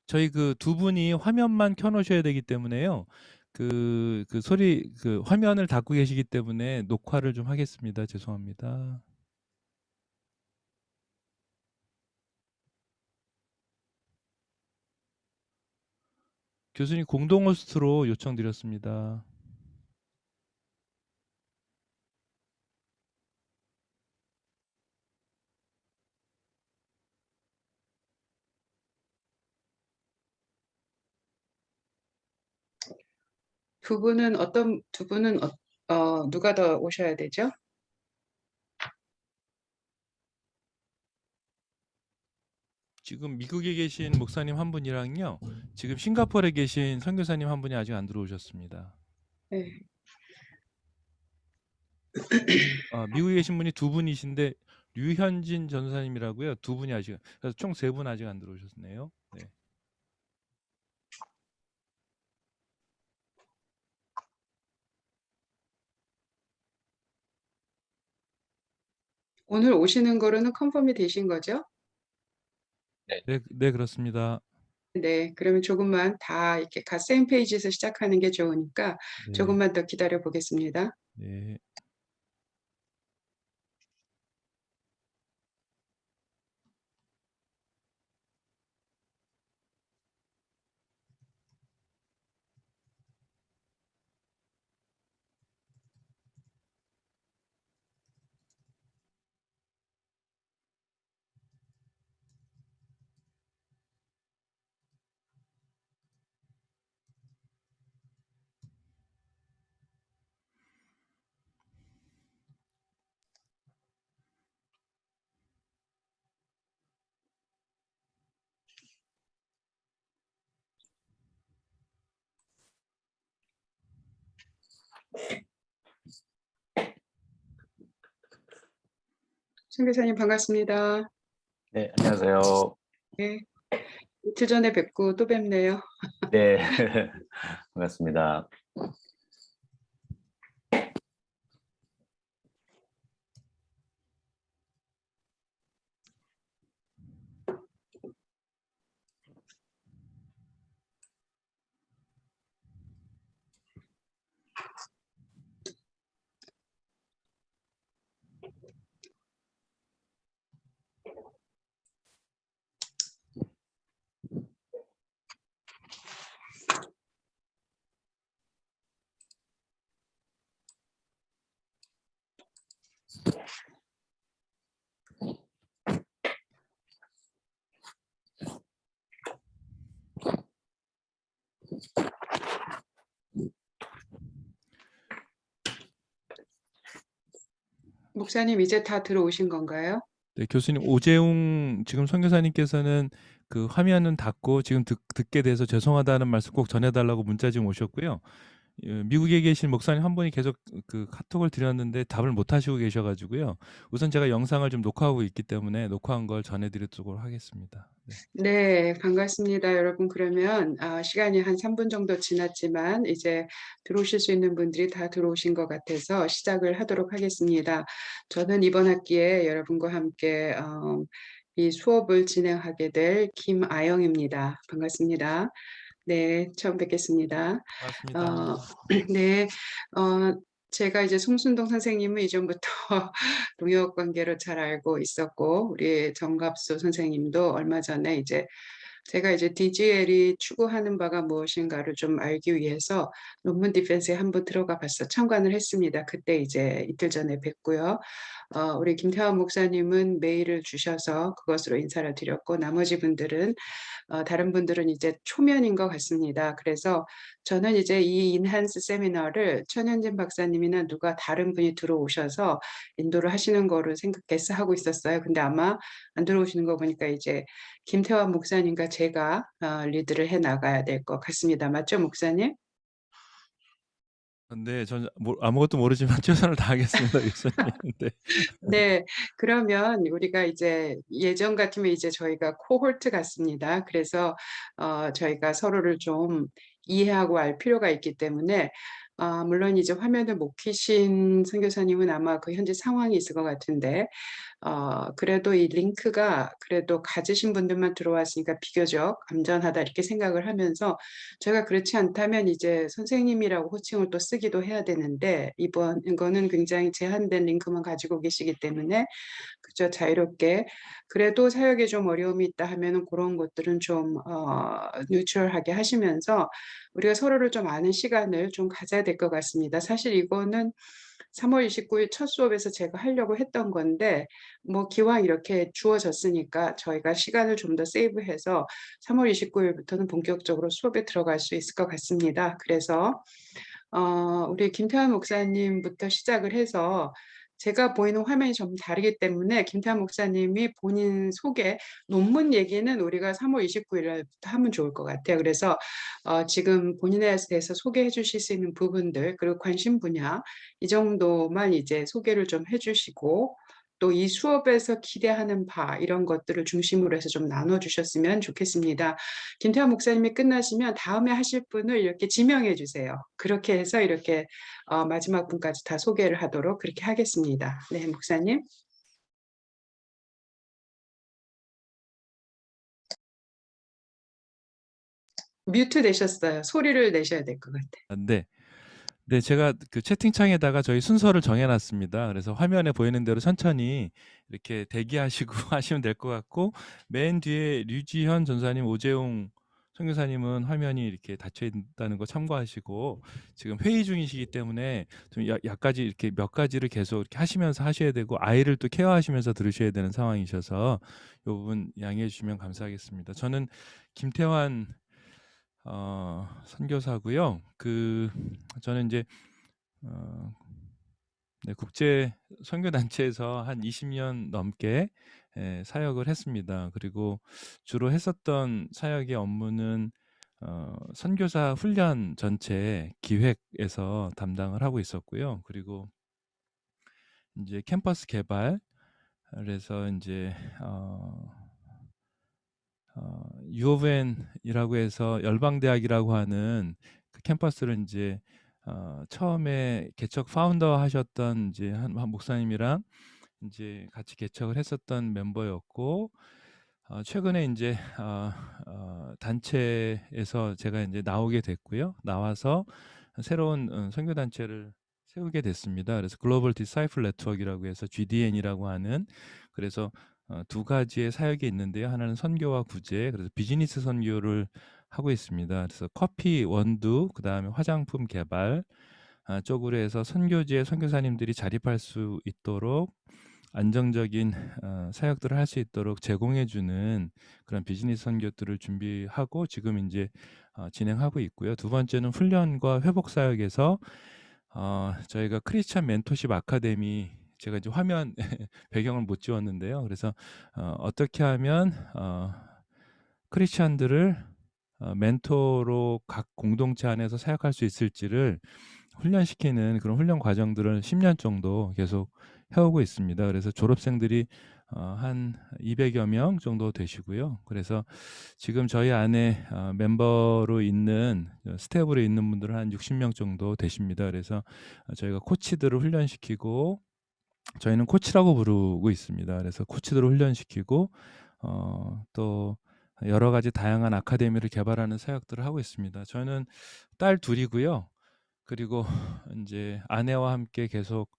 저희 그 두 분이 화면만 켜 놓으셔야 되기 때문에요. 소리 화면을 닫고 계시기 때문에 녹화를 좀 하겠습니다. 죄송합니다. 교수님 공동 호스트로 요청드렸습니다. 두 분은 누가 더 오셔야 되죠? 지금 미국에 계신 목사님 한 분이랑요. 지금 싱가포르에 계신 선교사님 한 분이 아직 안 들어오셨습니다. 네. 미국에 계신 분이 두 분이신데 류현진 전사님이라고요. 두 분이 아직, 그래서 총 세 분 아직 안 들어오셨네요. 네. 오늘 오시는 거로는 컨펌이 되신 거죠? 네, 그렇습니다. 네, 그러면 조금만 다 이렇게 세임 페이지에서 시작하는 게 좋으니까 네. 조금만 더 기다려 보겠습니다. 네. 선교사님 반갑습니다. 네, 안녕하세요. 네, 이틀 전에 뵙고 또 뵙네요. 네, 반갑습니다. 목사님 이제 다 들어오신 건가요? 네, 교수님 오재웅 지금 선교사님께서는 그 화면은 닫고 지금 듣게 돼서 죄송하다는 말씀 꼭 전해달라고 문자 지금 오셨고요. 미국에 계신 목사님 한 분이 계속 그 카톡을 드렸는데 답을 못 하시고 계셔가지고요. 우선 제가 영상을 좀 녹화하고 있기 때문에 녹화한 걸 전해드리도록 하겠습니다. 네. 네, 반갑습니다, 여러분. 그러면 시간이 한 3분 정도 지났지만 이제 들어오실 수 있는 분들이 다 들어오신 것 같아서 시작을 하도록 하겠습니다. 저는 이번 학기에 여러분과 함께 이 수업을 진행하게 될 김아영입니다. 반갑습니다. 네, 처음 뵙겠습니다. 반갑습니다. 네, 제가 이제 송순동 선생님은 이전부터 동역 관계로 잘 알고 있었고, 우리 정갑수 선생님도 얼마 전에 제가 DGL이 추구하는 바가 무엇인가를 좀 알기 위해서 논문 디펜스에 한번 들어가 봤어 참관을 했습니다. 그때 이틀 전에 뵙고요. 우리 김태환 목사님은 메일을 주셔서 그것으로 인사를 드렸고, 나머지 분들은 다른 분들은 이제 초면인 것 같습니다. 그래서 저는 이제 이 인한스 세미나를 천현진 박사님이나 누가 다른 분이 들어오셔서 인도를 하시는 거를 생각해서 하고 있었어요. 근데 아마 안 들어오시는 거 보니까 이제 김태환 목사님과 제가 리드를 해 나가야 될 것 같습니다. 맞죠, 목사님? 네, 전 아무것도 모르지만 최선을 다하겠습니다, 교수님. 네. 네, 그러면 우리가 이제 예전 같으면 이제 저희가 코홀트 같습니다. 그래서 저희가 서로를 좀 이해하고 알 필요가 있기 때문에 물론 이제 화면을 못 켜신 선교사님은 아마 그 현재 상황이 있을 것 같은데 그래도 이 링크가 그래도 가지신 분들만 들어왔으니까 비교적 안전하다 이렇게 생각을 하면서 제가 그렇지 않다면 이제 선생님이라고 호칭을 또 쓰기도 해야 되는데 이거는 굉장히 제한된 링크만 가지고 계시기 때문에 그저 자유롭게 그래도 사역에 좀 어려움이 있다 하면은 그런 것들은 좀 뉴트럴하게 하시면서 우리가 서로를 좀 아는 시간을 좀 가져야 될 것 같습니다. 사실 이거는 3월 29일 첫 수업에서 제가 하려고 했던 건데 뭐 기왕 이렇게 주어졌으니까 저희가 시간을 좀 더 세이브해서 3월 29일부터는 본격적으로 수업에 들어갈 수 있을 것 같습니다. 그래서 우리 김태환 목사님부터 시작을 해서 제가 보이는 화면이 좀 다르기 때문에 김태환 목사님이 본인 소개, 논문 얘기는 우리가 3월 29일 날부터 하면 좋을 것 같아요. 그래서 지금 본인에 대해서 소개해 주실 수 있는 부분들 그리고 관심 분야 이 정도만 이제 소개를 좀 해주시고 또 이 수업에서 기대하는 바 이런 것들을 중심으로 해서 좀 나눠주셨으면 좋겠습니다. 김태환 목사님이 끝나시면 다음에 하실 분을 이렇게 지명해 주세요. 그렇게 해서 이렇게 마지막 분까지 다 소개를 하도록 그렇게 하겠습니다. 네, 목사님. 뮤트 되셨어요. 소리를 내셔야 될 것 같아요. 네. 네, 제가 그 채팅창에다가 저희 순서를 정해놨습니다. 그래서 화면에 보이는 대로 천천히 이렇게 대기하시고 하시면 될 것 같고, 맨 뒤에 류지현 전사님, 오재용 선교사님은 화면이 이렇게 닫혀 있다는 거 참고하시고, 지금 회의 중이시기 때문에 좀 약까지 이렇게 몇 가지를 계속 이렇게 하시면서 하셔야 되고, 아이를 또 케어하시면서 들으셔야 되는 상황이셔서 이 부분 양해해 주시면 감사하겠습니다. 저는 김태환 선교사고요. 저는 이제 네, 국제 선교 단체에서 한 20년 넘게 사역을 했습니다. 그리고 주로 했었던 사역의 업무는 선교사 훈련 전체 기획에서 담당을 하고 있었고요. 그리고 이제 캠퍼스 개발, 그래서 이제 UofN이라고 해서 열방대학이라고 하는 그 캠퍼스를 이제 처음에 개척 파운더 하셨던 이제 한 목사님이랑 이제 같이 개척을 했었던 멤버였고, 최근에 이제 단체에서 제가 이제 나오게 됐고요. 나와서 새로운 선교 단체를 세우게 됐습니다. 그래서 글로벌 디사이플 네트워크라고 해서 GDN이라고 하는, 그래서 두 가지의 사역이 있는데요. 하나는 선교와 구제, 그래서 비즈니스 선교를 하고 있습니다. 그래서 커피 원두, 그 다음에 화장품 개발 쪽으로 해서 선교지에 선교사님들이 자립할 수 있도록 안정적인 사역들을 할 수 있도록 제공해주는 그런 비즈니스 선교들을 준비하고 지금 이제 진행하고 있고요. 두 번째는 훈련과 회복 사역에서 저희가 크리스찬 멘토십 아카데미, 제가 이제 화면 배경을 못 지웠는데요. 그래서 어떻게 하면 크리스찬들을 멘토로 각 공동체 안에서 사역할 수 있을지를 훈련시키는 그런 훈련 과정들을 10년 정도 계속 해오고 있습니다. 그래서 졸업생들이 한 200여 명 정도 되시고요. 그래서 지금 저희 안에 멤버로 있는 스텝으로 있는 분들은 한 60명 정도 되십니다. 그래서 저희가 코치들을 훈련시키고, 저희는 코치라고 부르고 있습니다. 그래서 코치들을 훈련시키고 또 여러 가지 다양한 아카데미를 개발하는 사역들을 하고 있습니다. 저는 딸 둘이고요. 그리고 이제 아내와 함께 계속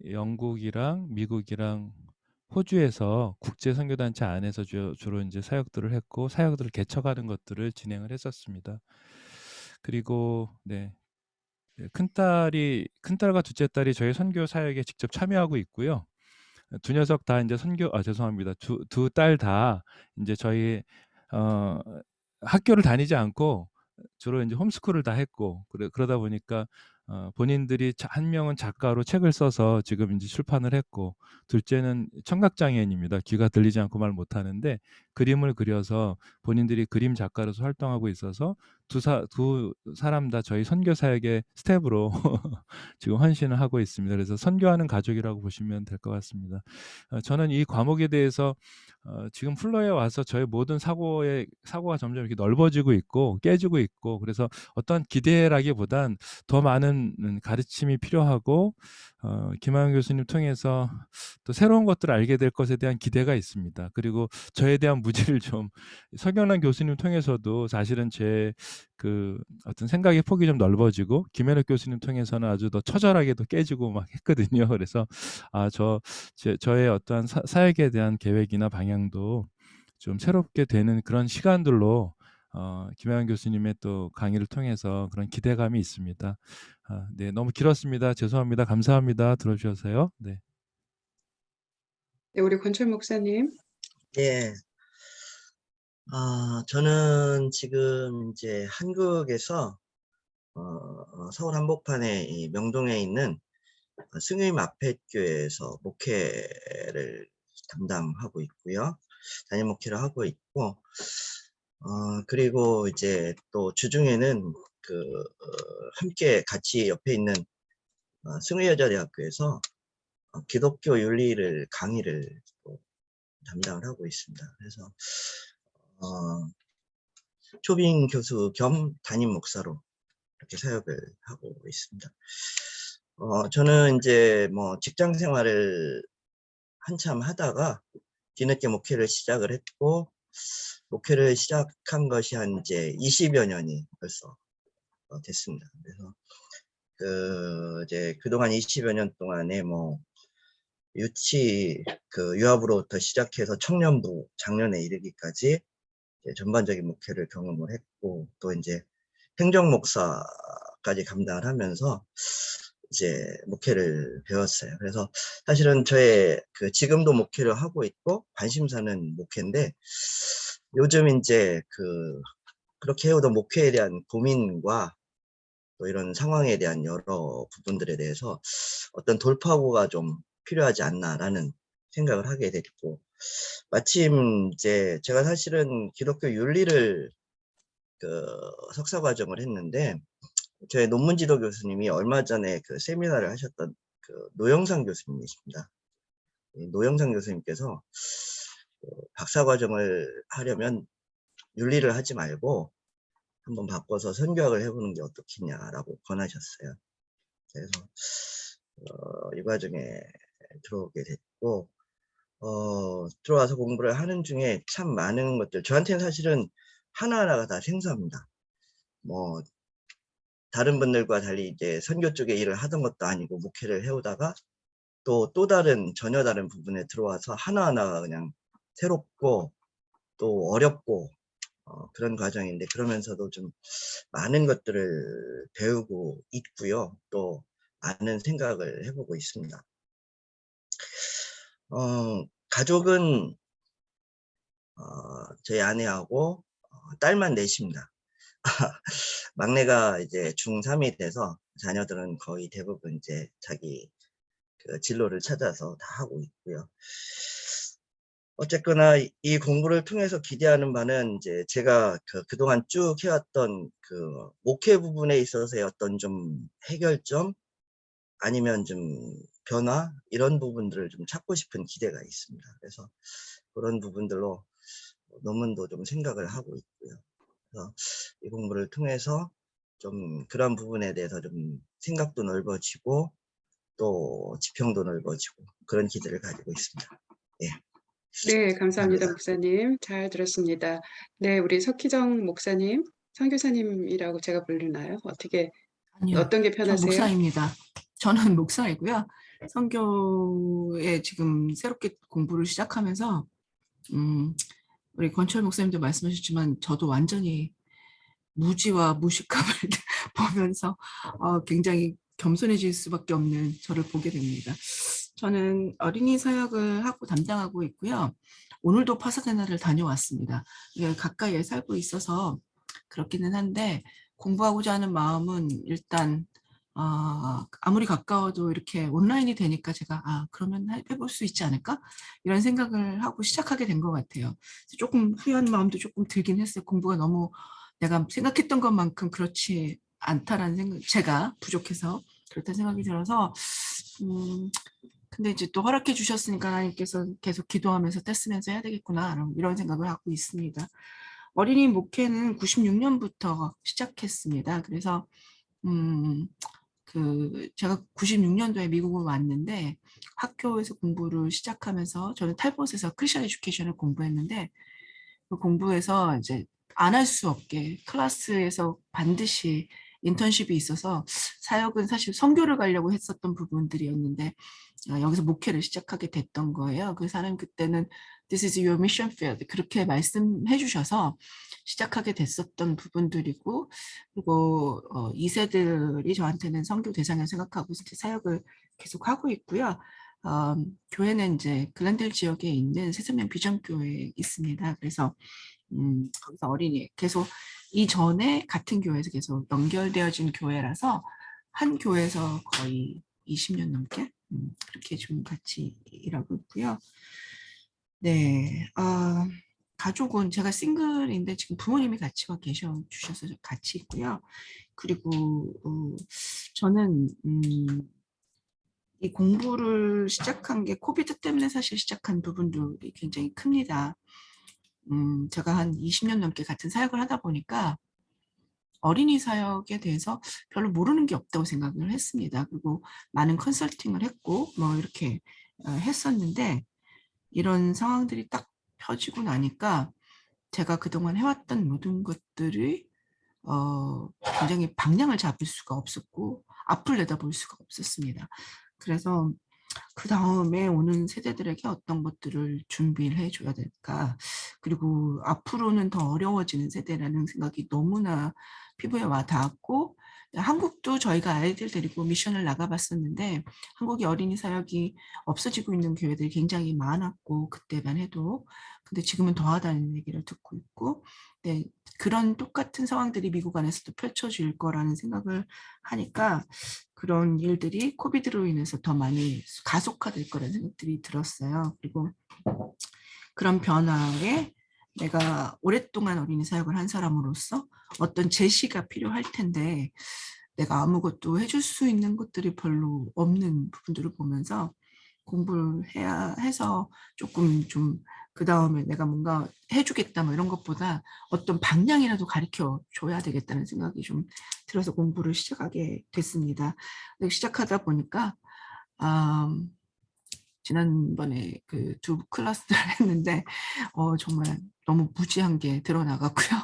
영국이랑 미국이랑 호주에서 국제 선교단체 안에서 주로 이제 사역들을 했고, 사역들을 개척하는 것들을 진행을 했었습니다. 그리고 네, 큰딸과 둘째 딸이 저희 선교 사역에 직접 참여하고 있고요. 두 녀석 다 이제 죄송합니다. 두 딸 다 이제 저희 학교를 다니지 않고 주로 이제 홈스쿨을 다 했고, 그러다 보니까 본인들이 한 명은 작가로 책을 써서 지금 이제 출판을 했고, 둘째는 청각장애인입니다. 귀가 들리지 않고 말 못하는데 그림을 그려서 본인들이 그림 작가로서 활동하고 있어서 두 사람 다 저희 선교 사역의 스텝으로 지금 헌신을 하고 있습니다. 그래서 선교하는 가족이라고 보시면 될 것 같습니다. 저는 이 과목에 대해서 지금 플러에 와서 저의 모든 사고가 점점 이렇게 넓어지고 있고 깨지고 있고, 그래서 어떤 기대라기보단 더 많은 가르침이 필요하고 김하영 교수님 통해서 또 새로운 것들을 알게 될 것에 대한 기대가 있습니다. 그리고 저에 대한 무지를 좀 서경란 교수님 통해서도 사실은 제 그 어떤 생각의 폭이 좀 넓어지고 김현욱 교수님 통해서는 아주 더 처절하게도 깨지고 막 했거든요. 그래서 저의 어떠한 사역에 대한 계획이나 방향도 좀 새롭게 되는 그런 시간들로 김하영 교수님의 또 강의를 통해서 그런 기대감이 있습니다. 네, 너무 길었습니다. 죄송합니다. 감사합니다. 들어주셔서요. 네. 네, 우리 권철 목사님. 예. 저는 지금 이제 한국에서 서울 한복판에 이 명동에 있는 승유임 앞회교회에서 목회를 담당하고 있고요. 담임 목회를 하고 있고, 그리고 이제 또 주중에는 함께 같이 옆에 있는 승유여자대학교에서 기독교 윤리를 강의를 또 담당을 하고 있습니다. 그래서 초빙 교수 겸 담임 목사로 이렇게 사역을 하고 있습니다. 저는 이제 뭐 직장 생활을 한참 하다가 뒤늦게 목회를 시작을 했고, 목회를 시작한 것이 한 이제 20여 년이 벌써 됐습니다. 그래서 이제 그동안 20여 년 동안에 뭐 유압으로부터 시작해서 청년부 작년에 이르기까지 전반적인 목회를 경험을 했고, 또 이제 행정 목사까지 감당을 하면서 이제 목회를 배웠어요. 그래서 사실은 저의 지금도 목회를 하고 있고 관심사는 목회인데, 요즘 이제 그렇게 해오던 목회에 대한 고민과 또 이런 상황에 대한 여러 부분들에 대해서 어떤 돌파구가 좀 필요하지 않나라는 생각을 하게 됐고, 마침 이제 제가 사실은 기독교 윤리를 석사 과정을 했는데, 저희 논문 지도 교수님이 얼마 전에 세미나를 하셨던 노영상 교수님이십니다. 노영상 교수님께서 박사 과정을 하려면 윤리를 하지 말고 한번 바꿔서 선교학을 해보는 게 어떻겠냐라고 권하셨어요. 그래서 이 과정에 들어오게 됐고, 들어와서 공부를 하는 중에 참 많은 것들, 저한테는 사실은 하나하나가 다 생소합니다. 뭐 다른 분들과 달리 이제 선교 쪽에 일을 하던 것도 아니고 목회를 해오다가 또 다른 전혀 다른 부분에 들어와서 하나하나가 그냥 새롭고 또 어렵고 그런 과정인데, 그러면서도 좀 많은 것들을 배우고 있고요. 또 많은 생각을 해보고 있습니다. 가족은 저희 아내하고 딸만 넷입니다. 막내가 이제 중3이 돼서 자녀들은 거의 대부분 이제 자기 진로를 찾아서 다 하고 있고요. 어쨌거나 이 공부를 통해서 기대하는 바는 이제 제가 그동안 쭉 해왔던 목회 부분에 있어서의 어떤 좀 해결점 아니면 좀 변화, 이런 부분들을 좀 찾고 싶은 기대가 있습니다. 그래서 그런 부분들로 논문도 좀 생각을 하고 있고요. 그래서 이 공부를 통해서 좀 그런 부분에 대해서 좀 생각도 넓어지고 또 지평도 넓어지고 그런 기대를 가지고 있습니다. 예. 네, 감사합니다, 감사합니다. 목사님. 잘 들었습니다. 네, 우리 석희정 목사님, 선교사님이라고 제가 부르나요? 아니요, 어떤 게 전 편하세요? 목사입니다. 저는 목사이고요. 선교에 지금 새롭게 공부를 시작하면서 우리 권철 목사님도 말씀하셨지만 저도 완전히 무지와 무식함을 보면서 굉장히 겸손해질 수밖에 없는 저를 보게 됩니다. 저는 어린이 사역을 하고 담당하고 있고요. 오늘도 파사데나를 다녀왔습니다. 가까이에 살고 있어서 그렇기는 한데, 공부하고자 하는 마음은 일단 아무리 가까워도 이렇게 온라인이 되니까 제가 그러면 해볼 수 있지 않을까? 이런 생각을 하고 시작하게 된 것 같아요. 조금 후회한 마음도 조금 들긴 했어요. 공부가 너무 내가 생각했던 것만큼 그렇지 않다라는 생각, 제가 부족해서 그렇다는 생각이 들어서 근데 이제 또 허락해 주셨으니까 하나님께서 계속 기도하면서 떼쓰면서 해야 되겠구나, 이런 생각을 하고 있습니다. 어린이 목회는 96년부터 시작했습니다. 그래서 제가 96년도에 미국을 왔는데 학교에서 공부를 시작하면서 저는 탈봇에서 크리스천 에듀케이션을 공부했는데 그 공부에서 이제 안 할 수 없게 클래스에서 반드시 인턴십이 있어서 사역은 사실 선교를 가려고 했었던 부분들이었는데 여기서 목회를 시작하게 됐던 거예요. 그 사람 그때는 This is your mission field 그렇게 말씀해 주셔서 시작하게 됐었던 부분들이고 그리고 2세들이 저한테는 선교 대상을 생각하고 이제 사역을 계속 하고 있고요. 교회는 이제 글랜델 지역에 있는 새서면 비전교회에 있습니다. 그래서 거기서 어린이 계속 이전에 같은 교회에서 계속 연결되어진 교회라서 한 교회에서 거의 20년 넘게 그렇게 좀 같이 일하고 있고요. 네, 가족은 제가 싱글인데 지금 부모님이 같이 와 계셔 주셔서 같이 있고요. 그리고 저는 이 공부를 시작한 게 코비드 때문에 사실 시작한 부분들이 굉장히 큽니다. 제가 한 20년 넘게 같은 사역을 하다 보니까 어린이 사역에 대해서 별로 모르는 게 없다고 생각을 했습니다. 그리고 많은 컨설팅을 했고 뭐 이렇게 했었는데 이런 상황들이 딱 펴지고 나니까 제가 그동안 해왔던 모든 것들이 굉장히 방향을 잡을 수가 없었고 앞을 내다볼 수가 없었습니다. 그래서 그 다음에 오는 세대들에게 어떤 것들을 준비를 해줘야 될까. 그리고 앞으로는 더 어려워지는 세대라는 생각이 너무나 피부에 와 닿았고 한국도 저희가 아이들 데리고 미션을 나가봤었는데 한국의 어린이 사역이 없어지고 있는 교회들이 굉장히 많았고 그때만 해도 근데 지금은 더하다는 얘기를 듣고 있고 네, 그런 똑같은 상황들이 미국 안에서도 펼쳐질 거라는 생각을 하니까 그런 일들이 코비드로 인해서 더 많이 가속화될 거라는 생각들이 들었어요. 그리고 그런 변화에 내가 오랫동안 어린이 사역을 한 사람으로서 어떤 제시가 필요할 텐데 내가 아무것도 해줄 수 있는 것들이 별로 없는 부분들을 보면서 공부를 해야 해서 조금 좀 그 다음에 내가 뭔가 해주겠다 뭐 이런 것보다 어떤 방향이라도 가르쳐 줘야 되겠다는 생각이 좀 들어서 공부를 시작하게 됐습니다. 시작하다 보니까 지난번에 그 두 클래스를 했는데 정말 너무 무지한 게 드러나갔고요.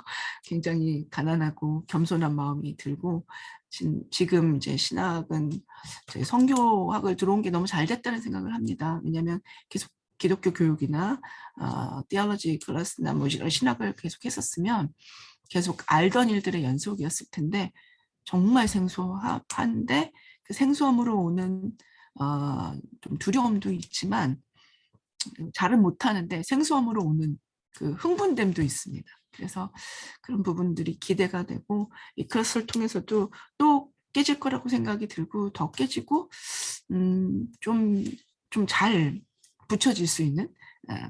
굉장히 가난하고 겸손한 마음이 들고 지금 이제 신학은 성교학을 들어온 게 너무 잘 됐다는 생각을 합니다. 왜냐하면 계속 기독교 교육이나 theology 클래스나 뭐 신학을 계속 했었으면 계속 알던 일들의 연속이었을 텐데 정말 생소한데 그 생소함으로 오는 좀 두려움도 있지만 잘은 못하는데 생소함으로 오는 그 흥분됨도 있습니다. 그래서 그런 부분들이 기대가 되고 이 클래스를 통해서도 또 깨질 거라고 생각이 들고 더 깨지고 좀 잘 붙여질 수 있는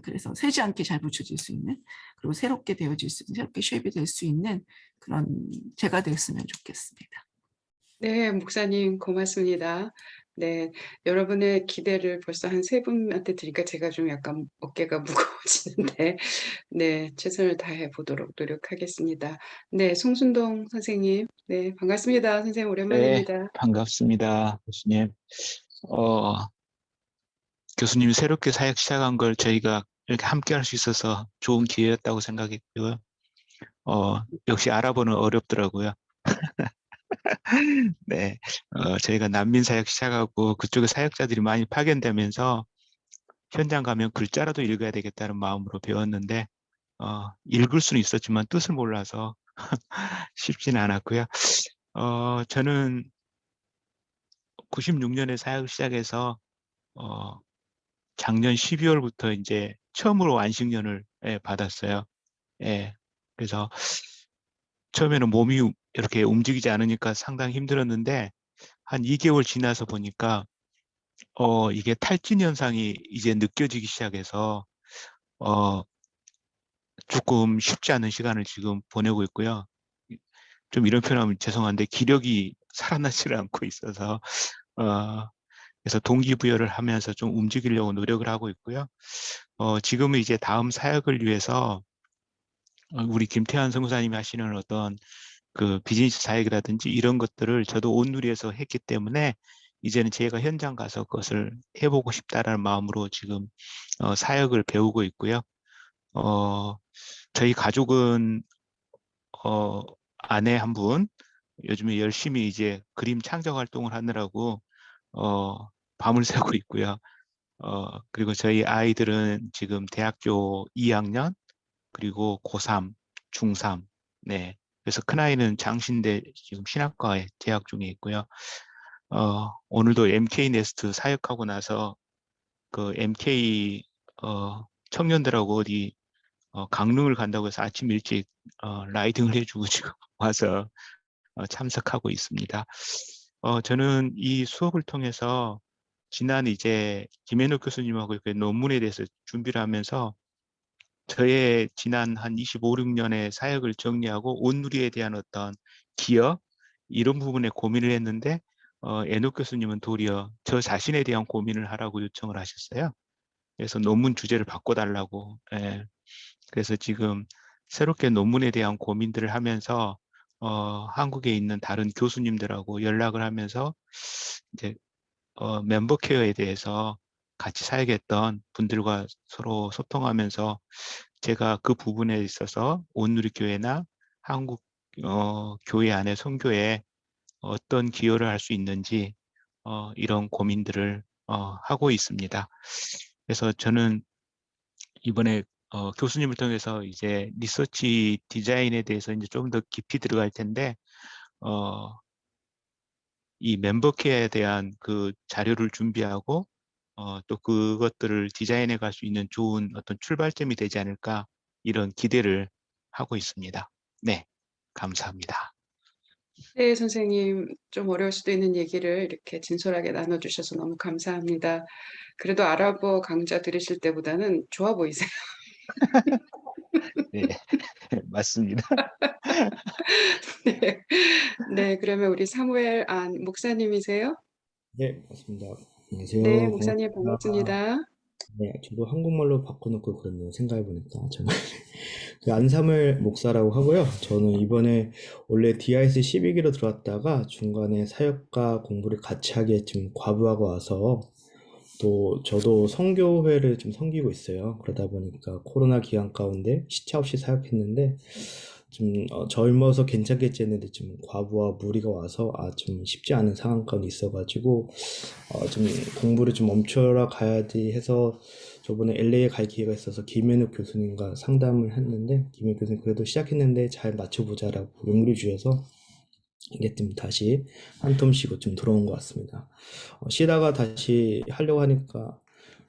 그래서 새지 않게 잘 붙여질 수 있는 그리고 새롭게 되어질 수 있는 새롭게 쉐입이 될 수 있는 그런 제가 됐으면 좋겠습니다. 네, 목사님 고맙습니다. 네, 여러분의 기대를 벌써 한 세 분한테 드리니까 제가 좀 약간 어깨가 무거워지는데 네, 최선을 다해 보도록 노력하겠습니다. 네, 송순동 선생님. 네, 반갑습니다. 선생님 네, 오랜만입니다. 반갑습니다. 교수님. 교수님이 새롭게 사역 시작한 걸 저희가 이렇게 함께 할 수 있어서 좋은 기회였다고 생각했고요. 역시 알아보는 어렵더라고요. 네, 저희가 난민 사역 시작하고 그쪽에 사역자들이 많이 파견되면서 현장 가면 글자라도 읽어야 되겠다는 마음으로 배웠는데 읽을 수는 있었지만 뜻을 몰라서 쉽지는 않았고요. 저는 96년에 사역을 시작해서 작년 12월부터 이제 처음으로 안식년을 받았어요. 예. 그래서 처음에는 몸이 이렇게 움직이지 않으니까 상당히 힘들었는데 한 2개월 지나서 보니까 이게 탈진 현상이 이제 느껴지기 시작해서 조금 쉽지 않은 시간을 지금 보내고 있고요. 좀 이런 표현하면 죄송한데 기력이 살아나지를 않고 있어서 그래서 동기부여를 하면서 좀 움직이려고 노력을 하고 있고요. 지금은 이제 다음 사역을 위해서 우리 김태환 선교사님이 하시는 어떤 그 비즈니스 사역이라든지 이런 것들을 저도 온누리에서 했기 때문에 이제는 제가 현장 가서 그것을 해보고 싶다라는 마음으로 지금 사역을 배우고 있고요. 저희 가족은 아내 한 분 요즘에 열심히 이제 그림 창작 활동을 하느라고 밤을 새고 있고요. 그리고 저희 아이들은 지금 대학교 2학년 그리고 고3, 중3. 네. 그래서 큰아이는 장신대 지금 신학과에 재학 중에 있고요. 오늘도 MK 네스트 사역하고 나서 그 MK 청년들하고 어디 강릉을 간다고 해서 아침 일찍 라이딩을 해주고 지금 와서 참석하고 있습니다. 저는 이 수업을 통해서 지난 이제 김현욱 교수님하고 이렇게 논문에 대해서 준비를 하면서 저의 지난 한 25, 6년의 사역을 정리하고 온누리에 대한 어떤 기여 이런 부분에 고민을 했는데 애녹 교수님은 도리어 저 자신에 대한 고민을 하라고 요청을 하셨어요. 그래서 논문 주제를 바꿔달라고. 예. 그래서 지금 새롭게 논문에 대한 고민들을 하면서 한국에 있는 다른 교수님들하고 연락을 하면서 이제 멤버 케어에 대해서 같이 사역했던 분들과 서로 소통하면서 제가 그 부분에 있어서 온누리교회나 한국 교회 안에 선교에 어떤 기여를 할 수 있는지 이런 고민들을 하고 있습니다. 그래서 저는 이번에 교수님을 통해서 이제 리서치 디자인에 대해서 이제 좀 더 깊이 들어갈 텐데 이 멤버 케어에 대한 그 자료를 준비하고 또 그것들을 디자인해 갈 수 있는 좋은 어떤 출발점이 되지 않을까 이런 기대를 하고 있습니다. 네, 감사합니다. 네, 선생님, 좀 어려울 수도 있는 얘기를 이렇게 진솔하게 나눠주셔서 너무 감사합니다. 그래도 아랍어 강좌 들으실 때보다는 좋아 보이세요. 네, 맞습니다. 네. 네, 그러면 우리 사무엘 안 목사님이세요? 네, 맞습니다. 네, 안녕하세요. 목사님 반갑습니다. 반갑습니다. 네, 저도 한국말로 바꿔놓고 그랬네요. 생각해보니까. 저는 그 안사물 목사라고 하고요. 저는 이번에 원래 DIS 12기로 들어왔다가 중간에 사역과 공부를 같이 하게 좀 과부하고 와서 또 저도 선교회를 좀 섬기고 있어요. 그러다 보니까 코로나 기간 가운데 시차 없이 사역했는데 좀 젊어서 괜찮겠지 했는데 좀 과부하 무리가 와서 좀 쉽지 않은 상황 가운데 있어가지고 좀 공부를 좀 멈춰라 가야지 해서 저번에 LA에 갈 기회가 있어서 김현욱 교수님과 상담을 했는데 김현욱 교수님 그래도 시작했는데 잘 맞춰보자라고 용기를 주셔서 이게 좀 다시 한 텀 쉬고 좀 들어온 것 같습니다. 쉬다가 다시 하려고 하니까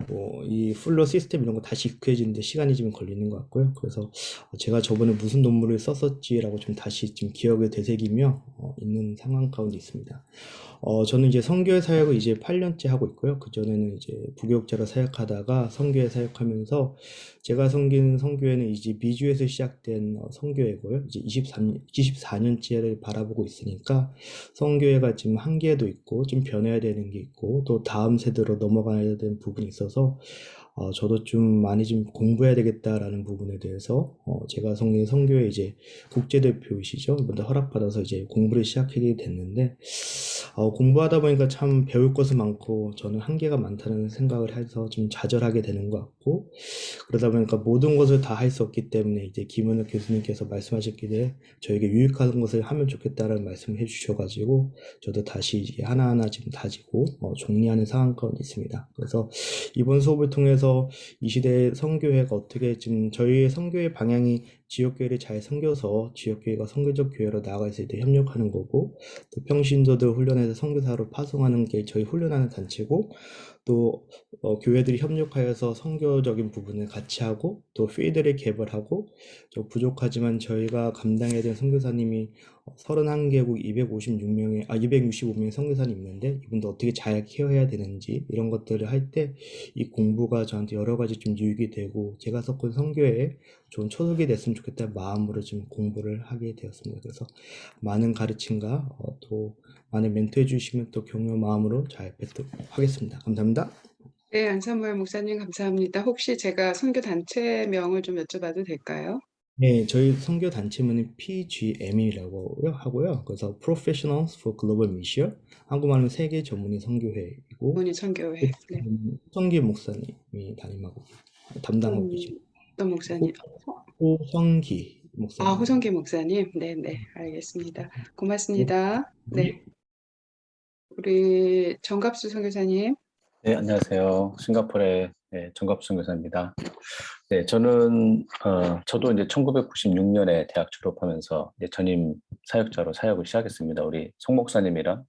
뭐 이 플로 시스템 이런 거 다시 익숙해지는데 시간이 좀 걸리는 것 같고요. 그래서 제가 저번에 무슨 논문을 썼었지라고 좀 다시 좀 기억을 되새기며 있는 상황 가운데 있습니다. 저는 이제 선교회 사역을 이제 8년째 하고 있고요. 그전에는 이제 부교육자로 사역하다가 선교회 사역하면서 제가 섬기는 선교회는 이제 미주에서 시작된 선교회고요. 이제 24년째를 바라보고 있으니까 선교회가 지금 한계도 있고 좀 변해야 되는 게 있고 또 다음 세대로 넘어가야 되는 부분이 있어서 저도 좀 많이 좀 공부해야 되겠다라는 부분에 대해서 제가 섬기는 선교회 이제 국제대표이시죠. 먼저 허락받아서 이제 공부를 시작하게 됐는데 공부하다 보니까 참 배울 것은 많고 저는 한계가 많다는 생각을 해서 좀 좌절하게 되는 것 같고 그러다 보니까 모든 것을 다 할 수 없기 때문에 이제 김은혁 교수님께서 말씀하셨기를 저에게 유익한 것을 하면 좋겠다라는 말씀을 해주셔가지고 저도 다시 이제 하나하나 지금 다지고 정리하는 상황 가운데 있습니다. 그래서 이번 수업을 통해서 이 시대의 선교회가 어떻게 지금 저희의 선교회 방향이 지역교회를 잘 섬겨서 지역교회가 선교적 교회로 나아갈 때 협력하는 거고 또 평신도들 훈련해서 선교사로 파송하는 게 저희 훈련하는 단체고 또 교회들이 협력하여서 선교적인 부분을 같이 하고 또 필드를 개발하고 좀 부족하지만 저희가 감당해야 되는 선교사님이 31개국 265명의 선교사님 있는데 이분도 어떻게 잘 케어해야 되는지 이런 것들을 할 때 이 공부가 저한테 여러 가지 좀 유익이 되고 제가 섞은 선교회에 좋은 초석이 됐으면 좋겠다는 마음으로 좀 공부를 하게 되었습니다. 그래서 많은 가르침과 또 많은 멘토해 주시면 또 격려 마음으로 잘 뵙도록 하겠습니다. 감사합니다. 네, 안사무엘 목사님 감사합니다. 혹시 제가 선교 단체명을 좀 여쭤봐도 될까요? 네, 저희 선교 단체명은 PGM이라고 하고요. 그래서 Professionals for Global Mission, 한국말은 세계 전문의 선교회이고, 문희 선교회. 네. 호성기 목사님이 담당하고 계십니다. 또 목사님. 호성기 아, 목사님. 호성기 목사님. 네, 네, 알겠습니다. 고맙습니다. 네, 우리 정갑수 선교사님. 네, 안녕하세요. 싱가포르의 정갑수 선교사입니다. 네, 저도 이제 1996년에 대학 졸업하면서 이제 전임 사역자로 사역을 시작했습니다. 우리 송 목사님이랑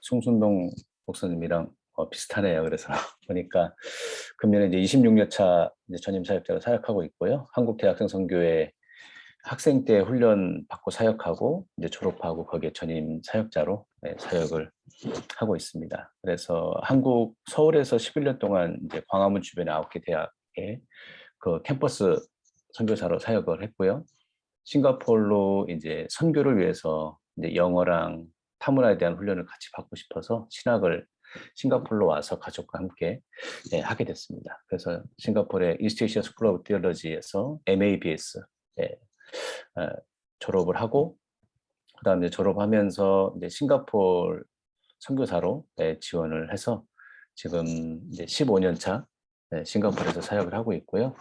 송순동 목사님이랑 비슷하네요. 그래서 보니까 금년에 이제 26년 차 이제 전임 사역자로 사역하고 있고요. 한국 대학생 선교회 학생 때 훈련 받고 사역하고 이제 졸업하고 거기에 전임 사역자로 사역을 하고 있습니다. 그래서 서울에서 11년 동안 이제 광화문 주변의 9개 대학에 그 캠퍼스 선교사로 사역을 했고요. 싱가포르로 이제 선교를 위해서 이제 영어랑 타문화에 대한 훈련을 같이 받고 싶어서 신학을 싱가포르로 와서 가족과 함께 하게 됐습니다. 그래서 싱가포르의 East Asia School of Theology에서 MABS 졸업을 하고 그다음에 졸업하면서 이제 싱가포르 선교사로 지원을 해서 지금 이제 15년 차 싱가포르에서 사역을 하고 있고요.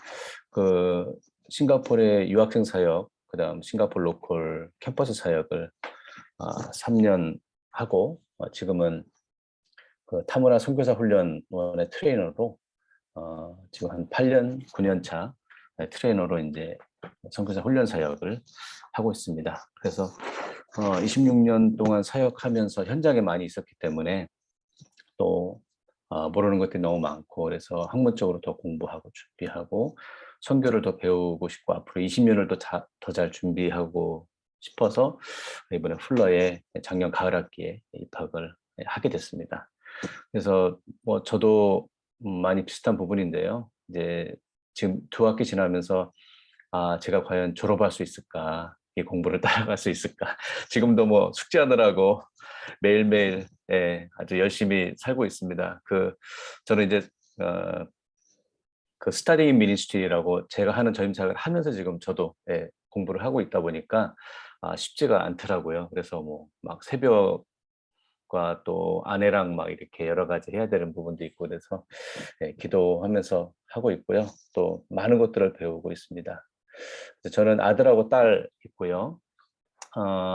그 싱가포르의 유학생 사역, 그다음 싱가포르 로컬 캠퍼스 사역을 3년 하고 지금은 그 타문화 선교사 훈련원의 트레이너로 지금 한 8년, 9년 차 트레이너로 이제 선교사 훈련 사역을 하고 있습니다. 그래서 26년 동안 사역하면서 현장에 많이 있었기 때문에 또 모르는 것들이 너무 많고 그래서 학문적으로 더 공부하고 준비하고 선교를 더 배우고 싶고 앞으로 20년을 더 잘 준비하고 싶어서 이번에 훌러에 작년 가을 학기에 입학을 하게 됐습니다. 그래서 뭐 저도 많이 비슷한 부분인데요. 이제 지금 2학기 지나면서 제가 과연 졸업할 수 있을까? 이 공부를 따라갈 수 있을까? 지금도 뭐 숙제하느라고 매일매일 아주 열심히 살고 있습니다. 저는 이제 그 스타디 인 미니스트리라고 제가 하는 전임사역을 하면서 지금 저도 공부를 하고 있다 보니까 쉽지가 않더라고요. 그래서 뭐 막 새벽과 또 아내랑 막 이렇게 여러 가지 해야 되는 부분도 있고 그래서 기도하면서 하고 있고요. 또 많은 것들을 배우고 있습니다. 저는 아들하고 딸 있고요.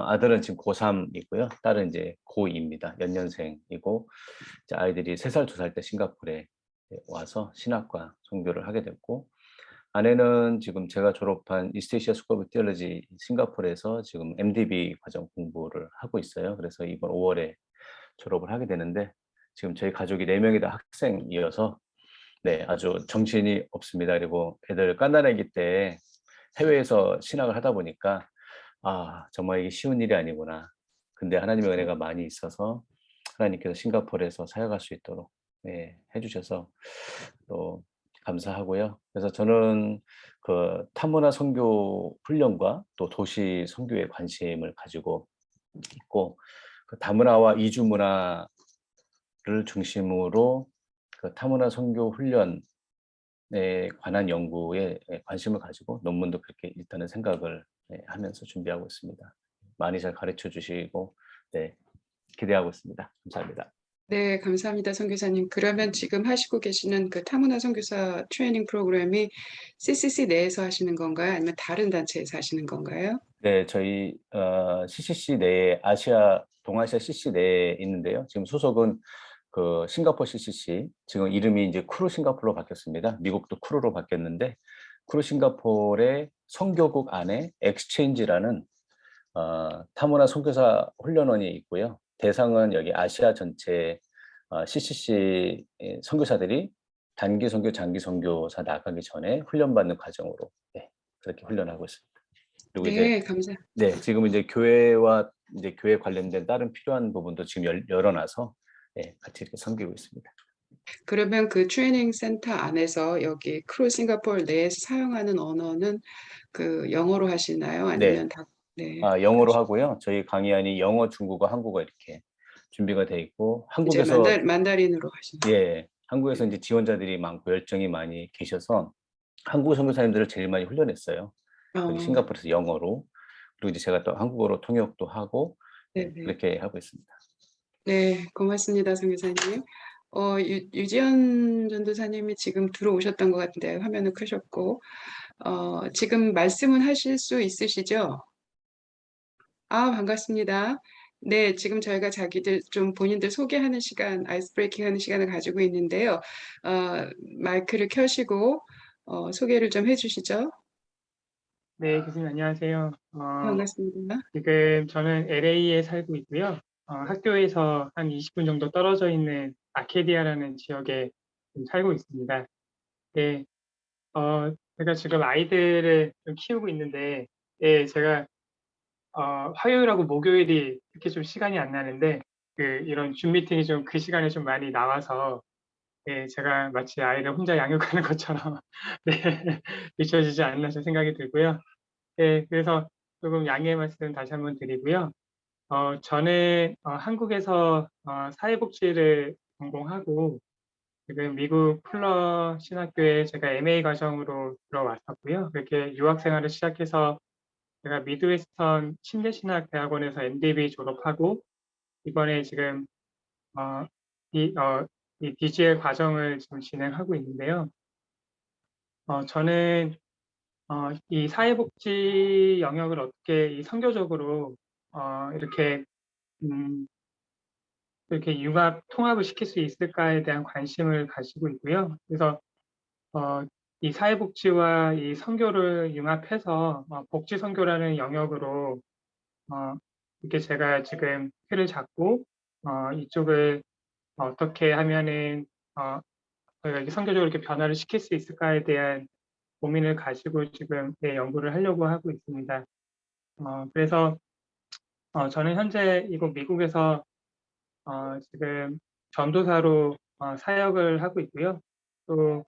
아들은 지금 고3이고요. 딸은 이제 고2입니다. 연년생이고 이제 아이들이 3살, 2살 때 싱가포르에 와서 신학과 선교를 하게 됐고 아내는 지금 제가 졸업한 이스트에시아 스쿨 오브 티올로지 싱가포르에서 지금 MDB 과정 공부를 하고 있어요. 그래서 이번 5월에 졸업을 하게 되는데 지금 저희 가족이 4명이 다 학생이어서 아주 정신이 없습니다. 그리고 애들 갓난아기 때 해외에서 신학을 하다 보니까 정말 이게 쉬운 일이 아니구나. 근데 하나님의 은혜가 많이 있어서 하나님께서 싱가포르에서 사역할 수 있도록 해주셔서 또 감사하고요. 그래서 저는 그 타문화 선교 훈련과 또 도시 선교에 관심을 가지고 있고 그 다문화와 이주 문화를 중심으로 그 타문화 선교 훈련에 관한 연구에 관심을 가지고 논문도 그렇게 일단은 생각을 하면서 준비하고 있습니다. 많이 잘 가르쳐 주시고 기대하고 있습니다. 감사합니다. 네, 감사합니다, 선교사님. 그러면 지금 하시고 계시는 그 타문화 선교사 트레이닝 프로그램이 CCC 내에서 하시는 건가요? 아니면 다른 단체에서 하시는 건가요? 네, 저희 CCC 내에 동아시아 CCC 내에 있는데요. 지금 소속은 그 싱가포르 CCC, 지금 이름이 이제 크루 싱가포르로 바뀌었습니다. 미국도 크루로 바뀌었는데 크루 싱가포르의 선교국 안에 엑스체인지라는 타문화 선교사 훈련원이 있고요. 대상은 여기 아시아 전체 CCC 선교사들이 단기 선교, 장기 선교사 나가기 전에 훈련받는 과정으로 그렇게 훈련하고 있습니다. 그리고 네, 지금 이제 교회와 이제 교회 관련된 다른 필요한 부분도 지금 열어놔서 같이 이렇게 섬기고 있습니다. 그러면 그 트레이닝 센터 안에서 여기 크루 싱가포르 내에서 사용하는 언어는 그 영어로 하시나요? 아니면 영어로 하고요. 저희 강의안이 영어, 중국어, 한국어 이렇게 준비가 돼 있고 이제 한국에서 만다린으로 하시나요? 한국에서 이제 지원자들이 많고 열정이 많이 계셔서 한국 선교사님들을 제일 많이 훈련했어요. 여기 어, 싱가포르에서 영어로, 그리고 이제 제가 또 한국어로 통역도 하고 네네. 그렇게 하고 있습니다. 네, 고맙습니다, 성교사님. 유지연 전도사님이 지금 들어오셨던 것 같은데 화면은 끄셨고, 지금 말씀은 하실 수 있으시죠? 아, 반갑습니다. 네, 지금 저희가 자기들 좀 본인들 소개하는 시간, 아이스 브레이킹 하는 시간을 가지고 있는데요. 마이크를 켜시고 소개를 좀 해주시죠. 네, 교수님 안녕하세요. 반갑습니다. 지금 저는 LA에 살고 있고요. 학교에서 한 20분 정도 떨어져 있는 아케디아라는 지역에 지금 살고 있습니다. 네, 제가 지금 아이들을 좀 키우고 있는데, 예, 제가 화요일하고 목요일이 이렇게 좀 시간이 안 나는데, 이런 줌 미팅이 좀 그 시간에 좀 많이 나와서, 예, 제가 마치 아이를 혼자 양육하는 것처럼 네, 비춰지지 않나 좀 생각이 들고요. 네, 그래서 조금 양해의 말씀 다시 한번 드리고요. 저는 한국에서 사회복지를 전공하고 지금 미국 풀러 신학교에 제가 MA 과정으로 들어왔었고요. 그렇게 유학 생활을 시작해서 제가 미드웨스턴 침례신학대학원에서 MDB 졸업하고 이번에 지금 어, 이 DGL 과정을 지금 진행하고 있는데요. 저는 이 사회복지 영역을 어떻게 이 선교적으로 이렇게 이렇게 융합 통합을 시킬 수 있을까에 대한 관심을 가지고 있고요. 그래서 이 사회복지와 이 선교를 융합해서 복지 선교라는 영역으로 이렇게 제가 지금 틀을 잡고 이쪽을 어떻게 하면은 저희가 이렇게 선교적으로 이렇게 변화를 시킬 수 있을까에 대한 고민을 가지고 지금 연구를 하려고 하고 있습니다. 그래서 저는 현재 이곳 미국에서 지금 전도사로 사역을 하고 있고요. 또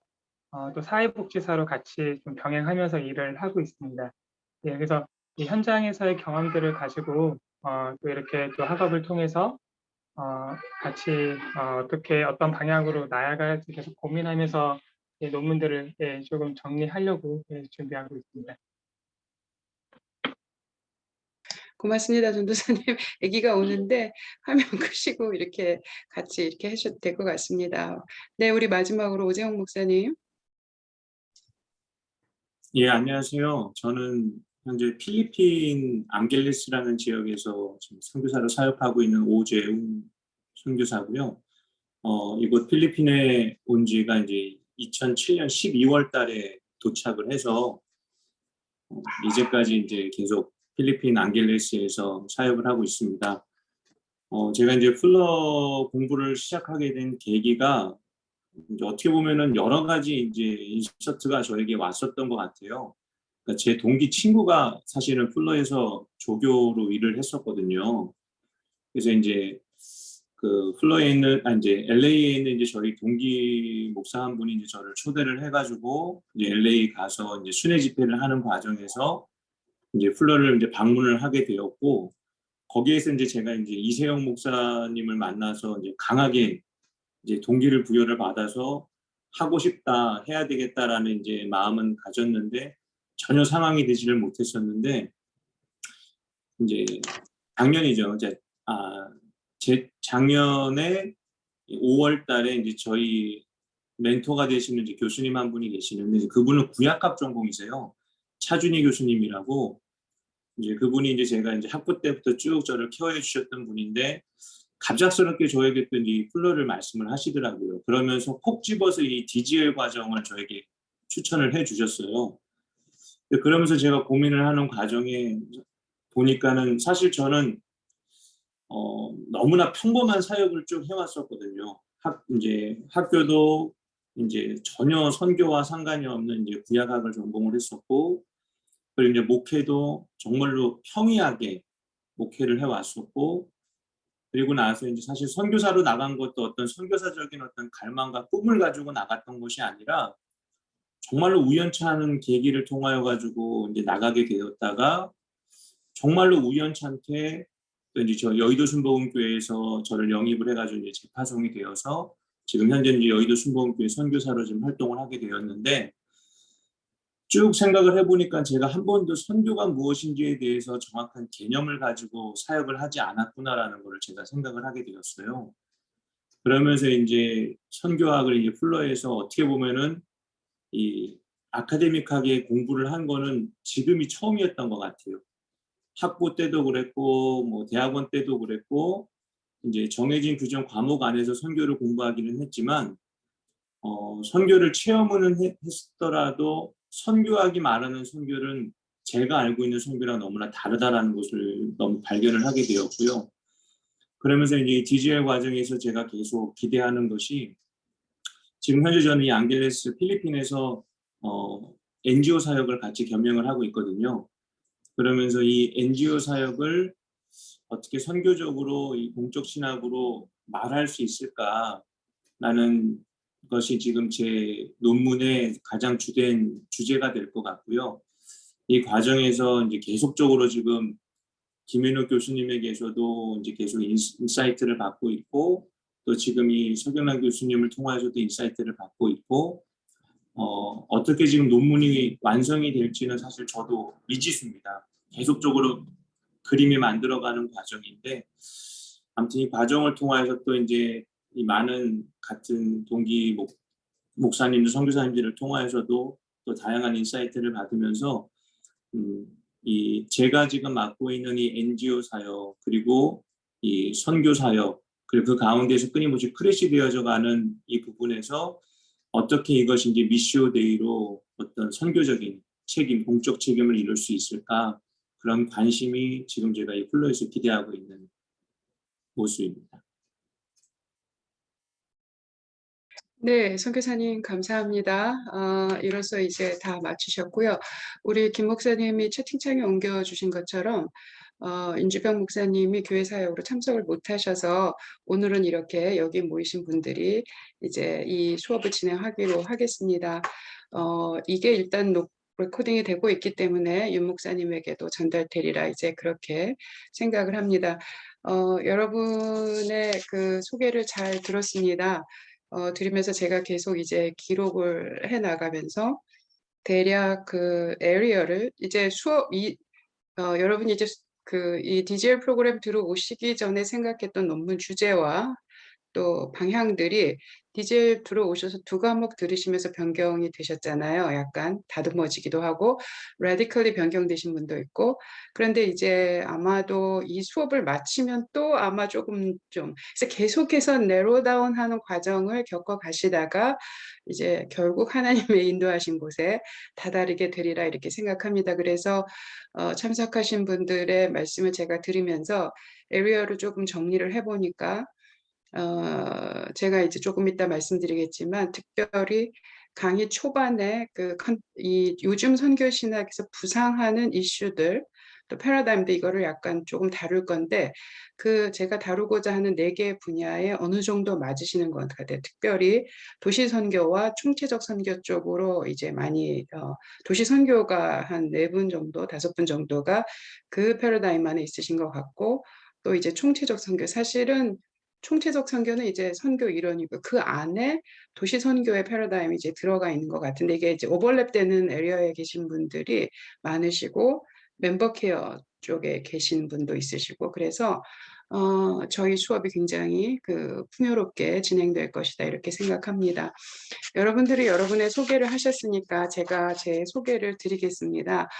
사회복지사로 같이 좀 병행하면서 일을 하고 있습니다. 예, 그래서 이 현장에서의 경험들을 가지고 또 이렇게 또 학업을 통해서 같이 어떻게 어떤 방향으로 나아갈지 계속 고민하면서 논문들을 조금 정리하려고 준비하고 있습니다. 고맙습니다, 전도사님. 아기가 오는데 화면 끄시고 이렇게 같이 이렇게 하셔도 될 것 같습니다. 네, 우리 마지막으로 오재홍 목사님. 예, 안녕하세요. 저는 현재 필리핀 앙겔레스라는 지역에서 지금 선교사로 사역하고 있는 오재웅 선교사고요. 이곳 필리핀에 온 지가 이제 2007년 12월 달에 도착을 해서 이제까지 이제 계속 필리핀 앙겔레스에서 사역을 하고 있습니다. 제가 이제 풀러 공부를 시작하게 된 계기가 이제 어떻게 보면은 여러 가지 이제 인서트가 저에게 왔었던 것 같아요. 그러니까 제 동기 친구가 사실은 풀러에서 조교로 일을 했었거든요. 그래서 이제 그 풀러에 있는, 이제 LA에 있는 이제 저희 동기 목사 한 분이 이제 저를 초대를 해가지고 이제 LA 가서 이제 순회 집회를 하는 과정에서 이제 풀러를 이제 방문을 하게 되었고, 거기에서 이제 제가 이제 이세영 목사님을 만나서 이제 강하게 이제 동기를 부여를 받아서 하고 싶다, 해야 되겠다라는 이제 마음은 가졌는데 전혀 상황이 되지를 못했었는데, 이제 작년이죠. 제 작년에 5월 달에 이제 저희 멘토가 되시는 이제 교수님 한 분이 계시는데, 그분은 구약학 전공이세요. 차준희 교수님이라고. 이제 그분이 이제 제가 이제 학부 때부터 쭉 저를 케어해 주셨던 분인데, 갑작스럽게 저에게 또 이 풀러를 말씀을 하시더라고요. 그러면서 콕 집어서 이 DGL 과정을 저에게 추천을 해 주셨어요. 그러면서 제가 고민을 하는 과정에 보니까는 사실 저는 너무나 평범한 사역을 쭉 해왔었거든요. 이제 학교도 이제 전혀 선교와 상관이 없는 이제 구약학을 전공을 했었고, 그리고 이제 목회도 정말로 평이하게 목회를 해왔었고, 그리고 나서 이제 사실 선교사로 나간 것도 어떤 선교사적인 어떤 갈망과 꿈을 가지고 나갔던 것이 아니라 정말로 우연찮은 계기를 통하여 가지고 이제 나가게 되었다가, 정말로 우연찮게 또 이제 저 여의도 순복음교회에서 저를 영입을 해가지고 이제 재파송이 되어서 지금 현재 이제 여의도 순복음교회 선교사로 지금 활동을 하게 되었는데, 쭉 생각을 해보니까 제가 한 번도 선교가 무엇인지에 대해서 정확한 개념을 가지고 사역을 하지 않았구나라는 걸 제가 생각을 하게 되었어요. 그러면서 이제 선교학을 이제 플러에서 어떻게 보면은 이 아카데믹하게 공부를 한 거는 지금이 처음이었던 것 같아요. 학부 때도 그랬고, 뭐 대학원 때도 그랬고, 이제 정해진 규정 과목 안에서 선교를 공부하기는 했지만, 선교를 체험은 했더라도 선교학이 말하는 선교는 제가 알고 있는 선교랑 너무나 다르다라는 것을 너무 발견을 하게 되었고요. 그러면서 이제 DGL 과정에서 제가 계속 기대하는 것이 지금 현재 저는 이 앙겔레스 필리핀에서 NGO 사역을 같이 겸용을 하고 있거든요. 그러면서 이 NGO 사역을 어떻게 선교적으로 이 공적 신학으로 말할 수 있을까라는 것이 지금 제 논문의 가장 주된 주제가 될 것 같고요. 이 과정에서 이제 계속적으로 지금 김현욱 교수님에게서도 이제 계속 인사이트를 받고 있고, 또 지금 이 서경란 교수님을 통해서도 인사이트를 받고 있고, 어떻게 지금 논문이 완성이 될지는 사실 저도 미지수입니다. 계속적으로 그림이 만들어가는 과정인데, 아무튼 이 과정을 통해서 또 이제 이 많은 같은 동기 목사님들, 선교사님들을 통해서도 또 다양한 인사이트를 받으면서 이 제가 지금 맡고 있는 이 NGO 사역, 그리고 이 선교 사역, 그리고 그 가운데서 끊임없이 크래시 되어져가는 이 부분에서 어떻게 이것이 이제 미시오 데이로 어떤 선교적인 책임, 공적 책임을 이룰 수 있을까, 그런 관심이 지금 제가 이 플로에서 기대하고 있는 모습입니다. 네, 선교사님 감사합니다. 이로써 이제 다 마치셨고요. 우리 김 목사님이 채팅창에 옮겨주신 것처럼 인주병 목사님이 교회 사역으로 참석을 못하셔서 오늘은 이렇게 여기 모이신 분들이 이제 이 수업을 진행하기로 하겠습니다. 이게 일단 레코딩이 되고 있기 때문에 윤 목사님에게도 전달되리라 이제 그렇게 생각을 합니다. 여러분의 그 소개를 잘 들었습니다. 들으면서 제가 계속 이제 기록을 해 나가면서 대략 그 에리어를 이제 여러분이 이제 이 DGL 프로그램 들어오시기 전에 생각했던 논문 주제와 또 방향들이 DGL 들어오셔서 2과목 들으시면서 변경이 되셨잖아요. 약간 다듬어지기도 하고 radically 변경되신 분도 있고, 그런데 이제 아마도 이 수업을 마치면 또 아마 조금 그래서 계속해서 narrow down 하는 과정을 겪어 가시다가 이제 결국 하나님의 인도하신 곳에 다다르게 되리라 이렇게 생각합니다. 그래서 참석하신 분들의 말씀을 제가 들으면서 에리어를 조금 정리를 해보니까 제가 이제 조금 이따 말씀드리겠지만 특별히 강의 초반에 이 요즘 선교 신학에서 부상하는 이슈들 또 패러다임도 이거를 약간 조금 다룰 건데 제가 다루고자 하는 4개 분야에 어느 정도 맞으시는 것 같아요. 특별히 도시 선교와 총체적 선교 쪽으로 이제 많이 도시 선교가 한 4분 정도, 5분 정도가 그 패러다임 안에 있으신 것 같고, 또 이제 총체적 선교, 사실은 총체적 선교는 이제 선교 일원이고 그 안에 도시 선교의 패러다임이 이제 들어가 있는 것 같은데 이게 이제 오버랩되는 에리어에 계신 분들이 많으시고 멤버 케어 쪽에 계신 분도 있으시고 그래서 저희 수업이 굉장히 풍요롭게 진행될 것이다 이렇게 생각합니다. 여러분들이 여러분의 소개를 하셨으니까 제가 제 소개를 드리겠습니다.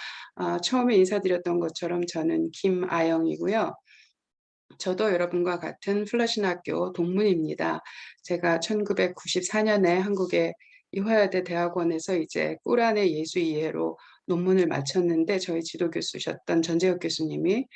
처음에 인사드렸던 것처럼 저는 김아영이고요. 저도 여러분과 같은 플러신학교 동문입니다. 제가 1994년에 한국의 이화여대 대학원에서 이제 꿀안의 예수 이해로 논문을 마쳤는데 저희 지도 교수셨던 전재혁 교수님이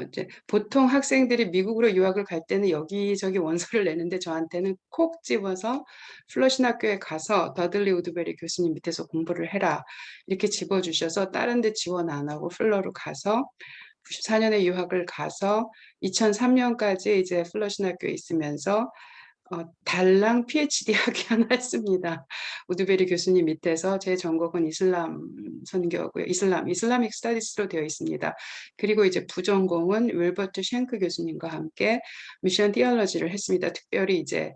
이제 보통 학생들이 미국으로 유학을 갈 때는 여기저기 원서를 내는데 저한테는 콕 집어서 플러신학교에 가서 더들리 우드베리 교수님 밑에서 공부를 해라 이렇게 집어주셔서 다른 데 지원 안 하고 플러로 가서 94년에 유학을 가서 2003년까지 이제 플러신학교에 있으면서 달랑 PhD 학위 하나 했습니다. 우드베리 교수님 밑에서 제 전공은 이슬람 선교고요. 이슬라믹 스타디스로 되어 있습니다. 그리고 이제 부전공은 윌버트 쉔크 교수님과 함께 미션 티올로지를 했습니다. 특별히 이제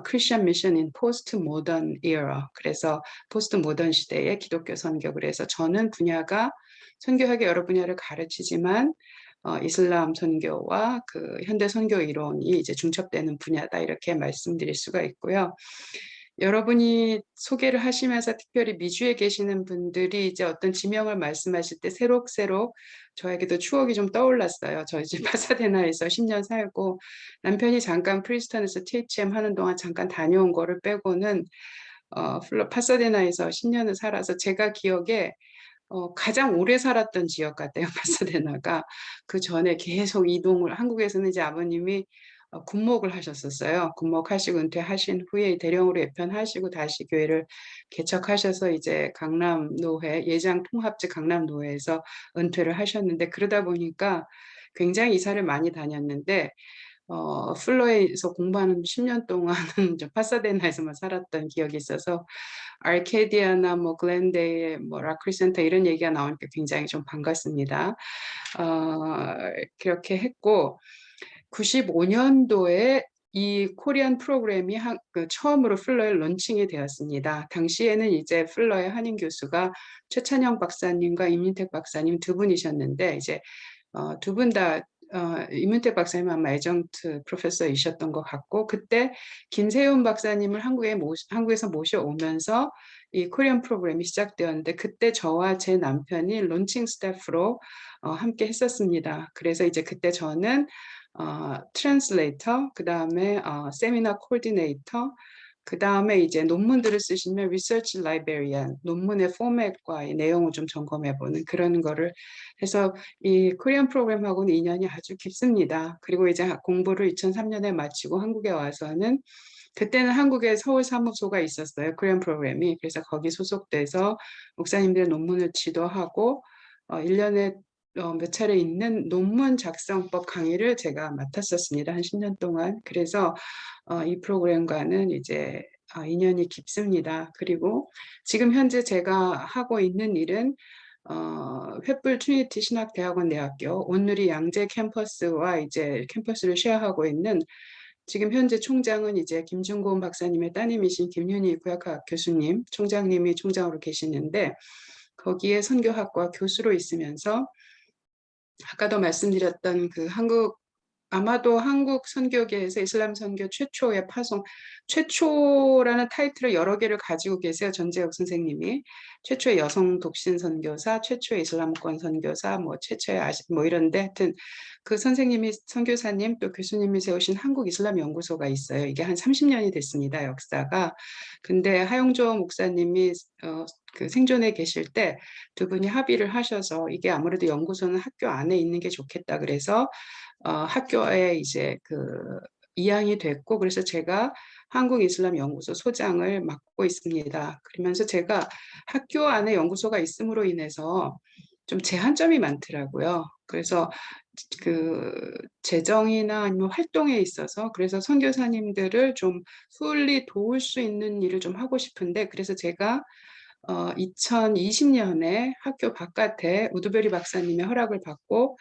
크리스천 미션 인 포스트 모던 이어, 그래서 포스트 모던 시대의 기독교 선교. 그래서 저는 분야가 선교학의 여러 분야를 가르치지만 이슬람 선교와 그 현대 선교 이론이 이제 중첩되는 분야다, 이렇게 말씀드릴 수가 있고요. 여러분이 소개를 하시면서 특별히 미주에 계시는 분들이 이제 어떤 지명을 말씀하실 때 새록새록 저에게도 추억이 좀 떠올랐어요. 저 이제 파사데나에서 10년 살고 남편이 잠깐 프리스턴에서 THM 하는 동안 잠깐 다녀온 거를 빼고는 파사데나에서 10년을 살아서 제가 기억에 가장 오래 살았던 지역 같아요. 파사데나가. 그 전에 계속 이동을, 한국에서는 이제 아버님이 군목을 하셨었어요. 군목하시고 은퇴하신 후에 대령으로 예편하시고 다시 교회를 개척하셔서 이제 강남노회, 예장통합제 강남노회에서 은퇴를 하셨는데, 그러다 보니까 굉장히 이사를 많이 다녔는데 플로에서 공부하는 10년 동안은 저 파사데나에서만 살았던 기억이 있어서 아르케디아나 뭐 글렌데이, 뭐 라크리센터 이런 얘기가 나오니까 굉장히 좀 반갑습니다. 그렇게 했고 95년도에 이 코리안 프로그램이 처음으로 플러에 런칭이 되었습니다. 당시에는 이제 플러의 한인 교수가 최찬영 박사님과 임윤택 박사님 두 분이셨는데, 이제 두 분 다 임윤택 박사님 아마 애정트 프로페서이셨던 것 같고, 그때 김세훈 박사님을 한국에서 모셔오면서 이 코리안 프로그램이 시작되었는데, 그때 저와 제 남편이 론칭 스태프로 함께 했었습니다. 그래서 이제 그때 저는 트랜슬레이터, 그 다음에 세미나 코디네이터, 그 다음에 이제 논문들을 쓰시면 리서치 라이브러리안, 논문의 포맷과 이 내용을 좀 점검해보는 그런 거를 해서 이 코리안 프로그램하고는 인연이 아주 깊습니다. 그리고 이제 공부를 2003년에 마치고 한국에 와서는, 그때는 한국에 서울 사무소가 있었어요. 코리안 프로그램이. 그래서 거기 소속돼서 목사님들의 논문을 지도하고 1년에 몇 차례 있는 논문 작성법 강의를 제가 맡았었습니다. 한 10년 동안. 그래서 이 프로그램과는 이제 인연이 깊습니다. 그리고 지금 현재 제가 하고 있는 일은 횃불 트리니티 신학대학원 대학교 온누리 양재 캠퍼스와 이제 캠퍼스를 쉐어하고 있는, 지금 현재 총장은 이제 김준곤 박사님의 따님이신 김윤희 구약학 교수님, 총장님이 총장으로 계시는데, 거기에 선교학과 교수로 있으면서 아까도 말씀드렸던 그 아마도 한국 선교계에서 이슬람 선교 최초의 파송, 최초라는 타이틀을 여러 개를 가지고 계세요. 전재혁 선생님이. 최초의 여성 독신 선교사, 최초의 이슬람권 선교사, 뭐 최초의 뭐 이런데, 하여튼 그 선생님이, 선교사님 또 교수님이 세우신 한국 이슬람 연구소가 있어요. 이게 한 30년이 됐습니다, 역사가. 근데 하용조 목사님이 그 생존에 계실 때 두 분이 합의를 하셔서, 이게 아무래도 연구소는 학교 안에 있는 게 좋겠다 그래서 학교에 이제 그 이양이 됐고, 그래서 제가 한국이슬람연구소 소장을 맡고 있습니다. 그러면서 제가 학교 안에 연구소가 있음으로 인해서 좀 제한점이 많더라고요. 그래서 그 재정이나 아니면 활동에 있어서, 그래서 선교사님들을 좀 수월히 도울 수 있는 일을 좀 하고 싶은데, 그래서 제가 2020년에 학교 바깥에 우드베리 박사님의 허락을 받고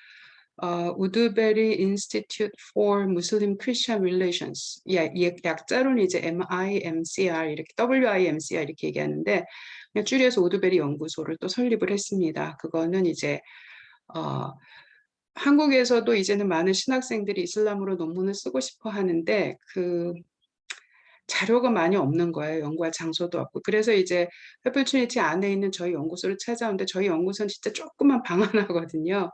우드베리 Institute for Muslim Christian Relations, 약자로는 이제 MIMCR, 이렇게 WIMCR 이렇게 얘기하는데 그냥 줄여서 우드베리 연구소를 또 설립을 했습니다. 그거는 이제 한국에서도 이제는 많은 신학생들이 이슬람으로 논문을 쓰고 싶어 하는데 그 자료가 많이 없는 거예요. 연구할 장소도 없고. 그래서 이제 횃불 트리니티 안에 있는 저희 연구소를 찾아오는데, 저희 연구소는 진짜 조그만 방 하나거든요.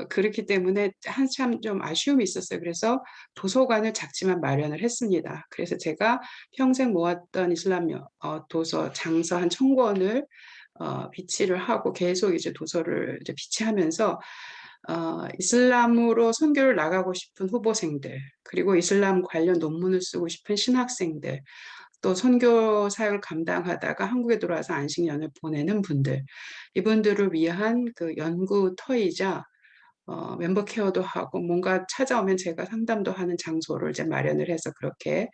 그렇기 때문에 한참 좀 아쉬움이 있었어요. 그래서 도서관을 작지만 마련을 했습니다. 그래서 제가 평생 모았던 이슬람 도서 장서 한 1000권을 비치를 하고 계속 이제 도서를 이제 비치하면서 이슬람으로 선교를 나가고 싶은 후보생들, 그리고 이슬람 관련 논문을 쓰고 싶은 신학생들, 또 선교 사역을 감당하다가 한국에 들어와서 안식년을 보내는 분들, 이분들을 위한 그 연구터이자 멤버 케어도 하고 뭔가 찾아오면 제가 상담도 하는 장소를 이제 마련을 해서 그렇게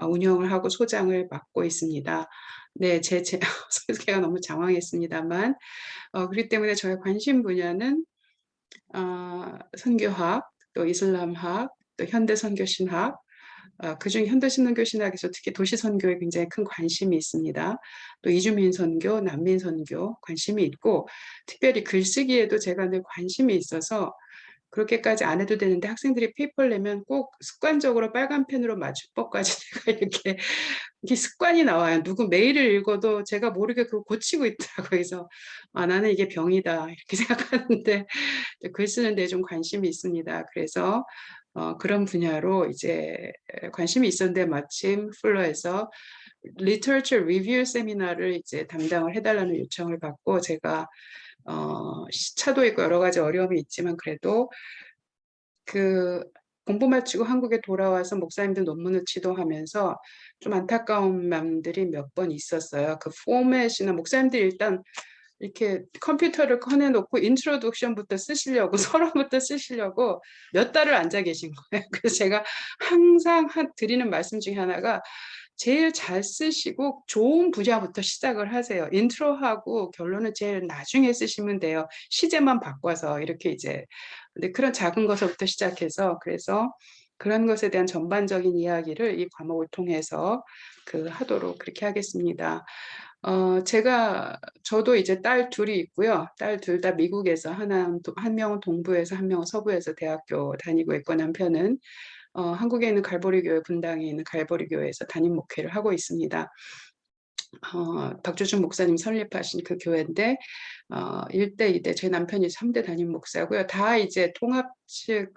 운영을 하고 소장을 맡고 있습니다. 네, 제 소개가 너무 장황했습니다만 그렇기 때문에 저의 관심 분야는 선교학, 또 이슬람학, 또 현대 선교신학, 그중 현대 선교신학에서 특히 도시 선교에 굉장히 큰 관심이 있습니다. 또 이주민 선교, 난민 선교 관심이 있고 특별히 글쓰기에도 제가 늘 관심이 있어서 그렇게까지 안 해도 되는데 학생들이 페이퍼를 내면 꼭 습관적으로 빨간 펜으로 맞춤법까지 제가 이게 습관이 나와요. 누구 메일을 읽어도 제가 모르게 그거 고치고 있더라고요. 그래서 나는 이게 병이다 이렇게 생각하는데 글 쓰는 데 좀 관심이 있습니다. 그래서 그런 분야로 이제 관심이 있었는데 마침 플러에서 리터처 리뷰 세미나를 이제 담당을 해달라는 요청을 받고 제가 시차도 있고 여러 가지 어려움이 있지만 그래도 그 공부 마치고 한국에 돌아와서 목사님들 논문을 지도하면서 좀 안타까운 마음들이 몇 번 있었어요. 그 포맷이나 목사님들이 일단 이렇게 컴퓨터를 꺼내놓고 인트로덕션부터 쓰시려고 서론부터 쓰시려고 몇 달을 앉아 계신 거예요. 그래서 제가 항상 드리는 말씀 중에 하나가 제일 잘 쓰시고 좋은 분야부터 시작을 하세요. 인트로하고 결론은 제일 나중에 쓰시면 돼요. 시제만 바꿔서 이렇게 이제 근데 그런 작은 것부터 시작해서 그래서 그런 것에 대한 전반적인 이야기를 이 과목을 통해서 하도록 그렇게 하겠습니다. 저도 이제 딸 둘이 있고요. 딸 둘 다 미국에서 한 명은 동부에서 한 명은 서부에서 대학교 다니고 있고 남편은 한국에 있는 갈보리교회 분당에 있는 갈보리교회에서 담임 목회를 하고 있습니다. 박주준 목사님 설립하신 그 교회인데 1대, 2대 저희 남편이 3대 담임 목사고요. 다 이제 통합식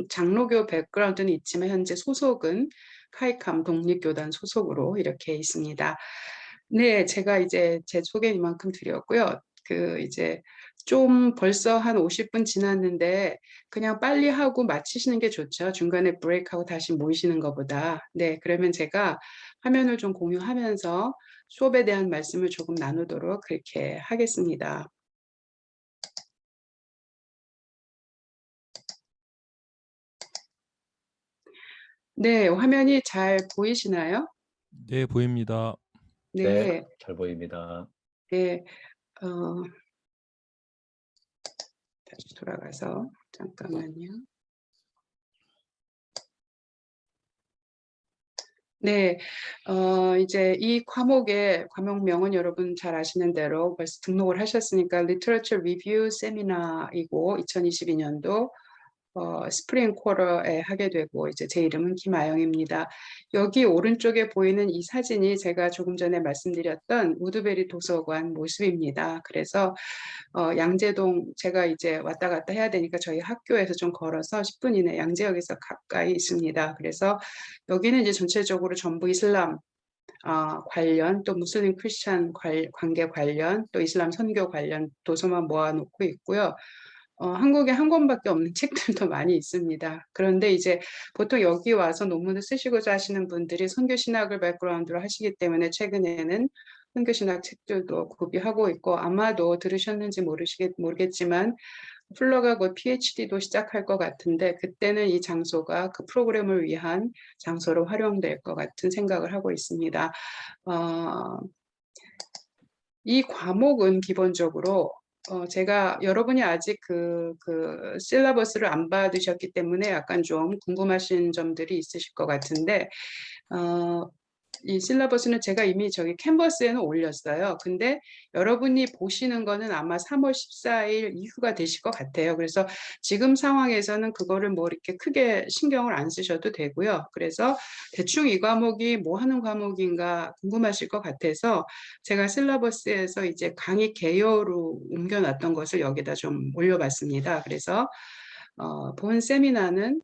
장로교 백그라운드는 있지만 현재 소속은 카이캄 독립교단 소속으로 이렇게 있습니다. 네, 제가 이제 제 소개 이만큼 드렸고요. 이제 좀 벌써 한 50분 지났는데 그냥 빨리 하고 마치시는 게 좋죠. 중간에 브레이크하고 다시 모이시는 것보다. 네, 그러면 제가 화면을 좀 공유하면서 수업에 대한 말씀을 조금 나누도록 그렇게 하겠습니다. 네, 화면이 잘 보이시나요? 네, 보입니다. 네, 네, 잘 보입니다. 네, 다시 돌아가서 잠깐만요. 네, 이제 이 과목의 과목명은 여러분 잘 아시는 대로 벌써 등록을 하셨으니까 Literature Review Seminar이고 2022년도 스프링 쿼터에 하게 되고 이제 제 이름은 김아영입니다. 여기 오른쪽에 보이는 이 사진이 제가 조금 전에 말씀드렸던 우드베리 도서관 모습입니다. 그래서 양재동 제가 이제 왔다 갔다 해야 되니까 저희 학교에서 좀 걸어서 10분 이내 양재역에서 가까이 있습니다. 그래서 여기는 이제 전체적으로 전부 이슬람 관련 또 무슬림 크리스찬 관계 관련 또 이슬람 선교 관련 도서만 모아놓고 있고요. 한국에 한 권밖에 없는 책들도 많이 있습니다. 그런데 이제 보통 여기 와서 논문을 쓰시고자 하시는 분들이 선교신학을 백그라운드로 하시기 때문에 최근에는 선교신학 책들도 구비하고 있고 아마도 들으셨는지 모르겠지만 플러가 곧 PhD도 시작할 것 같은데 그때는 이 장소가 그 프로그램을 위한 장소로 활용될 것 같은 생각을 하고 있습니다. 이 과목은 기본적으로 제가 여러분이 아직 그 실러버스를 안 받으셨기 때문에 약간 좀 궁금하신 점들이 있으실 것 같은데 이 실러버스는 제가 이미 저기 캔버스에는 올렸어요. 근데 여러분이 보시는 거는 아마 3월 14일 이후가 되실 것 같아요. 그래서 지금 상황에서는 그거를 뭐 이렇게 크게 신경을 안 쓰셔도 되고요. 그래서 대충 이 과목이 뭐 하는 과목인가 궁금하실 것 같아서 제가 실러버스에서 이제 강의 개요로 옮겨놨던 것을 여기다 좀 올려봤습니다. 그래서 본 세미나는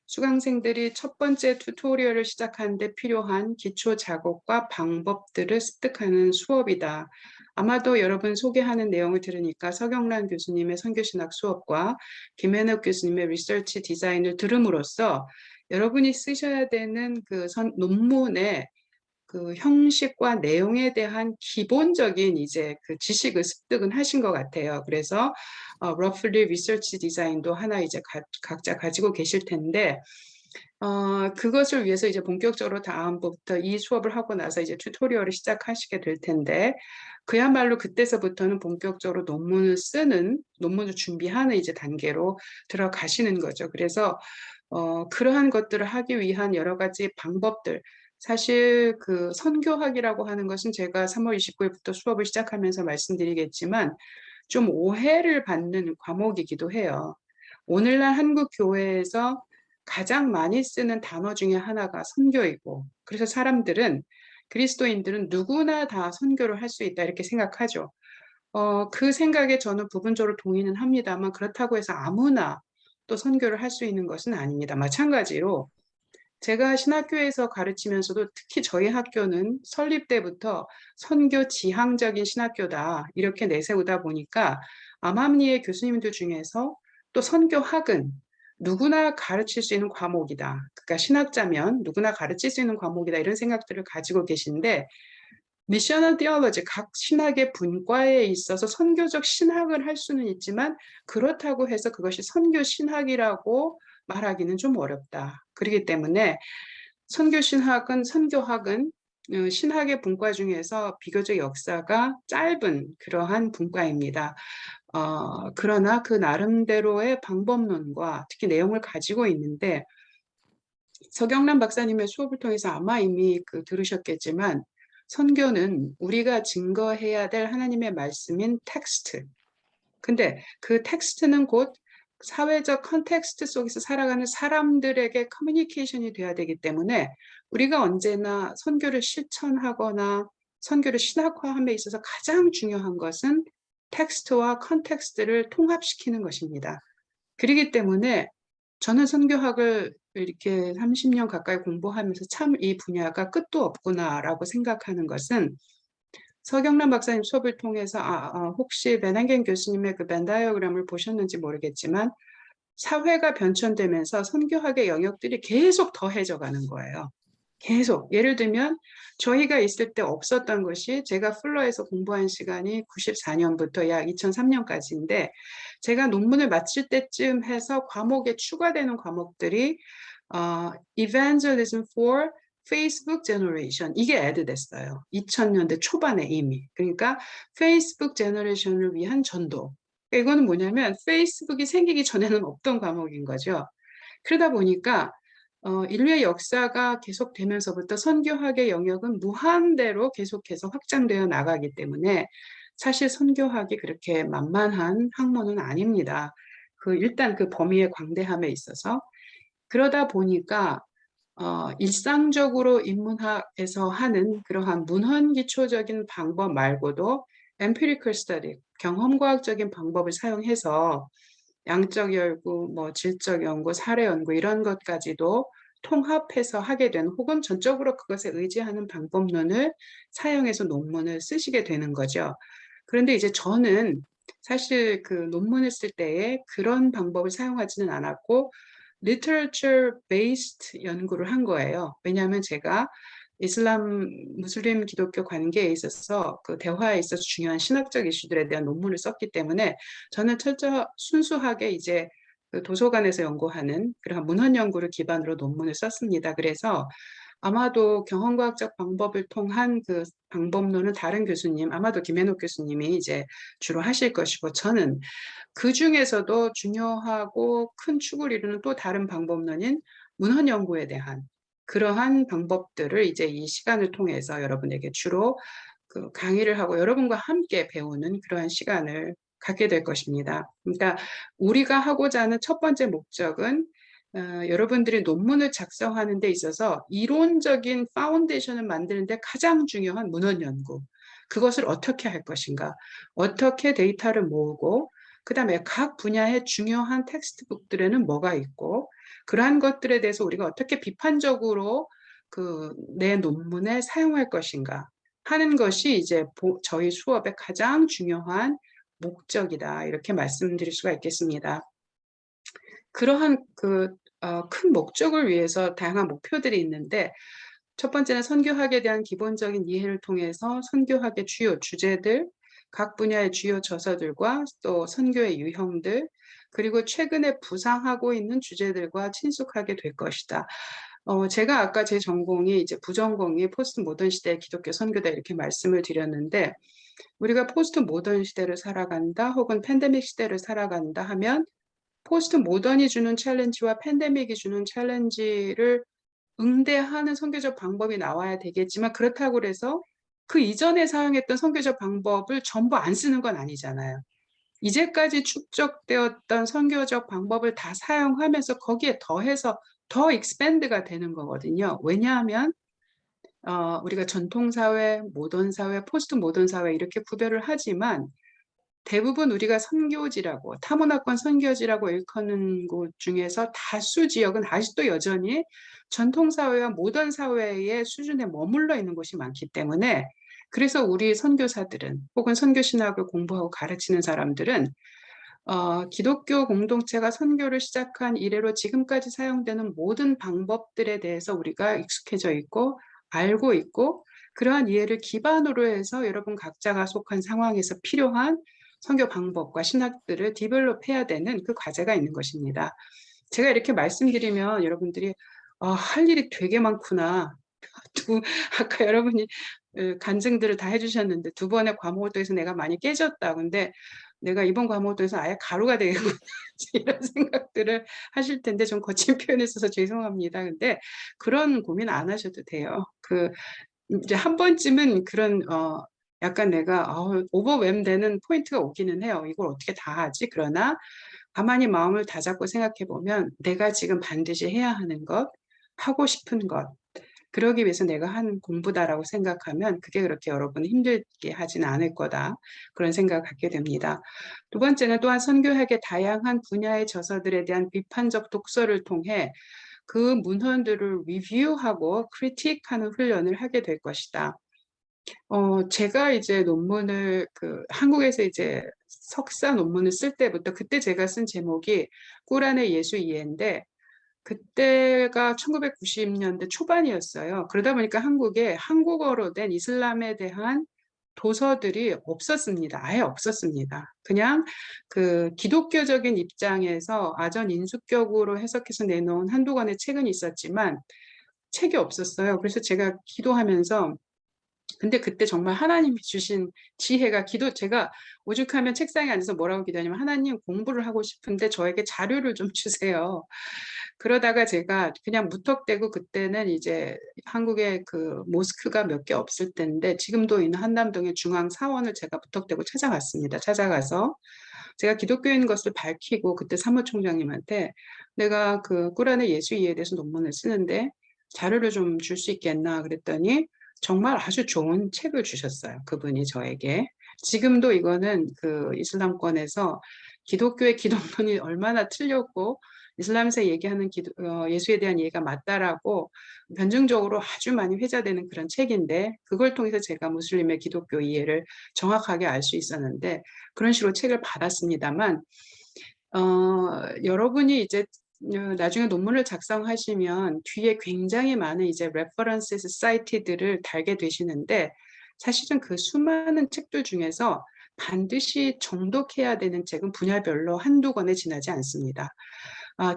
수강생들이 첫 번째 튜토리얼을 시작하는데 필요한 기초 작업과 방법들을 습득하는 수업이다. 아마도 여러분 소개하는 내용을 들으니까 서경란 교수님의 선교신학 수업과 김현욱 교수님의 리서치 디자인을 들음으로써 여러분이 쓰셔야 되는 논문에 그 형식과 내용에 대한 기본적인 이제 그 지식을 습득은 하신 것 같아요. 그래서 roughly research design도 하나 이제 각자 가지고 계실 텐데 그것을 위해서 이제 본격적으로 다음부터 이 수업을 하고 나서 이제 튜토리얼을 시작하시게 될 텐데 그야말로 그때서부터는 본격적으로 논문을 준비하는 이제 단계로 들어가시는 거죠. 그래서 그러한 것들을 하기 위한 여러 가지 방법들, 사실 그 선교학이라고 하는 것은 제가 3월 29일부터 수업을 시작하면서 말씀드리겠지만 좀 오해를 받는 과목이기도 해요. 오늘날 한국 교회에서 가장 많이 쓰는 단어 중에 하나가 선교이고, 그래서 그리스도인들은 누구나 다 선교를 할 수 있다 이렇게 생각하죠. 그 생각에 저는 부분적으로 동의는 합니다만 그렇다고 해서 아무나 또 선교를 할 수 있는 것은 아닙니다. 마찬가지로 제가 신학교에서 가르치면서도 특히 저희 학교는 설립 때부터 선교 지향적인 신학교다 이렇게 내세우다 보니까 암암리의 교수님들 중에서 또 선교학은 누구나 가르칠 수 있는 과목이다. 그러니까 신학자면 누구나 가르칠 수 있는 과목이다 이런 생각들을 가지고 계신데 미셔널 디얼러지 각 신학의 분과에 있어서 선교적 신학을 할 수는 있지만 그렇다고 해서 그것이 선교 신학이라고 말하기는 좀 어렵다. 그렇기 때문에 선교학은 신학의 분과 중에서 비교적 역사가 짧은 그러한 분과입니다. 그러나 그 나름대로의 방법론과 특히 내용을 가지고 있는데 서경란 박사님의 수업을 통해서 아마 이미 들으셨겠지만 선교는 우리가 증거해야 될 하나님의 말씀인 텍스트. 근데 그 텍스트는 곧 사회적 컨텍스트 속에서 살아가는 사람들에게 커뮤니케이션이 돼야 되기 때문에 우리가 언제나 선교를 실천하거나 선교를 신학화함에 있어서 가장 중요한 것은 텍스트와 컨텍스트를 통합시키는 것입니다. 그렇기 때문에 저는 선교학을 이렇게 30년 가까이 공부하면서 참 이 분야가 끝도 없구나라고 생각하는 것은 서경란 박사님 수업을 통해서 혹시 베난겐 교수님의 그 벤 다이어그램을 보셨는지 모르겠지만 사회가 변천되면서 선교학의 영역들이 계속 더해져 가는 거예요. 계속. 예를 들면 저희가 있을 때 없었던 것이 제가 플러에서 공부한 시간이 94년부터 약 2003년까지인데 제가 논문을 마칠 때쯤 해서 과목에 추가되는 과목들이 Evangelism for Facebook Generation 이게 애드 됐어요. 2000년대 초반에 이미. 그러니까 페이스북 제너레이션을 위한 전도. 이거는 뭐냐면 페이스북이 생기기 전에는 없던 과목인 거죠. 그러다 보니까 인류의 역사가 계속되면서부터 선교학의 영역은 무한대로 계속해서 확장되어 나가기 때문에 사실 선교학이 그렇게 만만한 학문은 아닙니다. 일단 그 범위의 광대함에 있어서. 그러다 보니까 일상적으로 인문학에서 하는 그러한 문헌 기초적인 방법 말고도 empirical study, 경험과학적인 방법을 사용해서 양적 연구, 질적 연구, 사례 연구 이런 것까지도 통합해서 하게 되는 혹은 전적으로 그것에 의지하는 방법론을 사용해서 논문을 쓰시게 되는 거죠. 그런데 이제 저는 사실 그 논문을 쓸 때에 그런 방법을 사용하지는 않았고 literature based 연구를 한 거예요. 왜냐하면 제가 무슬림 기독교 관계에 있어서 그 대화에 있어서 중요한 신학적 이슈들에 대한 논문을 썼기 때문에 저는 순수하게 이제 그 도서관에서 연구하는 그런 문헌 연구를 기반으로 논문을 썼습니다. 그래서 아마도 경험과학적 방법을 통한 그 방법론은 다른 교수님, 아마도 김현욱 교수님이 이제 주로 하실 것이고 저는 그 중에서도 중요하고 큰 축을 이루는 또 다른 방법론인 문헌 연구에 대한 그러한 방법들을 이제 이 시간을 통해서 여러분에게 주로 그 강의를 하고 여러분과 함께 배우는 그러한 시간을 갖게 될 것입니다. 그러니까 우리가 하고자 하는 첫 번째 목적은 여러분들이 논문을 작성하는 데 있어서 이론적인 파운데이션을 만드는 데 가장 중요한 문헌 연구. 그것을 어떻게 할 것인가? 어떻게 데이터를 모으고 그다음에 각 분야의 중요한 텍스트북들에는 뭐가 있고 그러한 것들에 대해서 우리가 어떻게 비판적으로 내 논문에 사용할 것인가 하는 것이 이제 저희 수업의 가장 중요한 목적이다. 이렇게 말씀드릴 수가 있겠습니다. 그러한 큰 목적을 위해서 다양한 목표들이 있는데 첫 번째는 선교학에 대한 기본적인 이해를 통해서 선교학의 주요 주제들, 각 분야의 주요 저서들과 또 선교의 유형들, 그리고 최근에 부상하고 있는 주제들과 친숙하게 될 것이다. 제가 아까 제 전공이 이제 부전공이 포스트 모던 시대의 기독교 선교다 이렇게 말씀을 드렸는데, 우리가 포스트 모던 시대를 살아간다 혹은 팬데믹 시대를 살아간다 하면 포스트 모던이 주는 챌린지와 팬데믹이 주는 챌린지를 응대하는 선교적 방법이 나와야 되겠지만, 그렇다고 해서 그 이전에 사용했던 선교적 방법을 전부 안 쓰는 건 아니잖아요. 이제까지 축적되었던 선교적 방법을 다 사용하면서 거기에 더해서 더 익스밴드가 되는 거거든요. 왜냐하면 우리가 전통사회, 모던사회, 포스트 모던사회 이렇게 구별을 하지만 대부분 우리가 선교지라고, 타문화권 선교지라고 일컫는 곳 중에서 다수 지역은 아직도 여전히 전통사회와 모던사회의 수준에 머물러 있는 곳이 많기 때문에, 그래서 우리 선교사들은 혹은 선교신학을 공부하고 가르치는 사람들은 기독교 공동체가 선교를 시작한 이래로 지금까지 사용되는 모든 방법들에 대해서 우리가 익숙해져 있고 알고 있고, 그러한 이해를 기반으로 해서 여러분 각자가 속한 상황에서 필요한 선교 방법과 신학들을 디벨롭해야 되는 그 과제가 있는 것입니다. 제가 이렇게 말씀드리면 여러분들이 할 일이 되게 많구나. 아까 여러분이 간증들을 다 해주셨는데, 두 번의 과목을 통해서 내가 많이 깨졌다. 근데 내가 이번 과목을 통해서 아예 가루가 되겠구나. 이런 생각들을 하실 텐데, 좀 거친 표현을 써서 죄송합니다. 근데 그런 고민 안 하셔도 돼요. 이제 한 번쯤은 그런 약간 내가 오버웸 되는 포인트가 오기는 해요. 이걸 어떻게 다 하지? 그러나 가만히 마음을 다잡고 생각해 보면 내가 지금 반드시 해야 하는 것, 하고 싶은 것, 그러기 위해서 내가 한 공부다라고 생각하면 그게 그렇게 여러분을 힘들게 하지는 않을 거다. 그런 생각을 갖게 됩니다. 두 번째는 또한 선교학의 다양한 분야의 저서들에 대한 비판적 독서를 통해 그 문헌들을 리뷰하고 크리틱하는 훈련을 하게 될 것이다. 제가 이제 논문을 한국에서 이제 석사 논문을 쓸 때부터, 그때 제가 쓴 제목이 꿀 안의 예수 이해인데, 그때가 1990년대 초반이었어요. 그러다 보니까 한국에 한국어로 된 이슬람에 대한 도서들이 없었습니다. 아예 없었습니다. 그냥 그 기독교적인 입장에서 아전 인수격으로 해석해서 내놓은 한두 권의 책은 있었지만 책이 없었어요. 그래서 제가 기도하면서, 근데 그때 정말 하나님이 주신 지혜가, 제가 오죽하면 책상에 앉아서 뭐라고 기도하냐면, 하나님 공부를 하고 싶은데 저에게 자료를 좀 주세요. 그러다가 제가 그냥 무턱대고, 그때는 이제 한국에 그 모스크가 몇 개 없을 때인데 지금도 있는 한남동의 중앙사원을 제가 무턱대고 찾아갔습니다. 찾아가서 제가 기독교인 것을 밝히고, 그때 사무총장님한테 내가 그 꿀안의 예수 이해에 대해서 논문을 쓰는데 자료를 좀 줄 수 있겠나 그랬더니 정말 아주 좋은 책을 주셨어요. 그분이 저에게. 지금도 이거는 그 이슬람권에서 기독교의 기독론이 얼마나 틀렸고 이슬람에서 얘기하는 예수에 대한 이해가 맞다라고 변증적으로 아주 많이 회자되는 그런 책인데, 그걸 통해서 제가 무슬림의 기독교 이해를 정확하게 알 수 있었는데, 그런 식으로 책을 받았습니다만, 여러분이 이제 나중에 논문을 작성하시면 뒤에 굉장히 많은 이제 references, cite들을 달게 되시는데, 사실은 그 수많은 책들 중에서 반드시 정독해야 되는 책은 분야별로 한두 권에 지나지 않습니다.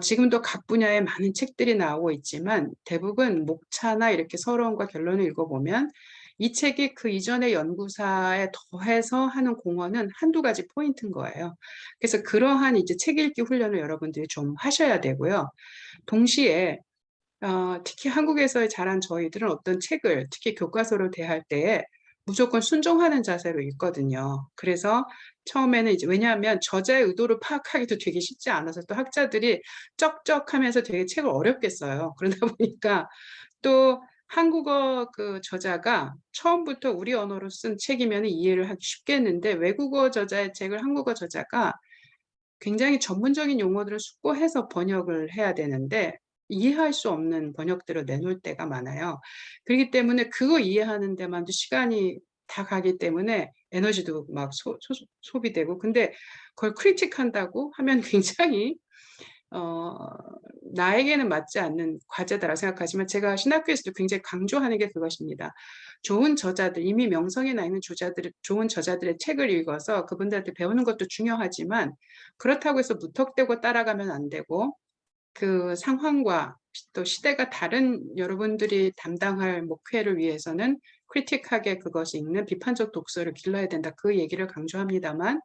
지금도 각 분야에 많은 책들이 나오고 있지만 대부분 목차나 이렇게 서론과 결론을 읽어보면 이 책이 그 이전의 연구사에 더해서 하는 공헌은 한두 가지 포인트인 거예요. 그래서 그러한 이제 책 읽기 훈련을 여러분들이 좀 하셔야 되고요. 동시에 특히 한국에서 자란 저희들은 어떤 책을 특히 교과서로 대할 때에 무조건 순종하는 자세로 읽거든요. 그래서 처음에는 이제, 왜냐하면 저자의 의도를 파악하기도 되게 쉽지 않아서 또 학자들이 쩍쩍하면서 되게 책을 어렵게 써요. 그러다 보니까 또 한국어 그 저자가 처음부터 우리 언어로 쓴 책이면 이해를 하기 쉽겠는데, 외국어 저자의 책을 한국어 저자가 굉장히 전문적인 용어들을 숙고해서 번역을 해야 되는데 이해할 수 없는 번역들을 내놓을 때가 많아요. 그렇기 때문에 그거 이해하는 데만도 시간이 다 가기 때문에 에너지도 막 소비되고, 근데 그걸 크리틱한다고 하면 굉장히 나에게는 맞지 않는 과제다라고 생각하지만 제가 신학교에서도 굉장히 강조하는 게 그것입니다. 좋은 저자들, 이미 명성이 나 있는 좋은 저자들의 책을 읽어서 그분들한테 배우는 것도 중요하지만 그렇다고 해서 무턱대고 따라가면 안 되고 그 상황과 또 시대가 다른 여러분들이 담당할 목회를 위해서는 크리틱하게 그것이 읽는 비판적 독서를 길러야 된다. 그 얘기를 강조합니다만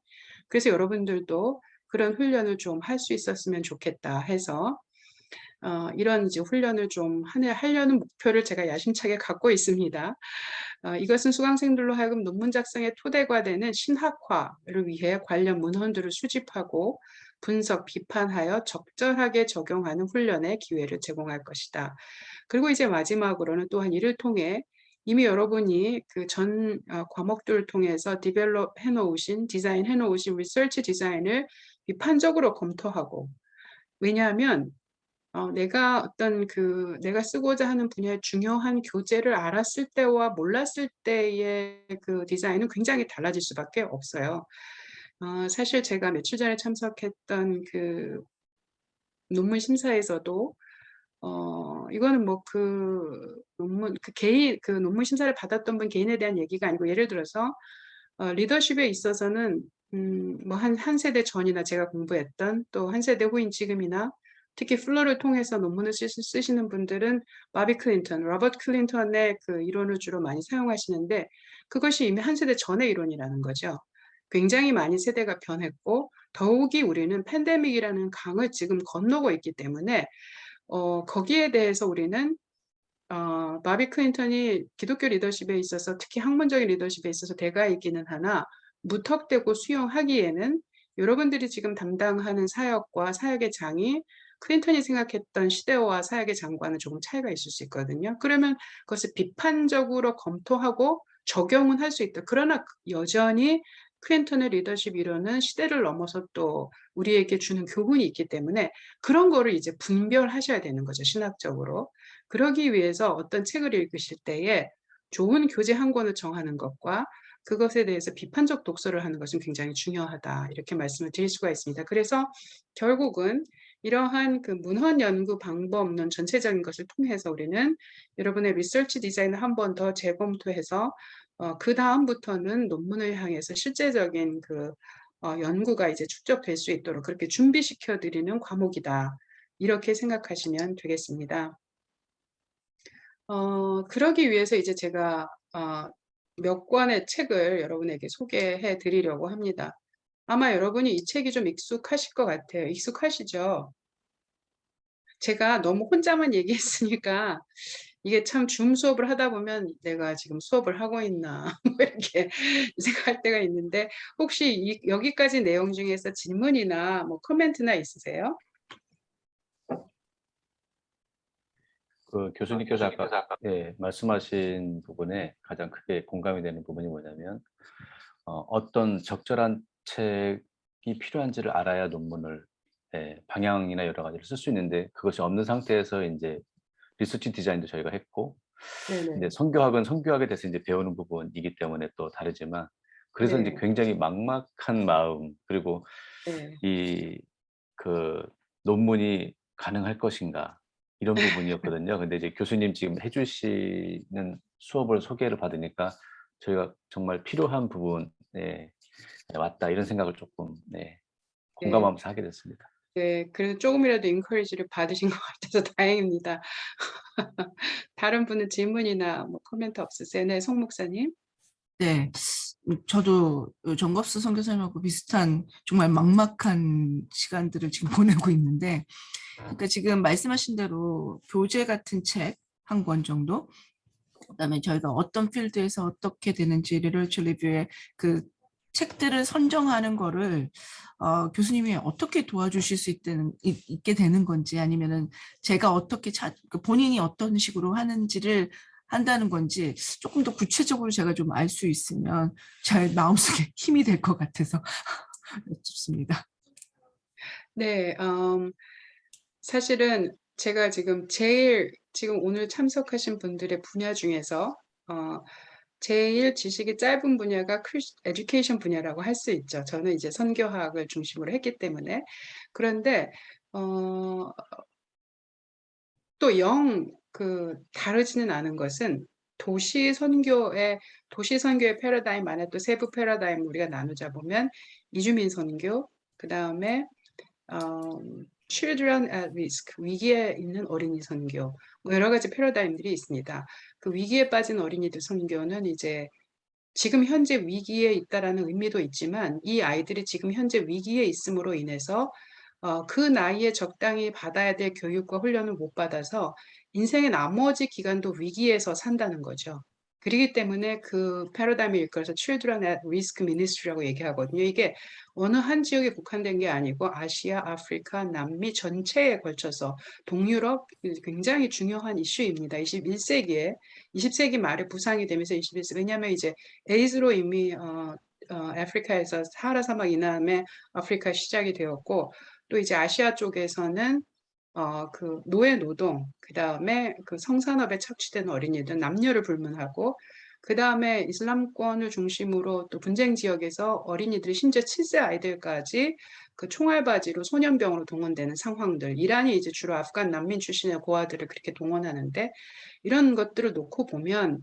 그래서 여러분들도 그런 훈련을 좀 할 수 있었으면 좋겠다 해서 이런 이제 훈련을 좀 하려는 목표를 제가 야심차게 갖고 있습니다. 이것은 수강생들로 하여금 논문 작성의 토대가 되는 신학화를 위해 관련 문헌들을 수집하고 분석, 비판하여 적절하게 적용하는 훈련의 기회를 제공할 것이다. 그리고 이제 마지막으로는 또한 이를 통해 이미 여러분이 그 전 과목들을 통해서 디벨롭 해놓으신, 디자인 해놓으신 리서치 디자인을 비판적으로 검토하고 왜냐하면 내가 내가 쓰고자 하는 분야의 중요한 교재를 알았을 때와 몰랐을 때의 그 디자인은 굉장히 달라질 수밖에 없어요. 사실 제가 며칠 전에 참석했던 그 논문 심사에서도 이거는 뭐 그 논문 심사를 받았던 분 개인에 대한 얘기가 아니고 예를 들어서 리더십에 있어서는 뭐 한 세대 전이나 제가 공부했던 또 한 세대 후인 지금이나 특히 플러를 통해서 논문을 쓰시는 분들은 바비 클린턴, 로버트 클린턴의 그 이론을 주로 많이 사용하시는데 그것이 이미 한 세대 전의 이론이라는 거죠. 굉장히 많이 세대가 변했고 더욱이 우리는 팬데믹이라는 강을 지금 건너고 있기 때문에 거기에 대해서 우리는 바비 클린턴이 기독교 리더십에 있어서 특히 학문적인 리더십에 있어서 대가이기는 하나 무턱대고 수용하기에는 여러분들이 지금 담당하는 사역과 사역의 장이 클린턴이 생각했던 시대와 사역의 장과는 조금 차이가 있을 수 있거든요. 그러면 그것을 비판적으로 검토하고 적용은 할 수 있다. 그러나 여전히 클린턴의 리더십 이론은 시대를 넘어서 또 우리에게 주는 교훈이 있기 때문에 그런 거를 이제 분별하셔야 되는 거죠, 신학적으로. 그러기 위해서 어떤 책을 읽으실 때에 좋은 교재 한 권을 정하는 것과 그것에 대해서 비판적 독서를 하는 것은 굉장히 중요하다. 이렇게 말씀을 드릴 수가 있습니다. 그래서 결국은 이러한 그 문헌 연구 방법론 전체적인 것을 통해서 우리는 여러분의 리서치 디자인을 한 번 더 재검토해서 그 다음부터는 논문을 향해서 실제적인 그 연구가 이제 축적될 수 있도록 그렇게 준비시켜 드리는 과목이다. 이렇게 생각하시면 되겠습니다. 그러기 위해서 이제 제가 몇 권의 책을 여러분에게 소개해 드리려고 합니다. 아마 여러분이 이 책이 좀 익숙하실 것 같아요. 익숙하시죠? 제가 너무 혼자만 얘기했으니까 이게 참 줌 수업을 하다 보면 내가 지금 수업을 하고 있나 뭐 이렇게 생각할 때가 있는데 혹시 여기까지 내용 중에서 질문이나 뭐 코멘트나 있으세요? 그 교수님께서 아까 말씀하신 부분에 가장 크게 공감이 되는 부분이 뭐냐면 어떤 적절한 책이 필요한지를 알아야 논문을 방향이나 여러 가지를 쓸 수 있는데 그것이 없는 상태에서 이제 리서치 디자인도 저희가 했고 네네. 이제 선교학은 선교학에 대해서 이제 배우는 부분이기 때문에 또 다르지만 그래서 이제 네. 굉장히 막막한 마음 그리고 네. 이 그 논문이 가능할 것인가 이런 부분이었거든요. 근데 이제 교수님 지금 해주시는 수업을 소개를 받으니까 저희가 정말 필요한 부분에 왔다 이런 생각을 조금 공감하면서 하게 됐습니다. 네, 그래도 조금이라도 인커리지를 받으신 것 같아서 다행입니다. 다른 분은 질문이나 뭐 코멘트 없으세요? 네, 송 목사님. 네, 저도 정갑수 선교사님하고 비슷한 정말 막막한 시간들을 지금 보내고 있는데, 그러니까 지금 말씀하신 대로 교재 같은 책 한 권 정도, 그다음에 저희가 어떤 필드에서 어떻게 되는지 리터처 리뷰에 그 책들을 선정하는 거를 교수님이 어떻게 도와주실 수 있게 되는 건지 아니면은 제가 어떻게 본인이 어떤 식으로 하는지를 한다는 건지 조금 더 구체적으로 제가 좀 알 수 있으면 제 마음속에 힘이 될 것 같아서 여쭙습니다. 네, 사실은 제가 지금 지금 오늘 참석하신 분들의 분야 중에서 제일 지식이 짧은 분야가 에듀케이션 분야라고 할 수 있죠. 저는 이제 선교학을 중심으로 했기 때문에. 그런데 또 영 다르지는 않은 것은 도시 선교의 패러다임 안에 또 세부 패러다임을 우리가 나누자 보면 이주민 선교, 그다음에 children at risk, 위기에 있는 어린이 선교, 뭐 여러 가지 패러다임들이 있습니다. 그 위기에 빠진 어린이들 선교는 이제 지금 현재 위기에 있다라는 의미도 있지만 이 아이들이 지금 현재 위기에 있음으로 인해서 그 나이에 적당히 받아야 될 교육과 훈련을 못 받아서 인생의 나머지 기간도 위기에서 산다는 거죠. 그렇기 때문에 그 패러다임을 이끌어서 Children at Risk Ministry라고 얘기하거든요. 이게 어느 한 지역에 국한된 게 아니고 아시아, 아프리카, 남미 전체에 걸쳐서 동유럽 굉장히 중요한 이슈입니다. 20세기 말에 부상이 되면서 21세기, 왜냐하면 이제 에이즈로 이미 아프리카에서 사하라 사막 이남에 아프리카 시작이 되었고 또 이제 아시아 쪽에서는 그 노예 노동, 그다음에 그 성산업에 착취된 어린이들 남녀를 불문하고 그다음에 이슬람권을 중심으로 또 분쟁 지역에서 어린이들이 심지어 7세 아이들까지 그 총알바지로 소년병으로 동원되는 상황들. 이란이 이제 주로 아프간 난민 출신의 고아들을 그렇게 동원하는데 이런 것들을 놓고 보면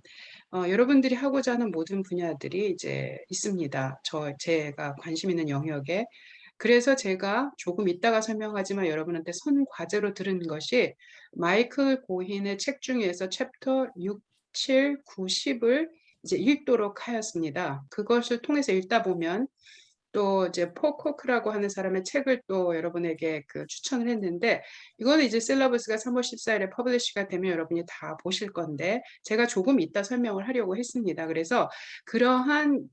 여러분들이 하고자 하는 모든 분야들이 이제 있습니다. 제가 관심 있는 영역에. 그래서 제가 조금 이따가 설명하지만 여러분한테 선 과제로 들은 것이 마이클 고힌의 책 중에서 챕터 6, 7, 9, 10을 이제 읽도록 하였습니다. 그것을 통해서 읽다 보면 또 이제 폴 코크라고 하는 사람의 책을 또 여러분에게 추천을 했는데 이거는 이제 셀러버스가 3월 14일에 퍼블리시가 되면 여러분이 다 보실 건데 제가 조금 이따 설명을 하려고 했습니다. 그래서 그러한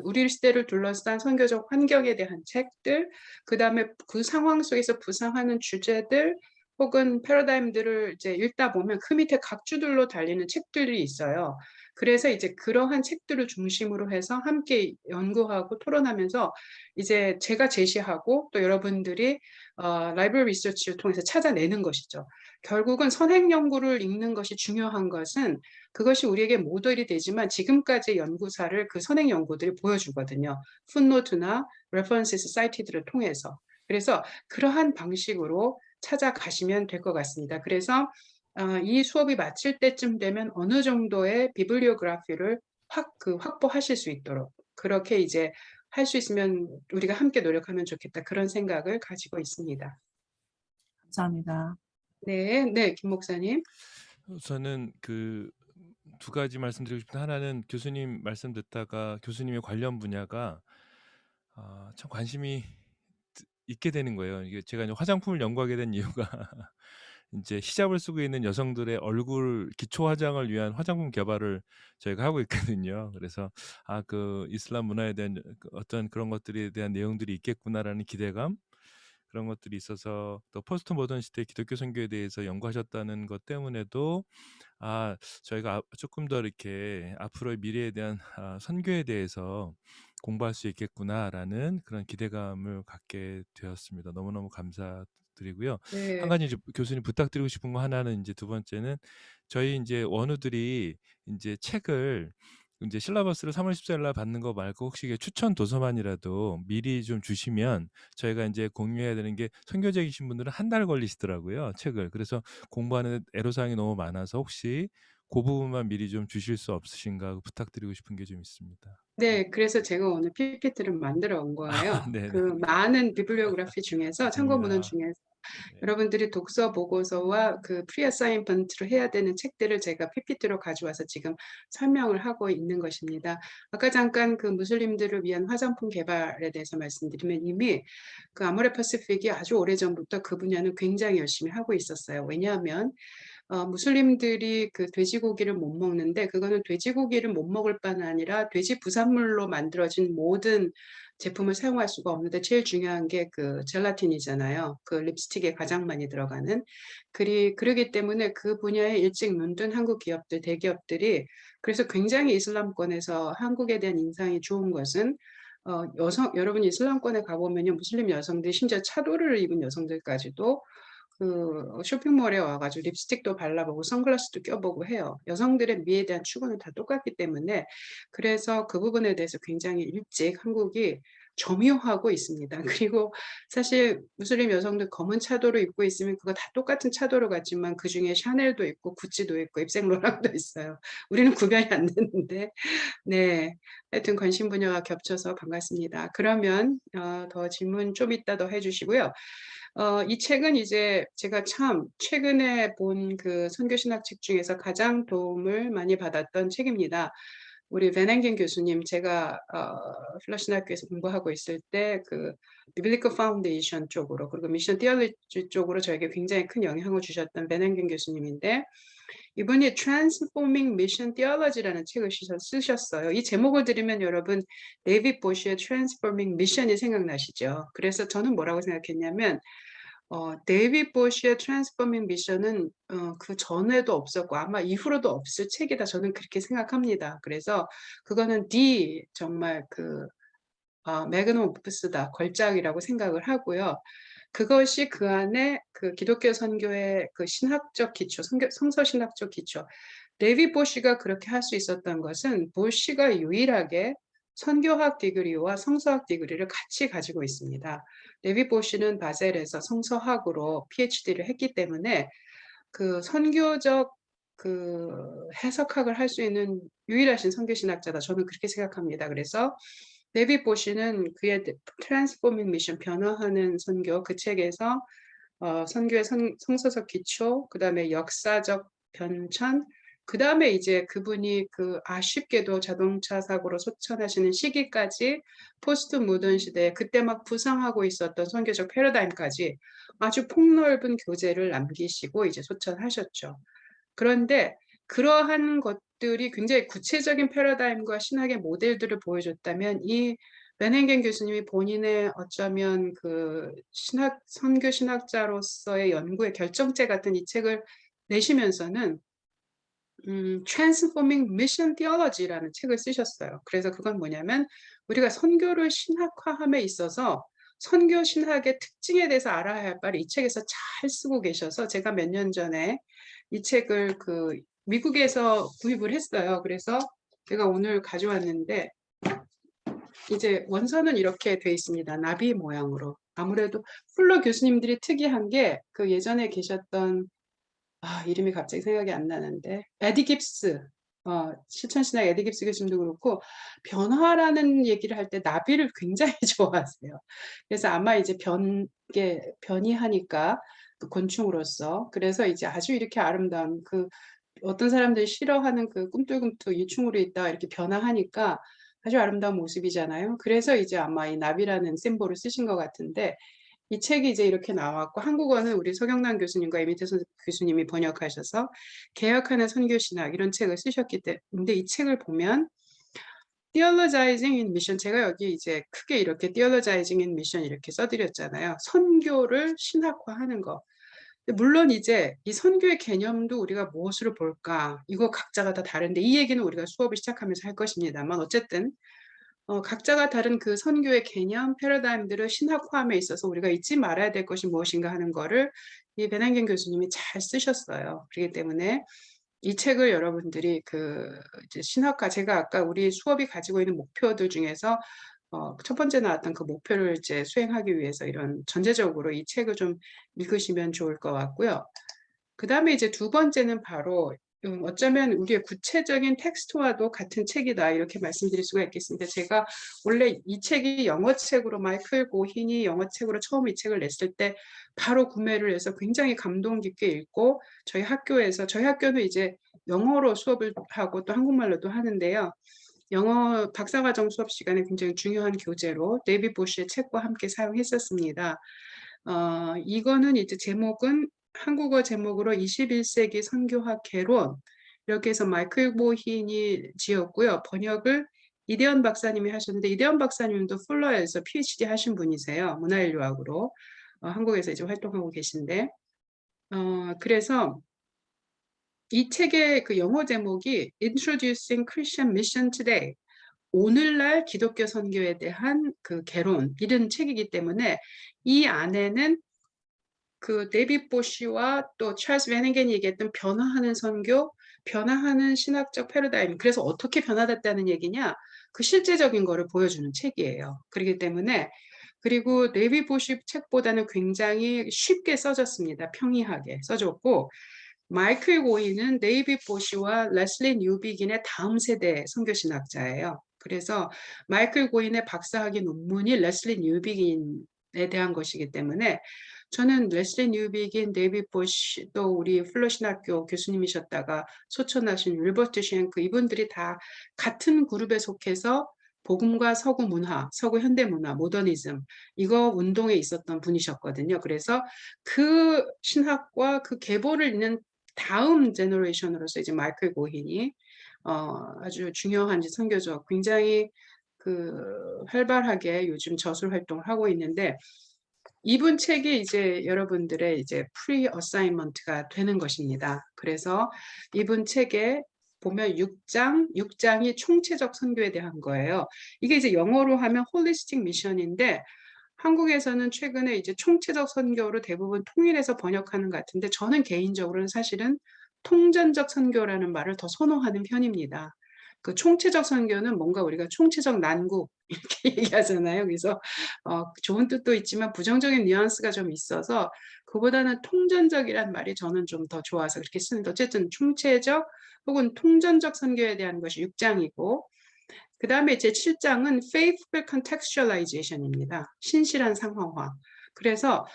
우리 시대를 둘러싼 선교적 환경에 대한 책들, 그다음에 그 상황 속에서 부상하는 주제들 혹은 패러다임들을 이제 읽다 보면 그 밑에 각주들로 달리는 책들이 있어요. 그래서 이제 그러한 책들을 중심으로 해서 함께 연구하고 토론하면서 이제 제가 제시하고 또 여러분들이 라이브러리 리서치를 통해서 찾아내는 것이죠. 결국은 선행 연구를 읽는 것이 중요한 것은 그것이 우리에게 모델이 되지만 지금까지의 연구사를 그 선행 연구들이 보여주거든요. 풋노트나 레퍼런스 사이트들을 통해서. 그래서 그러한 방식으로 찾아가시면 될 것 같습니다. 그래서 이 수업이 마칠 때쯤 되면 어느 정도의 비블리오그래피를 확보하실 수 있도록 그렇게 이제 할 수 있으면 우리가 함께 노력하면 좋겠다 그런 생각을 가지고 있습니다. 감사합니다. 네, 네, 김 목사님. 저는 두 가지 말씀드리고 싶은데 하나는 교수님 말씀 듣다가 교수님의 관련 분야가 참 관심이 있게 되는 거예요. 이게 제가 이제 화장품을 연구하게 된 이유가 이제 히잡을 쓰고 있는 여성들의 얼굴 기초 화장을 위한 화장품 개발을 저희가 하고 있거든요. 그래서 그 이슬람 문화에 대한 어떤 그런 것들에 대한 내용들이 있겠구나라는 기대감, 그런 것들이 있어서 또 포스트 모던 시대 기독교 선교에 대해서 연구하셨다는 것 때문에도 저희가 조금 더 이렇게 앞으로의 미래에 대한 선교에 대해서 공부할 수 있겠구나라는 그런 기대감을 갖게 되었습니다. 너무너무 감사드리고요. 네. 한 가지 이제 교수님 부탁드리고 싶은 거 하나는 이제 두 번째는 저희 이제 원우들이 이제 책을 이제 실라버스를 3월 14일 날 받는 거 말고 혹시 이게 추천 도서만이라도 미리 좀 주시면 저희가 이제 공유해야 되는 게 선교적이신 분들은 한 달 걸리시더라고요, 책을. 그래서 공부하는 애로사항이 너무 많아서 혹시 그 부분만 미리 좀 주실 수 없으신가 부탁드리고 싶은 게 좀 있습니다. 네, 그래서 제가 오늘 PPT를 만들어 온 거예요. 네네. 그 많은 비블리오그래피 중에서 참고 문헌 아닙니다. 중에서 네. 여러분들이 독서 보고서와 그 프리어사인먼트로 해야 되는 책들을 제가 PPT로 가져와서 지금 설명을 하고 있는 것입니다. 아까 잠깐 그 무슬림들을 위한 화장품 개발에 대해서 말씀드리면 이미 그 아모레 퍼시픽이 아주 오래전부터 그 분야는 굉장히 열심히 하고 있었어요. 왜냐하면 무슬림들이 그 돼지고기를 못 먹는데 그거는 돼지고기를 못 먹을 뿐 아니라 돼지 부산물로 만들어진 모든 제품을 사용할 수가 없는데 제일 중요한 게 그 젤라틴이잖아요. 그 립스틱에 가장 많이 들어가는. 그러기 때문에 그 분야에 일찍 눈뜬 한국 기업들, 대기업들이 그래서 굉장히 이슬람권에서 한국에 대한 인상이 좋은 것은 여러분이 이슬람권에 가보면요. 무슬림 여성들이 심지어 차도를 입은 여성들까지도 그 쇼핑몰에 와가지고 립스틱도 발라보고 선글라스도 껴보고 해요. 여성들의 미에 대한 추구는 다 똑같기 때문에 그래서 그 부분에 대해서 굉장히 일찍 한국이 점유하고 있습니다. 그리고 사실 무슬림 여성들 검은 차도를 입고 있으면 그거 다 똑같은 차도로 같지만 그중에 샤넬도 있고 구찌도 있고 입생로랑도 있어요. 우리는 구별이 안 되는데 네. 하여튼 관심 분야가 겹쳐서 반갑습니다. 그러면 더 질문 좀 이따 더 해주시고요. 이 책은 이제 제가 참 최근에 본 그 선교신학 책 중에서 가장 도움을 많이 받았던 책입니다. 우리 베넨겐 교수님, 제가 플러신학교에서 공부하고 있을 때 그 비블리컬 파운데이션 쪽으로 그리고 미션 티올로지 쪽으로 저에게 굉장히 큰 영향을 주셨던 베넨겐 교수님인데 이분이 Transforming Mission Theology라는 책을 쓰셨어요. 이 제목을 들으면 여러분 데이빗 보시의 Transforming Mission이 생각나시죠? 그래서 저는 뭐라고 생각했냐면 데이빗 보시의 Transforming Mission은 그 전에도 없었고 아마 이후로도 없을 책이다. 저는 그렇게 생각합니다. 그래서 그거는 정말 그 매그넘 오프스다, 걸작이라고 생각을 하고요. 그것이 그 안에 그 기독교 선교의 그 신학적 기초, 성서 신학적 기초. 데이빗 보시가 그렇게 할 수 있었던 것은 보시가 유일하게 선교학 디그리와 성서학 디그리를 같이 가지고 있습니다. 데이빗 보시는 바셀에서 성서학으로 PhD를 했기 때문에 그 선교적 그 해석학을 할 수 있는 유일하신 선교신학자다. 저는 그렇게 생각합니다. 그래서 데이빗 보시는 그의 트랜스포밍 미션 변화하는 선교 그 책에서 선교의 성서적 기초, 그다음에 역사적 변천, 그다음에 이제 그분이 그 아쉽게도 자동차 사고로 소천하시는 시기까지 포스트 모던 시대에 그때 막 부상하고 있었던 선교적 패러다임까지 아주 폭넓은 교재를 남기시고 이제 소천하셨죠. 그런데 그러한 것들이 굉장히 구체적인 패러다임과 신학의 모델들을 보여줬다면 이 베넨겐 교수님이 본인의 어쩌면 그 선교 신학자로서의 연구의 결정체 같은 이 책을 내시면서는 Transforming Mission Theology라는 책을 쓰셨어요. 그래서 그건 뭐냐면 우리가 선교를 신학화함에 있어서 선교 신학의 특징에 대해서 알아야 할 바를 이 책에서 잘 쓰고 계셔서 제가 몇 년 전에 이 책을 그 미국에서 구입을 했어요. 그래서 제가 오늘 가져왔는데 이제 원서는 이렇게 돼 있습니다. 나비 모양으로. 아무래도 풀러 교수님들이 특이한 게 그 예전에 계셨던 이름이 갑자기 생각이 안 나는데 에디 깁스 실천신학 에디 깁스 교수님도 그렇고 변화라는 얘기를 할 때 나비를 굉장히 좋아하세요. 그래서 아마 이제 변이하니까 그 곤충으로서 그래서 이제 아주 이렇게 아름다운 그 어떤 사람들이 싫어하는 그 꿈틀꿈틀 이충으로 있다가 이렇게 변화하니까 아주 아름다운 모습이잖아요. 그래서 이제 아마 이 나비라는 심볼을 쓰신 것 같은데 이 책이 이제 이렇게 나왔고 한국어는 우리 서경남 교수님과 이미태 교수님이 번역하셔서 개혁하는 선교신학 이런 책을 쓰셨기 때문에 근데 이 책을 보면 Theologizing in Mission 제가 여기 이제 크게 이렇게 Theologizing in Mission 이렇게 써드렸잖아요. 선교를 신학화하는 거. 물론 이제 이 선교의 개념도 우리가 무엇으로 볼까 이거 각자가 다 다른데 이 얘기는 우리가 수업을 시작하면서 할 것입니다만 어쨌든 각자가 다른 그 선교의 개념, 패러다임들을 신학화함에 있어서 우리가 잊지 말아야 될 것이 무엇인가 하는 거를 이 베넨겐 교수님이 잘 쓰셨어요. 그렇기 때문에 이 책을 여러분들이 그 이제 신학화 제가 아까 우리 수업이 가지고 있는 목표들 중에서 첫 번째 나왔던 그 목표를 이제 수행하기 위해서 이런 전제적으로 이 책을 좀 읽으시면 좋을 것 같고요. 그 다음에 이제 두 번째는 바로 어쩌면 우리의 구체적인 텍스트와도 같은 책이다 이렇게 말씀드릴 수가 있겠습니다. 제가 원래 이 책이 영어책으로 마이클 고힌이 영어책으로 처음 이 책을 냈을 때 바로 구매를 해서 굉장히 감동 깊게 읽고 저희 학교는 이제 영어로 수업을 하고 또 한국말로도 하는데요. 영어 박사과정 수업 시간에 굉장히 중요한 교재로 데이빗 보시의 책과 함께 사용했었습니다. 이거는 이제 제목은 한국어 제목으로 21세기 선교학 개론 이렇게 해서 마이클 보힌이 지었고요. 번역을 이대현 박사님이 하셨는데 이대현 박사님도 풀러에서 PhD 하신 분이세요. 문화인류학으로 한국에서 이제 활동하고 계신데 그래서 이 책의 그 영어 제목이 Introducing Christian Mission Today 오늘날 기독교 선교에 대한 그 개론 이런 책이기 때문에 이 안에는 그 데이빗 보시와 또 찰스 베넨겐이 얘기했던 변화하는 선교, 변화하는 신학적 패러다임. 그래서 어떻게 변화됐다는 얘기냐? 그 실제적인 거를 보여주는 책이에요. 그렇기 때문에 그리고 데이비드 보시 책보다는 굉장히 쉽게 써졌습니다. 평이하게 써졌고 마이클 고인은 데이비드 보시와 레슬리 뉴비긴의 다음 세대 선교신학자예요. 그래서 마이클 고인의 박사학위 논문이 레슬리 뉴비긴에 대한 것이기 때문에 저는 레슬리 뉴비긴, 데이비드 보시, 또 우리 플러신학교 교수님이셨다가 소천하신 윌버트 쉔크 이분들이 다 같은 그룹에 속해서 복음과 서구 문화, 서구 현대 문화, 모더니즘 이거 운동에 있었던 분이셨거든요. 그래서 그 신학과 그 계보를 잇는 다음 제너레이션으로서 이제 마이클 고인이 아주 중요한 선교적 굉장히 그 활발하게 요즘 저술 활동을 하고 있는데 이분 책이 이제 여러분들의 이제 프리 어사인먼트가 되는 것입니다. 그래서 이분 책에 보면 6장이 총체적 선교에 대한 거예요. 이게 이제 영어로 하면 홀리스틱 미션인데 한국에서는 최근에 이제 총체적 선교로 대부분 통일해서 번역하는 것 같은데 저는 개인적으로는 사실은 통전적 선교라는 말을 더 선호하는 편입니다. 그 총체적 선교는 뭔가 우리가 총체적 난국 이렇게 얘기하잖아요. 그래서 좋은 뜻도 있지만 부정적인 뉘앙스가 좀 있어서 그보다는 통전적이란 말이 저는 좀 더 좋아서 그렇게 쓰는데 어쨌든 총체적 혹은 통전적 선교에 대한 것이 6장이고 그 다음에 이제 7장은 faithful contextualization입니다. 신실한 상황화. 그래서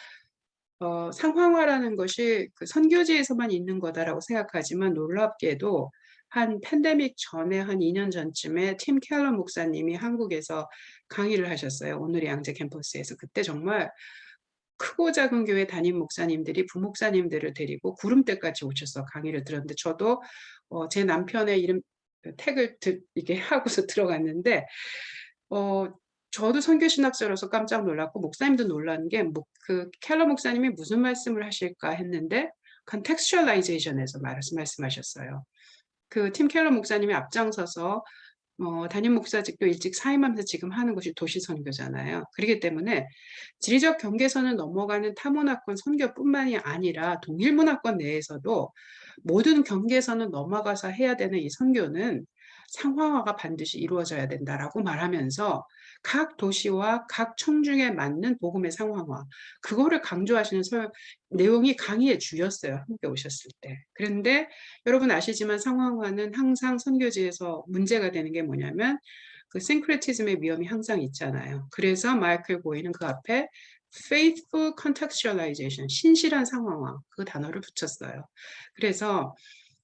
상황화라는 것이 그 선교지에서만 있는 거다라고 생각하지만 놀랍게도 한 팬데믹 전에 한 2년 전쯤에 팀 켈러 목사님이 한국에서 강의를 하셨어요. 오늘의 양재 캠퍼스에서. 그때 정말 크고 작은 교회 담임 목사님들이 부목사님들을 데리고 구름대까지 오셔서 강의를 들었는데 저도 제 남편의 이름 택을 이렇게 하고서 들어갔는데 저도 선교신학자로서 깜짝 놀랐고 목사님도 놀란 게 그 켈러 목사님이 무슨 말씀을 하실까 했는데 contextualization에서 말씀하셨어요. 그 팀 켈러 목사님이 앞장서서 담임 목사직도 일찍 사임하면서 지금 하는 것이 도시 선교잖아요. 그렇기 때문에 지리적 경계선을 넘어가는 타문화권 선교뿐만이 아니라 동일 문화권 내에서도 모든 경계선을 넘어가서 해야 되는 이 선교는 상황화가 반드시 이루어져야 된다라고 말하면서 각 도시와 각 청중에 맞는 복음의 상황화 그거를 강조하시는 내용이 강의의 주였어요. 한국에 오셨을 때. 그런데 여러분 아시지만 상황화는 항상 선교지에서 문제가 되는 게 뭐냐면 그 싱크레티즘의 위험이 항상 있잖아요. 그래서 마이클 고인은 그 앞에 faithful contextualization, 신실한 상황화 그 단어를 붙였어요. 그래서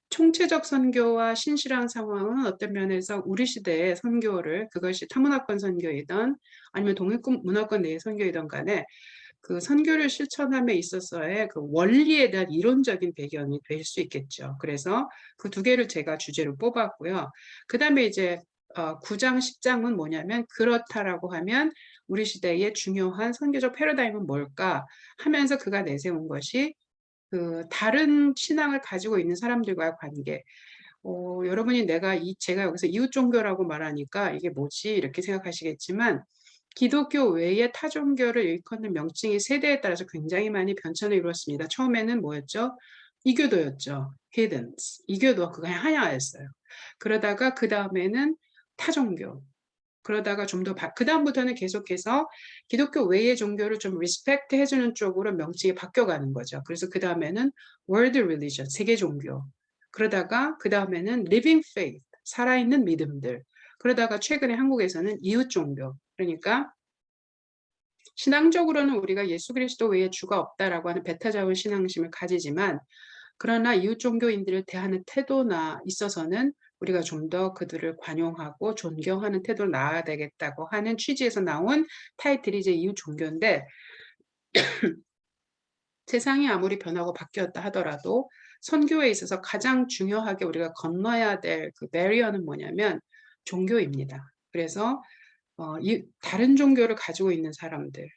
총체적 선교와 신실한 상황은 어떤 면에서 우리 시대의 선교를 그것이 타문화권 선교이든 아니면 동일 문화권 내의 선교이든 간에 그 선교를 실천함에 있어서의 그 원리에 대한 이론적인 배경이 될 수 있겠죠. 그래서 그 두 개를 제가 주제로 뽑았고요. 그 다음에 이제 9장, 10장은 뭐냐면 그렇다라고 하면 우리 시대의 중요한 선교적 패러다임은 뭘까 하면서 그가 내세운 것이 그 다른 신앙을 가지고 있는 사람들과의 관계. 여러분이 제가 여기서 이웃 종교라고 말하니까 이게 뭐지 이렇게 생각하시겠지만 기독교 외의 타 종교를 일컫는 명칭이 세대에 따라서 굉장히 많이 변천을 이루었습니다. 처음에는 뭐였죠? 이교도였죠. heathens. 이교도 그냥 하나였어요. 그러다가 그 다음에는 타 종교. 그러다가 좀 더 그 다음부터는 계속해서 기독교 외의 종교를 좀 리스펙트 해주는 쪽으로 명칭이 바뀌어가는 거죠. 그래서 그 다음에는 world religion, 세계 종교. 그러다가 그 다음에는 living faith, 살아있는 믿음들. 그러다가 최근에 한국에서는 이웃 종교. 그러니까 신앙적으로는 우리가 예수 그리스도 외에 주가 없다라고 하는 배타적인 신앙심을 가지지만 그러나 이웃 종교인들을 대하는 태도나 있어서는 우리가 좀 더 그들을 관용하고 존경하는 태도를 나아야 되겠다고 하는 취지에서 나온 타이틀이 이제 이웃 종교인데 세상이 아무리 변하고 바뀌었다 하더라도 선교에 있어서 가장 중요하게 우리가 건너야 될 그 배리어는 뭐냐면 종교입니다. 그래서 다른 종교를 가지고 있는 사람들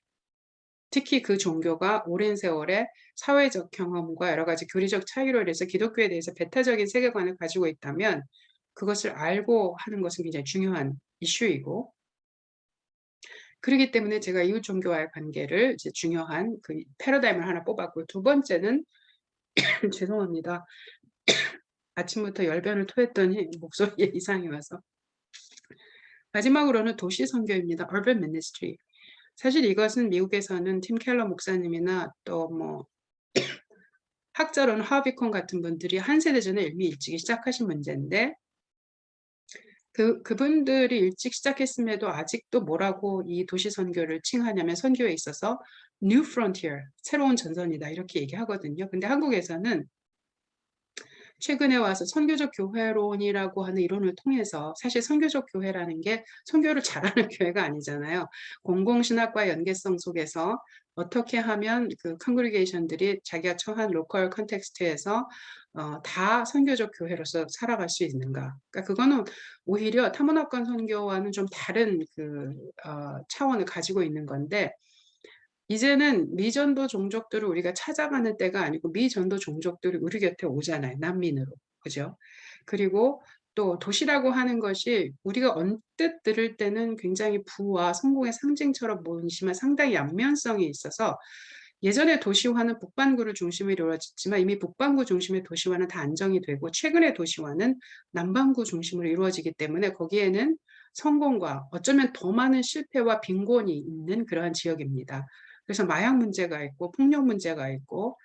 특히 그 종교가 오랜 세월의 사회적 경험과 여러 가지 교리적 차이로 인해서 기독교에 대해서 배타적인 세계관을 가지고 있다면 그것을 알고 하는 것은 굉장히 중요한 이슈이고 그렇기 때문에 제가 이웃 종교와의 관계를 이제 중요한 그 패러다임을 하나 뽑았고 두 번째는 죄송합니다. 아침부터 열변을 토했더니 목소리에 이상이 와서 마지막으로는 도시 선교입니다. Urban Ministry. 사실 이것은 미국에서는 팀 켈러 목사님이나 또 뭐 학자로는 하비콘 같은 분들이 한 세대 전에 이미 일찍 시작하신 문제인데 그분들이 일찍 시작했음에도 아직도 뭐라고 이 도시 선교를 칭하냐면 선교에 있어서 New Frontier, 새로운 전선이다 이렇게 얘기하거든요. 근데 한국에서는 최근에 와서 선교적 교회론이라고 하는 이론을 통해서 사실 선교적 교회라는 게 선교를 잘하는 교회가 아니잖아요. 공공신학과 연계성 속에서 어떻게 하면 그 컨그리게이션들이 자기가 처한 로컬 컨텍스트에서 다 선교적 교회로서 살아갈 수 있는가. 그러니까 그거는 오히려 타문화권 선교와는 좀 다른 차원을 가지고 있는 건데 이제는 미전도 종족들을 우리가 찾아가는 때가 아니고 미전도 종족들이 우리 곁에 오잖아요. 난민으로. 그죠? 그리고 또 도시라고 하는 것이 우리가 언뜻 들을 때는 굉장히 부와 성공의 상징처럼 보이지만 상당히 양면성이 있어서 예전에 도시화는 북반구를 중심으로 이루어졌지만 이미 북반구 중심의 도시화는 다 안정이 되고 최근의 도시화는 남반구 중심으로 이루어지기 때문에 거기에는 성공과 어쩌면 더 많은 실패와 빈곤이 있는 그러한 지역입니다. 그래서 마약 문제가 있고 폭력 문제가 있고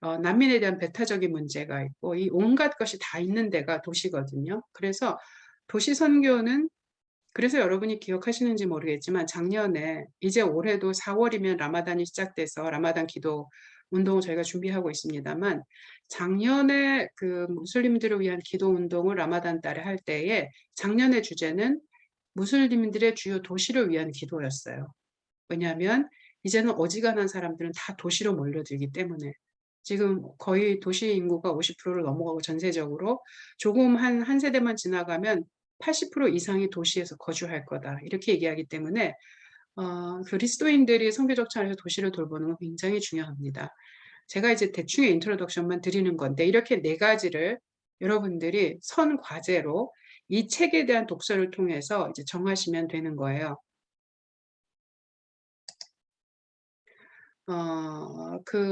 난민에 대한 배타적인 문제가 있고 이 온갖 것이 다 있는 데가 도시거든요. 그래서 도시 선교는 그래서 여러분이 기억하시는지 모르겠지만 작년에 이제 올해도 4월이면 라마단이 시작돼서 라마단 기도 운동을 저희가 준비하고 있습니다만 작년에 그 무슬림들을 위한 기도 운동을 라마단 달에 할 때에 작년의 주제는 무슬림들의 주요 도시를 위한 기도였어요. 왜냐하면 이제는 어지간한 사람들은 다 도시로 몰려들기 때문에 지금 거의 도시 인구가 50%를 넘어가고 전세적으로 조금 한 세대만 지나가면 80% 이상이 도시에서 거주할 거다. 이렇게 얘기하기 때문에 그리스도인들이 선교적 차원에서 도시를 돌보는 건 굉장히 중요합니다. 제가 이제 대충의 인트로덕션만 드리는 건데 이렇게 4가지를 여러분들이 선 과제로 이 책에 대한 독서를 통해서 이제 정하시면 되는 거예요.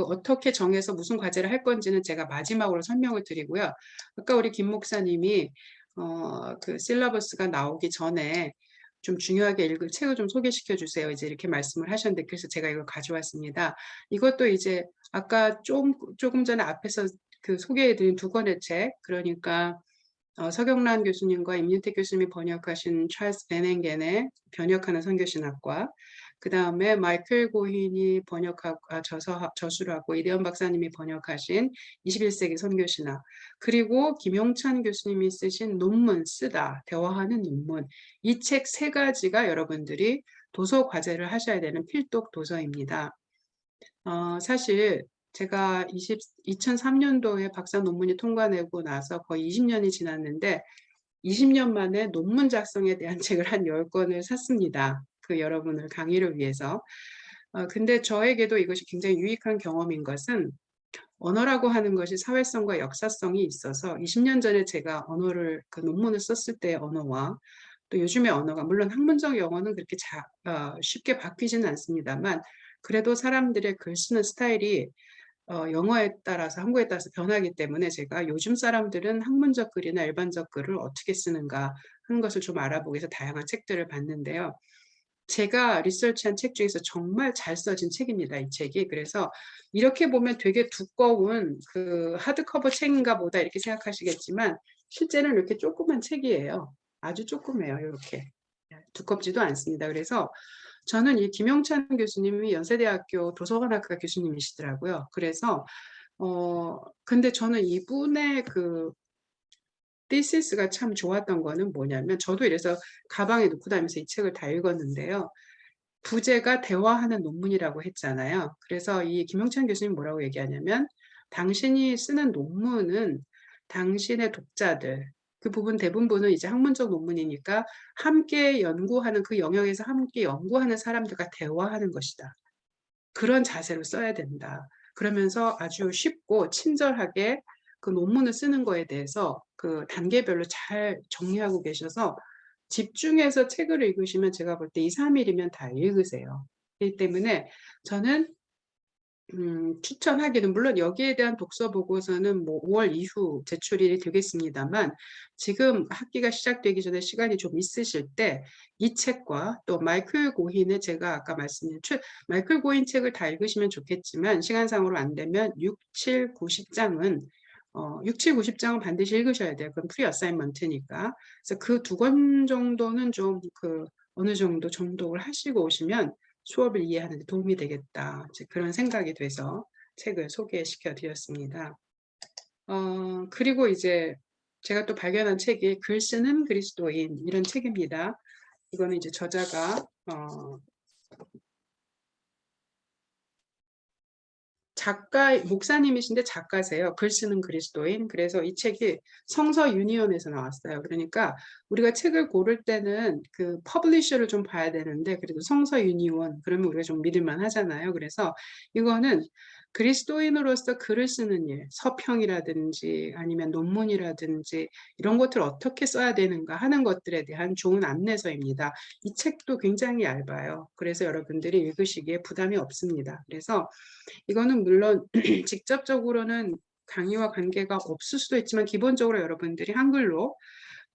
어떻게 정해서 무슨 과제를 할 건지는 제가 마지막으로 설명을 드리고요. 아까 우리 김 목사님이 그 실러버스가 나오기 전에 좀 중요하게 읽을 책을 좀 소개시켜 주세요. 이제 이렇게 말씀을 하셨는데 그래서 제가 이걸 가져왔습니다. 이것도 이제 아까 조금 전에 앞에서 그 소개해 드린 2권의 책, 그러니까 서경란 교수님과 임윤택 교수님이 번역하신 찰스 베넨겐의 변역하는 선교신학과, 그 다음에 마이클 고힌이 번역하고 저수를 하고 이대현 박사님이 번역하신 21세기 선교신학, 그리고 김용찬 교수님이 쓰신 논문 쓰다 대화하는 논문, 이 책 3가지가 여러분들이 도서 과제를 하셔야 되는 필독 도서입니다. 사실 제가 2003년도에 박사 논문이 통과되고 나서 거의 20년이 지났는데 20년 만에 논문 작성에 대한 책을 한 10권을 샀습니다. 그 여러분을 강의를 위해서. 근데 저에게도 이것이 굉장히 유익한 경험인 것은 언어라고 하는 것이 사회성과 역사성이 있어서 20년 전에 제가 언어를 그 논문을 썼을 때의 언어와 또 요즘의 언어가 물론 학문적 영어는 그렇게 쉽게 바뀌지는 않습니다만 그래도 사람들의 글 쓰는 스타일이 영어에 따라서 한국에 따라서 변하기 때문에 제가 요즘 사람들은 학문적 글이나 일반적 글을 어떻게 쓰는가 하는 것을 좀 알아보기 위해서 다양한 책들을 봤는데요. 제가 리서치한 책 중에서 정말 잘 써진 책입니다. 이 책이. 그래서 이렇게 보면 되게 두꺼운 그 하드커버 책인가 보다 이렇게 생각하시겠지만 실제는 이렇게 조그만 책이에요. 아주 조그매요. 이렇게. 두껍지도 않습니다. 그래서 저는 이 김용찬 교수님이 연세대학교 도서관학과 교수님이시더라고요. 그래서 근데 저는 이분의 그 thesis가 참 좋았던 거는 뭐냐면 저도 이래서 가방에 넣고 다니면서 이 책을 다 읽었는데요. 부제가 대화하는 논문이라고 했잖아요. 그래서 이 김용찬 교수님 뭐라고 얘기하냐면 당신이 쓰는 논문은 당신의 독자들, 그 부분 대부분은 이제 학문적 논문이니까 함께 연구하는 그 영역에서 함께 연구하는 사람들과 대화하는 것이다. 그런 자세로 써야 된다. 그러면서 아주 쉽고 친절하게 그 논문을 쓰는 거에 대해서 그 단계별로 잘 정리하고 계셔서 집중해서 책을 읽으시면 제가 볼 때 2, 3일이면 다 읽으세요. 그렇기 때문에 저는 추천하기는 물론 여기에 대한 독서 보고서는 뭐 5월 이후 제출이 되겠습니다만 지금 학기가 시작되기 전에 시간이 좀 있으실 때 이 책과 또 마이클 고힌의 제가 아까 말씀드린 마이클 고힌 책을 다 읽으시면 좋겠지만 시간상으로 안 되면 6, 7, 90장은 6, 7, 90장은 반드시 읽으셔야 돼요. 그건 프리 어사인먼트니까. 그래서 그 2권 정도는 좀 어느 정도 정독을 하시고 오시면 수업을 이해하는 데 도움이 되겠다. 이제 그런 생각이 돼서 책을 소개시켜 드렸습니다. 그리고 이제 제가 또 발견한 책이 글 쓰는 그리스도인 이런 책입니다. 이거는 이제 저자가 목사님이신데 작가세요. 글 쓰는 그리스도인. 그래서 이 책이 성서 유니온에서 나왔어요. 그러니까 우리가 책을 고를 때는 그 퍼블리셔를 좀 봐야 되는데 그래도 성서 유니온 그러면 우리가 좀 믿을만 하잖아요. 그래서 이거는 그리스도인으로서 글을 쓰는 일, 서평이라든지 아니면 논문이라든지 이런 것들을 어떻게 써야 되는가 하는 것들에 대한 좋은 안내서입니다. 이 책도 굉장히 얇아요. 그래서 여러분들이 읽으시기에 부담이 없습니다. 그래서 이거는 물론 직접적으로는 강의와 관계가 없을 수도 있지만 기본적으로 여러분들이 한글로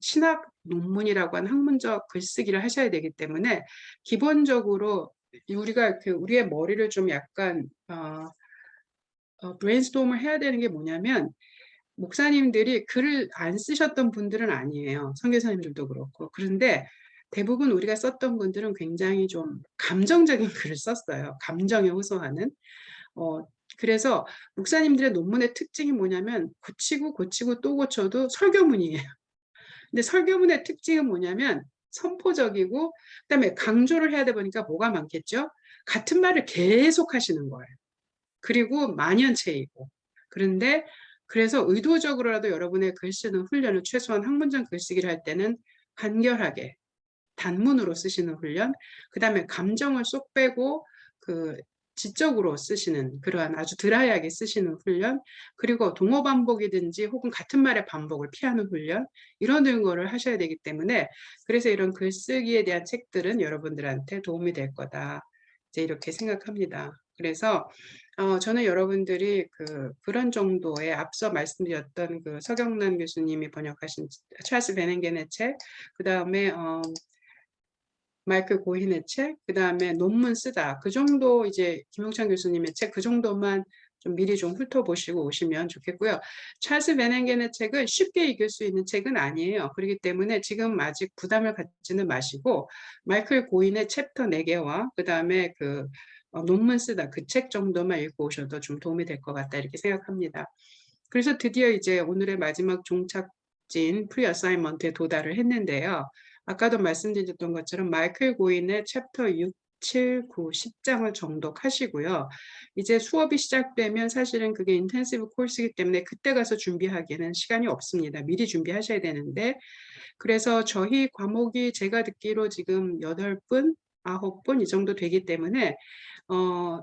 신학 논문이라고 하는 학문적 글쓰기를 하셔야 되기 때문에 기본적으로 우리가 우리의 머리를 좀 약간 브레인스토밍을 해야 되는 게 뭐냐면 목사님들이 글을 안 쓰셨던 분들은 아니에요. 선교사님들도 그렇고. 그런데 대부분 우리가 썼던 분들은 굉장히 좀 감정적인 글을 썼어요. 감정에 호소하는. 그래서 목사님들의 논문의 특징이 뭐냐면 고치고 또 고쳐도 설교문이에요. 근데 설교문의 특징은 뭐냐면 선포적이고 그다음에 강조를 해야 되다 보니까 뭐가 많겠죠? 같은 말을 계속 하시는 거예요. 그리고 만연체이고. 그런데 그래서 의도적으로라도 여러분의 글 쓰는 훈련을 최소한 학문적 글쓰기를 할 때는 간결하게 단문으로 쓰시는 훈련, 그다음에 감정을 쏙 빼고 지적으로 쓰시는 그러한 아주 드라이하게 쓰시는 훈련, 그리고 동어 반복이든지 혹은 같은 말의 반복을 피하는 훈련, 이런 거를 하셔야 되기 때문에 그래서 이런 글쓰기에 대한 책들은 여러분들한테 도움이 될 거다. 이제 이렇게 생각합니다. 그래서 저는 여러분들이 그런 정도의 앞서 말씀드렸던 서경란 교수님이 번역하신 찰스 베넨겐의 책, 그 다음에 마이클 고힌의 책, 그 다음에 논문 쓰다. 그 정도 이제 김용찬 교수님의 책, 그 정도만 좀 미리 좀 훑어보시고 오시면 좋겠고요. 찰스 베넨겐의 책은 쉽게 읽을 수 있는 책은 아니에요. 그렇기 때문에 지금 아직 부담을 갖지는 마시고 마이클 고힌의 챕터 4개와 그 다음에 논문 쓰다 그 책 정도만 읽고 오셔도 좀 도움이 될 것 같다 이렇게 생각합니다. 그래서 드디어 이제 오늘의 마지막 종착진 프리 어사인먼트에 도달을 했는데요. 아까도 말씀드렸던 것처럼 마이클 고힌의 챕터 6, 7, 9, 10장을 정독하시고요. 이제 수업이 시작되면 사실은 그게 인텐시브 코र्스이기 때문에 그때 가서 준비하기에는 시간이 없습니다. 미리 준비하셔야 되는데 그래서 저희 과목이 제가 듣기로 지금 8분, 9분 이 정도 되기 때문에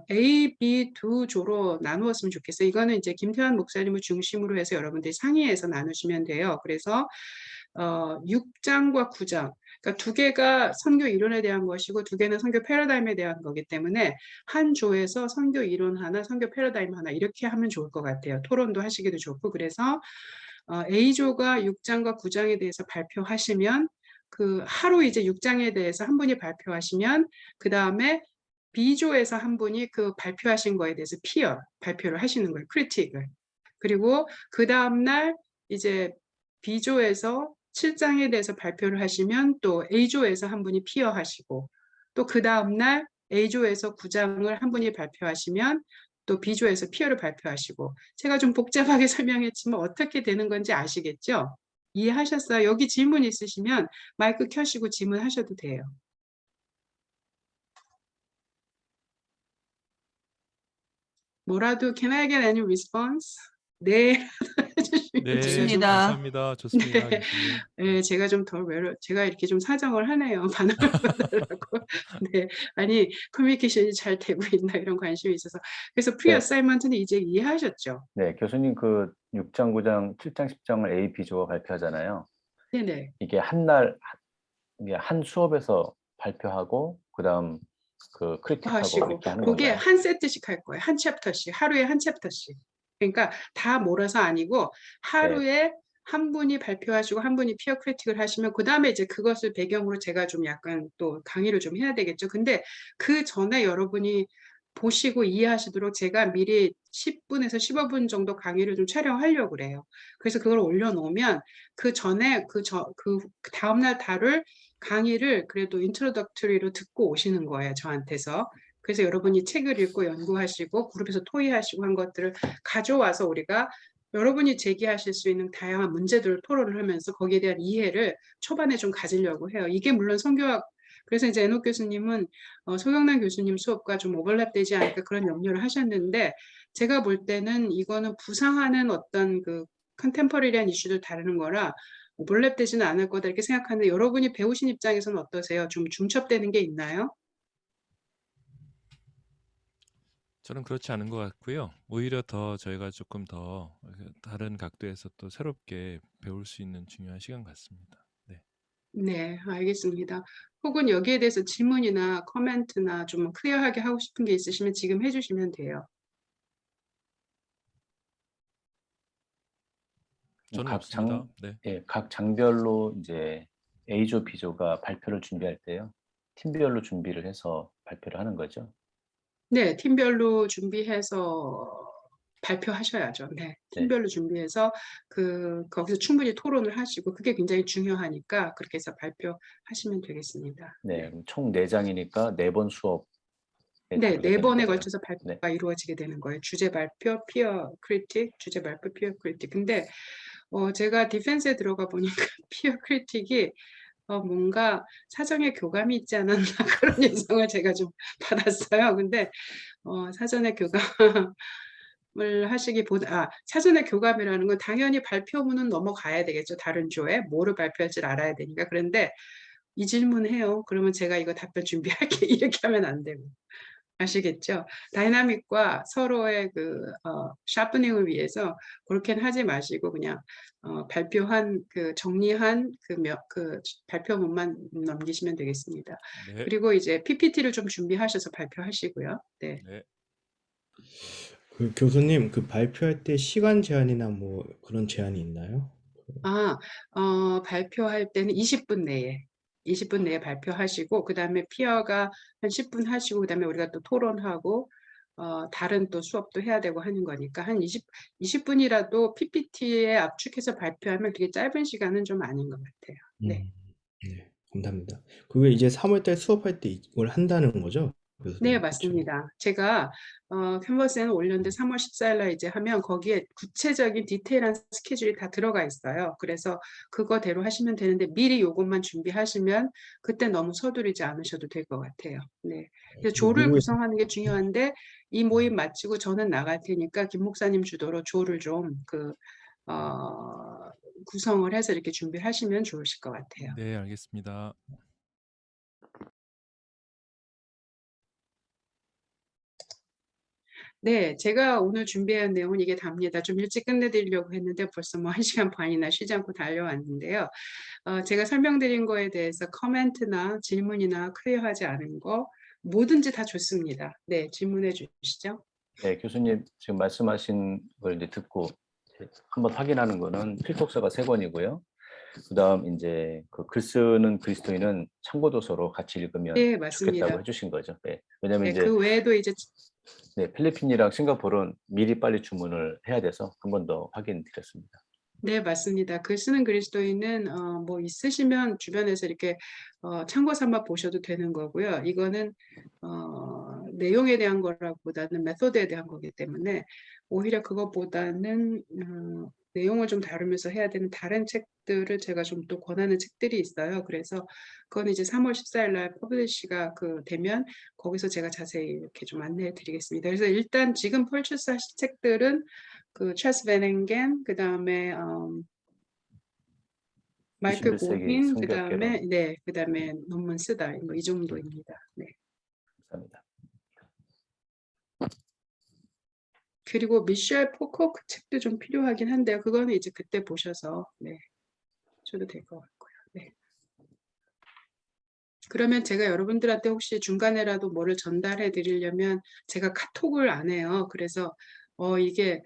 A, B 두 조로 나누었으면 좋겠어요. 이거는 이제 김태환 목사님을 중심으로 해서 여러분들이 상의해서 나누시면 돼요. 그래서 6장과 9장, 그러니까 2개가 선교 이론에 대한 것이고 2개는 선교 패러다임에 대한 거기 때문에 한 조에서 선교 이론 하나, 선교 패러다임 하나 이렇게 하면 좋을 것 같아요. 토론도 하시기도 좋고. 그래서 A조가 6장과 9장에 대해서 발표하시면 하루 이제 6장에 대해서 한 분이 발표하시면 그 다음에 B조에서 한 분이 발표하신 거에 대해서 발표를 하시는 거예요. 크리틱을. 그리고 그 다음날 이제 B조에서 7장에 대해서 발표를 하시면 또 A조에서 한 분이 하시고 또 그 다음날 A조에서 9장을 한 분이 발표하시면 또 B조에서 를 발표하시고 제가 좀 복잡하게 설명했지만 어떻게 되는 건지 아시겠죠? 이해하셨어요? 여기 질문 있으시면 마이크 켜시고 질문하셔도 돼요. 뭐라도 can I get any response? 네. 네, 좋습니다. 감사합니다. 좋습니다. 네. 교수님. 네, 제가 좀 덜 제가 이렇게 좀 사정을 하네요. 반응을 받으려고. 네, 아니 커뮤니케이션이 잘 되고 있나 이런 관심이 있어서. 그래서 프리 어사인먼트는 이제 이해하셨죠? 네, 교수님 6장, 9장, 7장, 10장을 A, B조가 발표하잖아요. 네네. 이게 이게 한 수업에서 발표하고 그다음 그 크리틱하고 하시고 이렇게 하는 그게 건가요? 한 세트씩 할 거예요. 한 챕터씩. 하루에 한 챕터씩. 그러니까 다 몰아서 아니고 하루에 한 분이 발표하시고 한 분이 피어 크리틱을 하시면 그다음에 이제 그것을 배경으로 제가 좀 약간 또 강의를 좀 해야 되겠죠. 근데 그 전에 여러분이 보시고 이해하시도록 제가 미리 10분에서 15분 정도 강의를 좀 촬영하려고 그래요. 그래서 그걸 올려놓으면 그 전에 그 다음날 다룰 강의를 그래도 인트로덕터리로 듣고 오시는 거예요, 저한테서. 그래서 여러분이 책을 읽고 연구하시고 그룹에서 토의하시고 한 것들을 가져와서 우리가 여러분이 제기하실 수 있는 다양한 문제들을 토론을 하면서 거기에 대한 이해를 초반에 좀 가지려고 해요. 이게 물론 성교학, 그래서 이제 애녹 교수님은 소경란 교수님 수업과 좀 오버랩되지 않을까 그런 염려를 하셨는데 제가 볼 때는 이거는 부상하는 어떤 그 컨템퍼러리한 이슈들 다루는 거라 오버랩되지는 않을 거다 이렇게 생각하는데 여러분이 배우신 입장에서는 어떠세요? 좀 중첩되는 게 있나요? 저는 그렇지 않은 것 같고요. 오히려 더 저희가 조금 더 다른 각도에서 또 새롭게 배울 수 있는 중요한 시간 같습니다. 네. 네, 알겠습니다. 혹은 여기에 대해서 질문이나 코멘트나 좀 클리어하게 하고 싶은 게 있으시면 지금 해주시면 돼요. 저는 각 없습니다. 네. 예, 각 장별로 이제 A조, B조가 발표를 준비할 때요. 팀별로 준비를 해서 발표를 하는 거죠. 네, 팀별로 준비해서 발표하셔야죠. 네, 팀별로 준비해서 거기서 충분히 토론을 하시고 그게 굉장히 중요하니까 그렇게 해서 발표하시면 되겠습니다. 네, 그럼 총 4장이니까 4번 수업에 네, 다루게 4번에 되는 거죠. 걸쳐서 발표가 이루어지게 되는 거예요. 주제 발표, 피어 크리틱, 주제 발표, 피어 크리틱. 근데 제가 디펜스에 들어가 보니까 피어 크리틱이 뭔가 사전에 교감이 있지 않았나 그런 인상을 제가 좀 받았어요. 근데 사전에 교감을 하시기보다 사전에 교감이라는 건 당연히 발표문은 넘어가야 되겠죠. 다른 조에 뭐를 발표할지 알아야 되니까. 그런데 이 질문해요. 그러면 제가 이거 답변 준비할게. 이렇게 하면 안 되고. 아시겠죠? 다이나믹과 서로의 샤프닝을 위해서 그렇게는 하지 마시고 그냥 발표한 정리한 발표문만 넘기시면 되겠습니다. 네. 그리고 이제 PPT를 좀 준비하셔서 발표하시고요. 네. 네. 그 교수님, 그 발표할 때 시간 제한이나 뭐 그런 제한이 있나요? 발표할 때는 20분 내에 발표하시고 그다음에 피어가 한 10분 하시고 그다음에 우리가 또 토론하고 다른 또 수업도 해야 되고 하는 거니까 한 20분이라도 PPT에 압축해서 발표하면 그게 짧은 시간은 좀 아닌 것 같아요. 네. 네, 감사합니다. 그게 이제 3월달 수업할 때 이걸 한다는 거죠? 교수님, 네, 그쵸? 맞습니다. 제가 캔버스에는 올렸는데 3월 14일 날 이제 하면 거기에 구체적인 디테일한 스케줄이 다 들어가 있어요. 그래서 그거대로 하시면 되는데 미리 요것만 준비하시면 그때 너무 서두르지 않으셔도 될 것 같아요. 네. 그래서 조를 미국에서 구성하는 게 중요한데 이 모임 마치고 저는 나갈 테니까 김 목사님 주도로 조를 좀 구성을 해서 이렇게 준비하시면 좋으실 것 같아요. 네, 알겠습니다. 네, 제가 오늘 준비한 내용은 이게 답니다. 좀 일찍 끝내드리려고 했는데 벌써 뭐 1시간 반이나 쉬지 않고 달려왔는데요. 제가 설명드린 거에 대해서 코멘트나 질문이나 클리어하지 않은 거 뭐든지 다 좋습니다. 네, 질문해 주시죠. 네, 교수님 지금 말씀하신 걸 이제 듣고 한번 확인하는 거는 필독서가 3권이고요. 그다음 이제 그 글 쓰는 그리스도인은 참고 도서로 같이 읽으면 네, 좋겠다고 맞습니다. 해주신 거죠. 네, 왜냐하면 네, 이제 그 외에도 이제 필리핀이랑 싱가포르는 미리 빨리 주문을 해야 돼서 한 번 더 확인드렸습니다. 네, 맞습니다. 글 쓰는 그리스도인은 뭐 있으시면 주변에서 이렇게 참고 삼아 보셔도 되는 거고요. 이거는 내용에 대한 거라기보다는 메소드에 대한 거기 때문에 오히려 그것보다는 내용을 좀 다루면서 해야 되는 다른 책들을 제가 좀 또 권하는 책들이 있어요. 그래서 그건 이제 3월 14일 날 퍼블리시가 되면 거기서 제가 자세히 이렇게 좀 안내해 드리겠습니다. 그래서 일단 지금 펄추스 하실 책들은 찰스 베넨겐, 그다음에 마이클 21세기 고힌, 성경개론. 그다음에 논문 쓰다 뭐 이 정도입니다. 네. 감사합니다. 그리고 미셸 포커 그 책도 좀 필요하긴 한데요. 그거는 이제 그때 보셔서 줘도 될 것 같고요. 네. 그러면 제가 여러분들한테 혹시 중간에라도 뭐를 전달해 드리려면 제가 카톡을 안 해요. 그래서 이게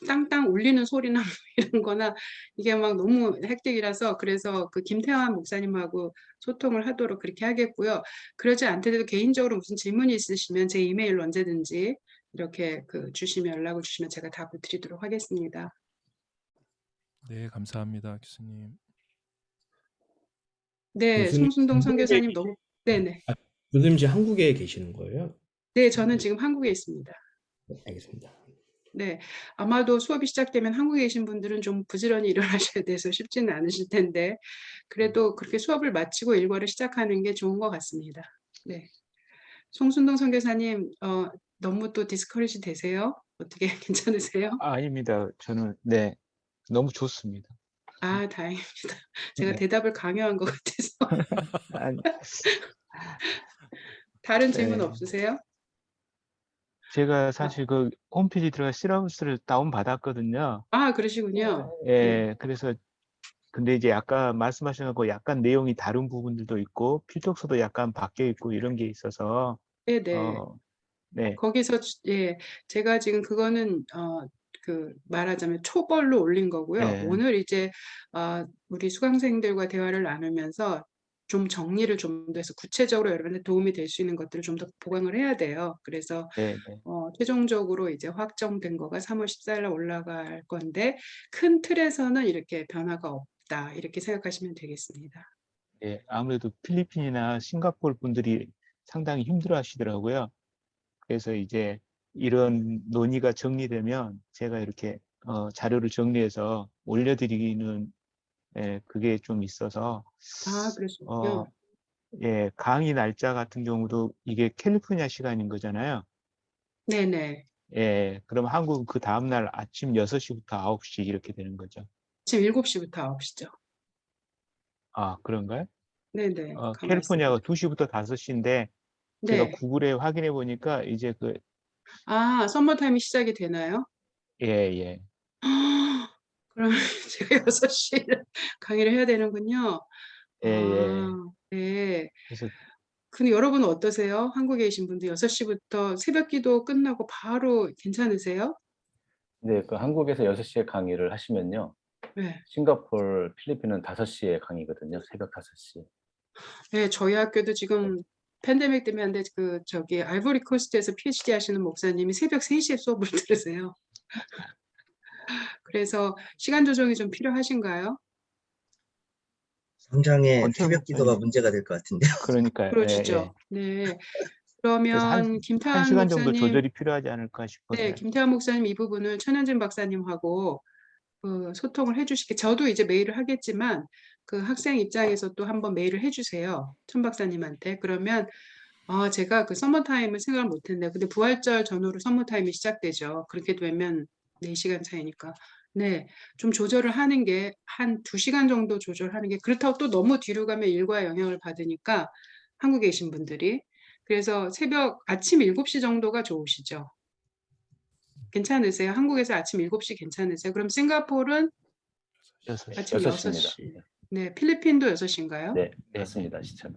땅땅 울리는 소리나 뭐 이런 거나 이게 막 너무 헥틱이라서 그래서 그 김태환 목사님하고 소통을 하도록 그렇게 하겠고요. 그러지 않더라도 개인적으로 무슨 질문이 있으시면 제 이메일로 언제든지 이렇게 주시면 연락을 주시면 제가 답을 드리도록 하겠습니다. 네, 감사합니다, 교수님. 네, 교수님 송순동 한국에 선교사님 너무 네네. 교수님 지금 한국에 계시는 거예요? 네, 저는 지금 한국에 있습니다. 네, 알겠습니다. 네, 아마도 수업이 시작되면 한국에 계신 분들은 좀 부지런히 일어나셔야 돼서 쉽지는 않으실 텐데 그래도 그렇게 수업을 마치고 일과를 시작하는 게 좋은 것 같습니다. 네, 송순동 선교사님 너무 또 디스커리지 되세요? 어떻게 괜찮으세요? 아닙니다. 저는 네, 너무 좋습니다. 아, 다행입니다. 제가 네. 대답을 강요한 것 같아서. 아니, 다른 질문 네. 없으세요? 제가 사실 그 홈페이지 들어가 시라우스를 다운 받았거든요. 아, 그러시군요. 네, 예, 그래서 근데 이제 아까 말씀하신 거 약간 내용이 다른 부분들도 있고 필독서도 약간 바뀌어 있고 이런 게 있어서 네, 네. 네, 거기서 예, 제가 지금 그거는 말하자면 초벌로 올린 거고요. 예, 오늘 이제 우리 수강생들과 대화를 나누면서 좀 정리를 좀 더 해서 구체적으로 여러분한테 도움이 될 수 있는 것들을 좀 더 보강을 해야 돼요. 그래서 네, 네. 최종적으로 이제 확정된 거가 3월 14일 날 올라갈 건데 큰 틀에서는 이렇게 변화가 없다. 이렇게 생각하시면 되겠습니다. 예, 아무래도 필리핀이나 싱가포르 분들이 상당히 힘들어 하시더라고요. 그래서 이제 이런 논의가 정리되면 제가 이렇게 자료를 정리해서 올려드리기는 그게 좀 있어서 아, 그러시군요. 예, 강의 날짜 같은 경우도 이게 캘리포니아 시간인 거잖아요. 네네. 예, 그럼 한국은 그 다음날 아침 6시부터 9시 이렇게 되는 거죠. 지금 7시부터 9시죠. 아, 그런가요? 네네. 가만히 캘리포니아가 있어보세요. 2시부터 5시인데 제가 네. 구글에 확인해 보니까 이제 아, 서머타임이 시작이 되나요? 예. 그럼 제가 6시에 강의를 해야 되는군요. 예. 아, 네. 그래서 근데 여러분은 어떠세요? 한국에 계신 분들 6시부터 새벽 기도 끝나고 바로 괜찮으세요? 네, 그 한국에서 6시에 강의를 하시면요. 네. 싱가포르, 필리핀은 5시에 강의거든요. 새벽 5시. 네, 저희 학교도 지금 팬데믹 때문에 한데 아이보리 코스트에서 PhD 하시는 목사님이 새벽 3시에 수업을 들으세요. 그래서 시간 조정이 좀 필요하신가요? 성장의 권철 새벽 기도가 목사님, 문제가 될 것 같은데요. 그러니까요. 그러시죠. 네. 그래서 그러면 한 김태환 시간 정도 목사님, 조절이 필요하지 않을까 싶어서요. 네, 김태환 목사님 이 부분을 천현진 박사님하고 소통을 해주시게. 저도 이제 메일을 하겠지만 그 학생 입장에서 또 한번 메일을 해주세요. 천 박사님한테. 그러면 제가 그 서머타임을 생각을 못했네요. 근데 부활절 전후로 서머타임이 시작되죠. 그렇게 되면 4시간 차이니까. 네, 좀 조절을 하는 게 한 2시간 정도 조절하는 게 그렇다고 또 너무 뒤로 가면 일과에 영향을 받으니까 한국에 계신 분들이. 그래서 아침 7시 정도가 좋으시죠? 괜찮으세요? 한국에서 아침 7시 괜찮으세요? 그럼 싱가포르는 6시. 아침 6시입니다. 6시. 네, 필리핀도 6시인가요? 네, 네. 맞습니다. 시차가.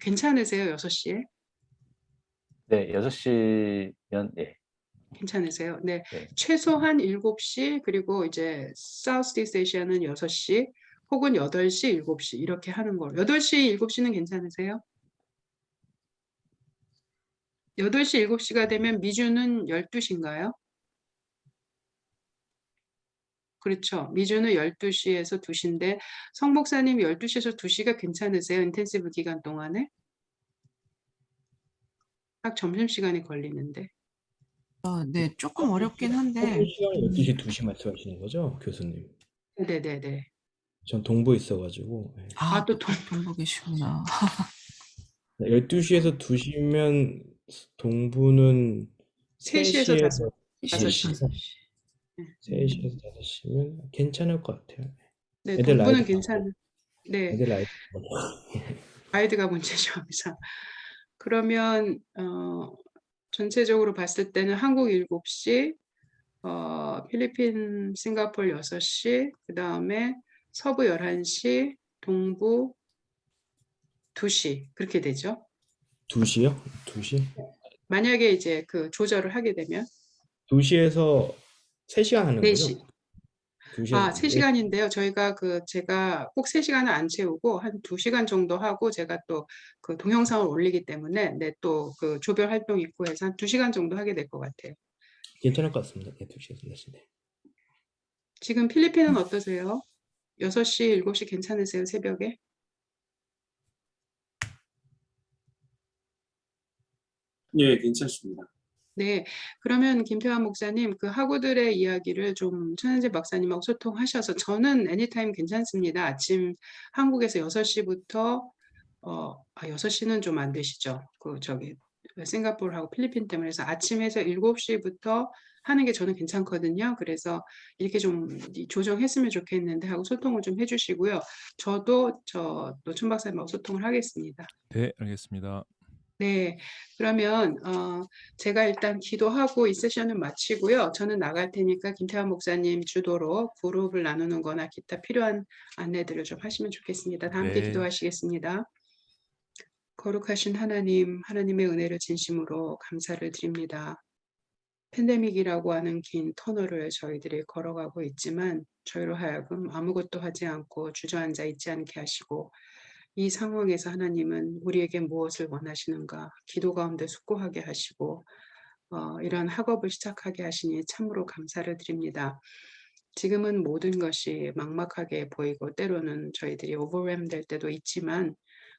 괜찮으세요? 6시에? 네, 6시면 예. 괜찮으세요? 네. 네. 최소한 7시, 그리고 이제 사우스이스트 에이시아는 6시, 혹은 8시, 7시 이렇게 하는 걸로. 8시, 7시는 괜찮으세요? 8시, 7시가 되면 미주는 12시인가요? 그렇죠. 미주는 12시에서 2시인데 성 목사님 12시에서 2시가 괜찮으세요? 인텐시브 기간 동안에? 딱 점심시간이 걸리는데. 네, 조금 어렵긴 한데 한국 시간 12시, 2시 말씀하시는 거죠, 교수님? 네네네. 전 동부에 있어가지고. 네. 또 동부 계시구나. 12시에서 2시면 동부는 3시에서 3시에서 5시. 3시에서 5시면 괜찮을 것 같아요. 네, 애들 동부는 나이도 괜찮은. 네, 애들 나이도 가이드가 문제죠, 항상. 그러면 전체적으로 봤을 때는 한국 7시, 필리핀, 싱가포르 6시, 그 다음에 서부 11시, 동부 2시 그렇게 되죠. 2시요? 2시? 만약에 이제 그 조절을 하게 되면 2시에서 3시간 하는 4시. 거죠? 2시에서 3시간인데요. 제가 꼭 3시간은 안 채우고 한 2시간 정도 하고 제가 또 그 동영상을 올리기 때문에 또 그 조별 활동 있고 해서 한 2시간 정도 하게 될 것 같아요. 괜찮을 것 같습니다. 네, 2시에서 4시. 네. 지금 필리핀은 어떠세요? 6시, 7시 괜찮으세요? 새벽에? 예, 괜찮습니다. 네. 그러면 김태환 목사님 그 학우들의 이야기를 좀 천현재 박사님하고 소통하셔서 저는 애니타임 괜찮습니다. 아침 한국에서 6시부터 6시는 좀 안 되시죠. 싱가포르하고 필리핀 때문에 해서 아침에서 7시부터 하는 게 저는 괜찮거든요. 그래서 이렇게 좀 조정했으면 좋겠는데 하고 소통을 좀 해주시고요. 저도 또 춘 박사님하고 소통을 하겠습니다. 네, 알겠습니다. 네, 그러면 제가 일단 기도하고 이 세션은 마치고요. 저는 나갈 테니까 김태환 목사님 주도로 그룹을 나누는 거나 기타 필요한 안내들을 좀 하시면 좋겠습니다. 다 함께 네. 기도하시겠습니다. 거룩하신 하나님, 하나님의 은혜를 진심으로 감사를 드립니다. 팬데믹이라고 하는 긴 터널을 저희들이 걸어가고 있지만 저희로 하여금 아무것도 하지 않고 주저앉아 있지 않게 하시고 이 상황에서 하나님은 우리에게 무엇을 원하시는가 기도 가운데 숙고하게 하시고 이런 학업을 시작하게 하시니 참으로 감사를 드립니다. 지금은 모든 것이 막막하게 보이고 때로는 저희들이 오버램 될 때도 있지만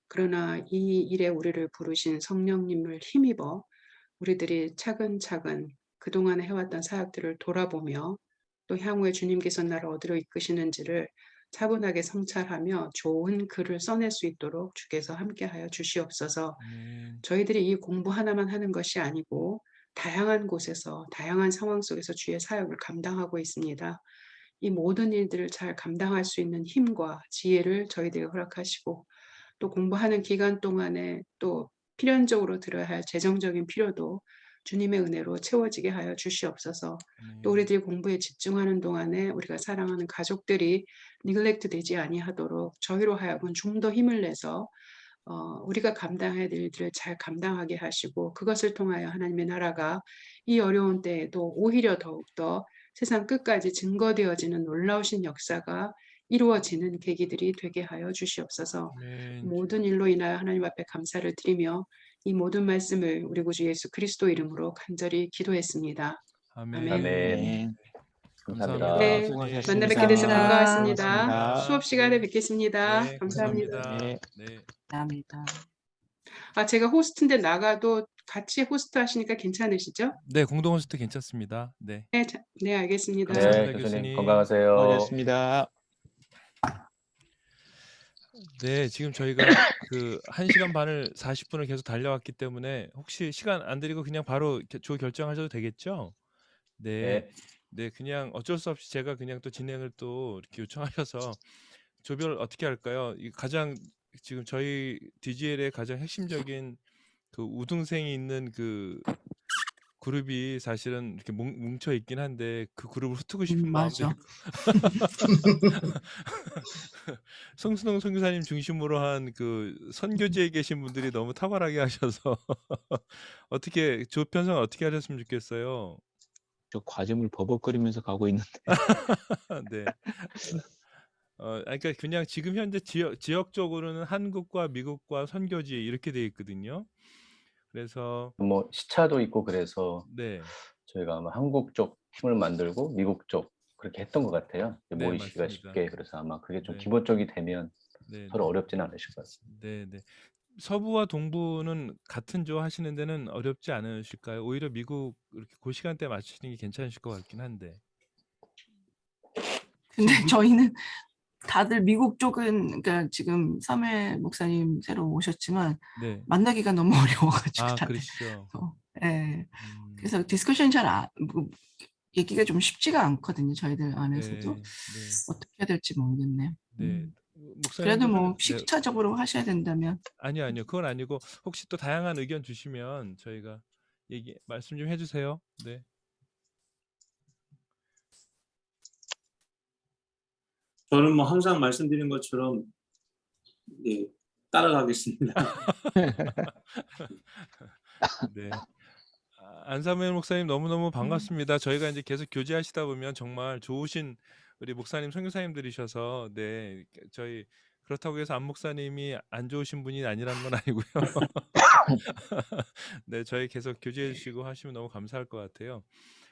그러나 이 일에 우리를 부르신 성령님을 힘입어 우리들이 차근차근 그동안 해왔던 사역들을 돌아보며 또 향후에 주님께서 나를 어디로 이끄시는지를 차분하게 성찰하며 좋은 글을 써낼 수 있도록 주께서 함께하여 주시옵소서. 저희들이 이 공부 하나만 하는 것이 아니고 다양한 곳에서 다양한 상황 속에서 주의 사역을 감당하고 있습니다. 이 모든 일들을 잘 감당할 수 있는 힘과 지혜를 저희들에게 허락하시고 또 공부하는 기간 동안에 또 필연적으로 들어야 할 재정적인 필요도 주님의 은혜로 채워지게 하여 주시옵소서. 또 우리들이 공부에 집중하는 동안에 우리가 사랑하는 가족들이 니글렉트 되지 아니하도록 저희로 하여금 좀 더 힘을 내서 우리가 감당해야 될 일들을 잘 감당하게 하시고 그것을 통하여 하나님의 나라가 이 어려운 때에도 오히려 더욱더 세상 끝까지 증거되어지는 놀라우신 역사가 이루어지는 계기들이 되게 하여 주시옵소서. 모든 일로 인하여 하나님 앞에 감사를 드리며 이 모든 말씀을 우리 구주 예수 그리스도 이름으로 간절히 기도했습니다. 아멘. 아멘. 네. 감사합니다. 네, 수고하셨습니다. 만나 뵙게 돼서 반가웠습니다. 고맙습니다. 수업 시간에 뵙겠습니다. 네, 감사합니다. 감사합니다. 네. 네. 감사합니다. 제가 호스트인데 나가도 같이 호스트 하시니까 괜찮으시죠? 네, 공동 호스트 괜찮습니다. 네. 네, 알겠습니다. 감사합니다, 네, 교수님 교수님. 건강하세요. 수고하셨습니다. 네, 지금 저희가 그 1시간 반을 40분을 계속 달려왔기 때문에 혹시 시간 안 드리고 그냥 바로 조 결정하셔도 되겠죠? 네. 네. 네, 그냥 어쩔 수 없이 제가 그냥 또 진행을 또 이렇게 요청하셔서 조별 어떻게 할까요? 가장 지금 저희 DGL의 가장 핵심적인 그 우등생이 있는 그 그룹이 사실은 이렇게 뭉쳐 있긴 한데 그 그룹을 흩트고 싶은 마음도 맞아. 있고 성순홍 선교사님 중심으로 한 그 선교지에 계신 분들이 너무 탁월하게 하셔서 어떻게 조 편성을 어떻게 하셨으면 좋겠어요. 저 과점을 버벅거리면서 가고 있는데. 네. 그러니까 그냥 지금 현재 지역적으로는 한국과 미국과 선교지 이렇게 돼 있거든요. 그래서 뭐 시차도 있고 그래서 네, 저희가 아마 한국 쪽 팀을 만들고 미국 쪽 그렇게 했던 것 같아요. 네, 모이시기가 맞습니다. 쉽게. 그래서 아마 그게 좀 네. 기본적이 되면 네, 서로 네, 어렵지는 않으실 것 같습니다. 네, 네. 서부와 동부는 같은 조 하시는 데는 어렵지 않으실까요? 오히려 미국 이렇게 그 시간대 맞추시는 게 괜찮으실 것 같긴 한데. 근데 저희는 다들 미국 쪽은 그러니까 지금 사무엘 목사님 새로 오셨지만 네. 만나기가 너무 어려워가지고 다들. 그러시죠. 네. 그래서 디스커션이 얘기가 좀 쉽지가 않거든요. 저희들 안에서도 네, 네, 어떻게 해야 될지 모르겠네요. 네. 그래도 뭐 네. 시차적으로 하셔야 된다면. 아니요. 그건 아니고 혹시 또 다양한 의견 주시면 저희가 말씀 좀 해주세요. 네. 저는 뭐 항상 말씀드린 것처럼 예, 따라가겠습니다. 네. 안사무엘 목사님 너무너무 반갑습니다. 저희가 이제 계속 교제하시다 보면 정말 좋으신 우리 목사님, 선교사님들이셔서 네, 저희 그렇다고 해서 안 목사님이 안 좋으신 분이 아니라는 건 아니고요. 네, 저희 계속 교제해 주시고 하시면 너무 감사할 것 같아요.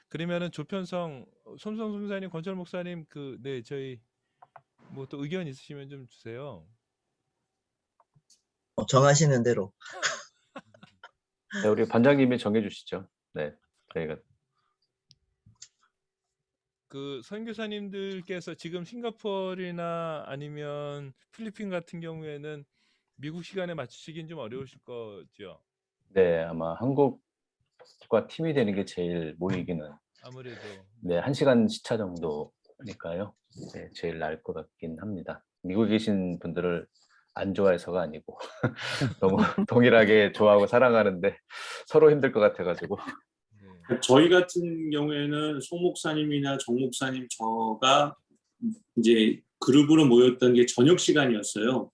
그러면은 조편성 손성 선교사님, 권철 목사님 네, 저희 뭐 또 의견 있으시면 좀 주세요. 정하시는 대로. 네, 우리 반장님이 정해 주시죠. 네, 저희가 선교사님들께서 지금 싱가포르나 아니면 필리핀 같은 경우에는 미국 시간에 맞추시긴 좀 어려우실 거죠. 네, 아마 한국과 팀이 되는 게 제일 모이기는 아무래도 네, 1시간 시차 정도니까요. 네, 제일 나을 것 같긴 합니다. 미국에 계신 분들을 안 좋아해서가 아니고 너무 동일하게 좋아하고 사랑하는데 서로 힘들 것 같아가지고. 네. 저희 같은 경우에는 송 목사님이나 정 목사님 저가 이제 그룹으로 모였던 게 저녁 시간이었어요.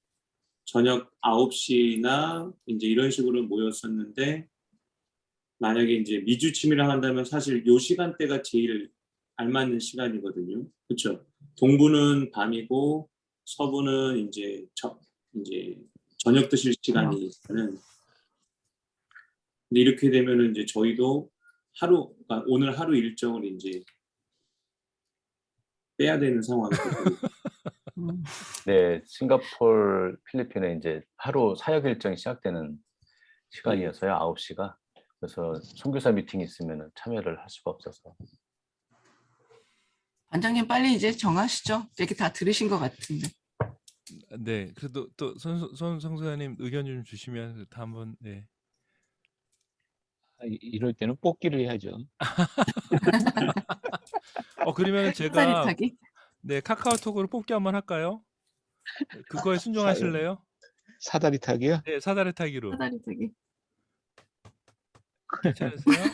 저녁 9시나 이제 이런 식으로 모였었는데 만약에 이제 미주침이랑 한다면 사실 요 시간대가 제일 알맞는 시간이거든요. 그렇죠? 동부는 밤이고 서부는 이제 저녁 드실 시간이니까는. 근데 이렇게 되면은 이제 저희도 그러니까 오늘 하루 일정을 이제 빼야 되는 상황이거든요. 네, 싱가포르, 필리핀에 이제 하루 사역 일정이 시작되는 시간이어서요. 9시가. 그래서 선교사 미팅이 있으면 참여를 할 수가 없어서. 반장님 빨리 이제 정하시죠. 이렇게 다 들으신 것 같은데. 네, 그래도 또 선교사님 의견 좀 주시면 다 한번 네. 이럴 때는 뽑기를 해야죠. 그러면 사다리 제가 타기? 네, 카카오톡으로 뽑기 한번 할까요? 그거에 순종하실래요? 사다리 타기요? 네, 사다리 타기로. 사다리 타기. 괜찮으세요?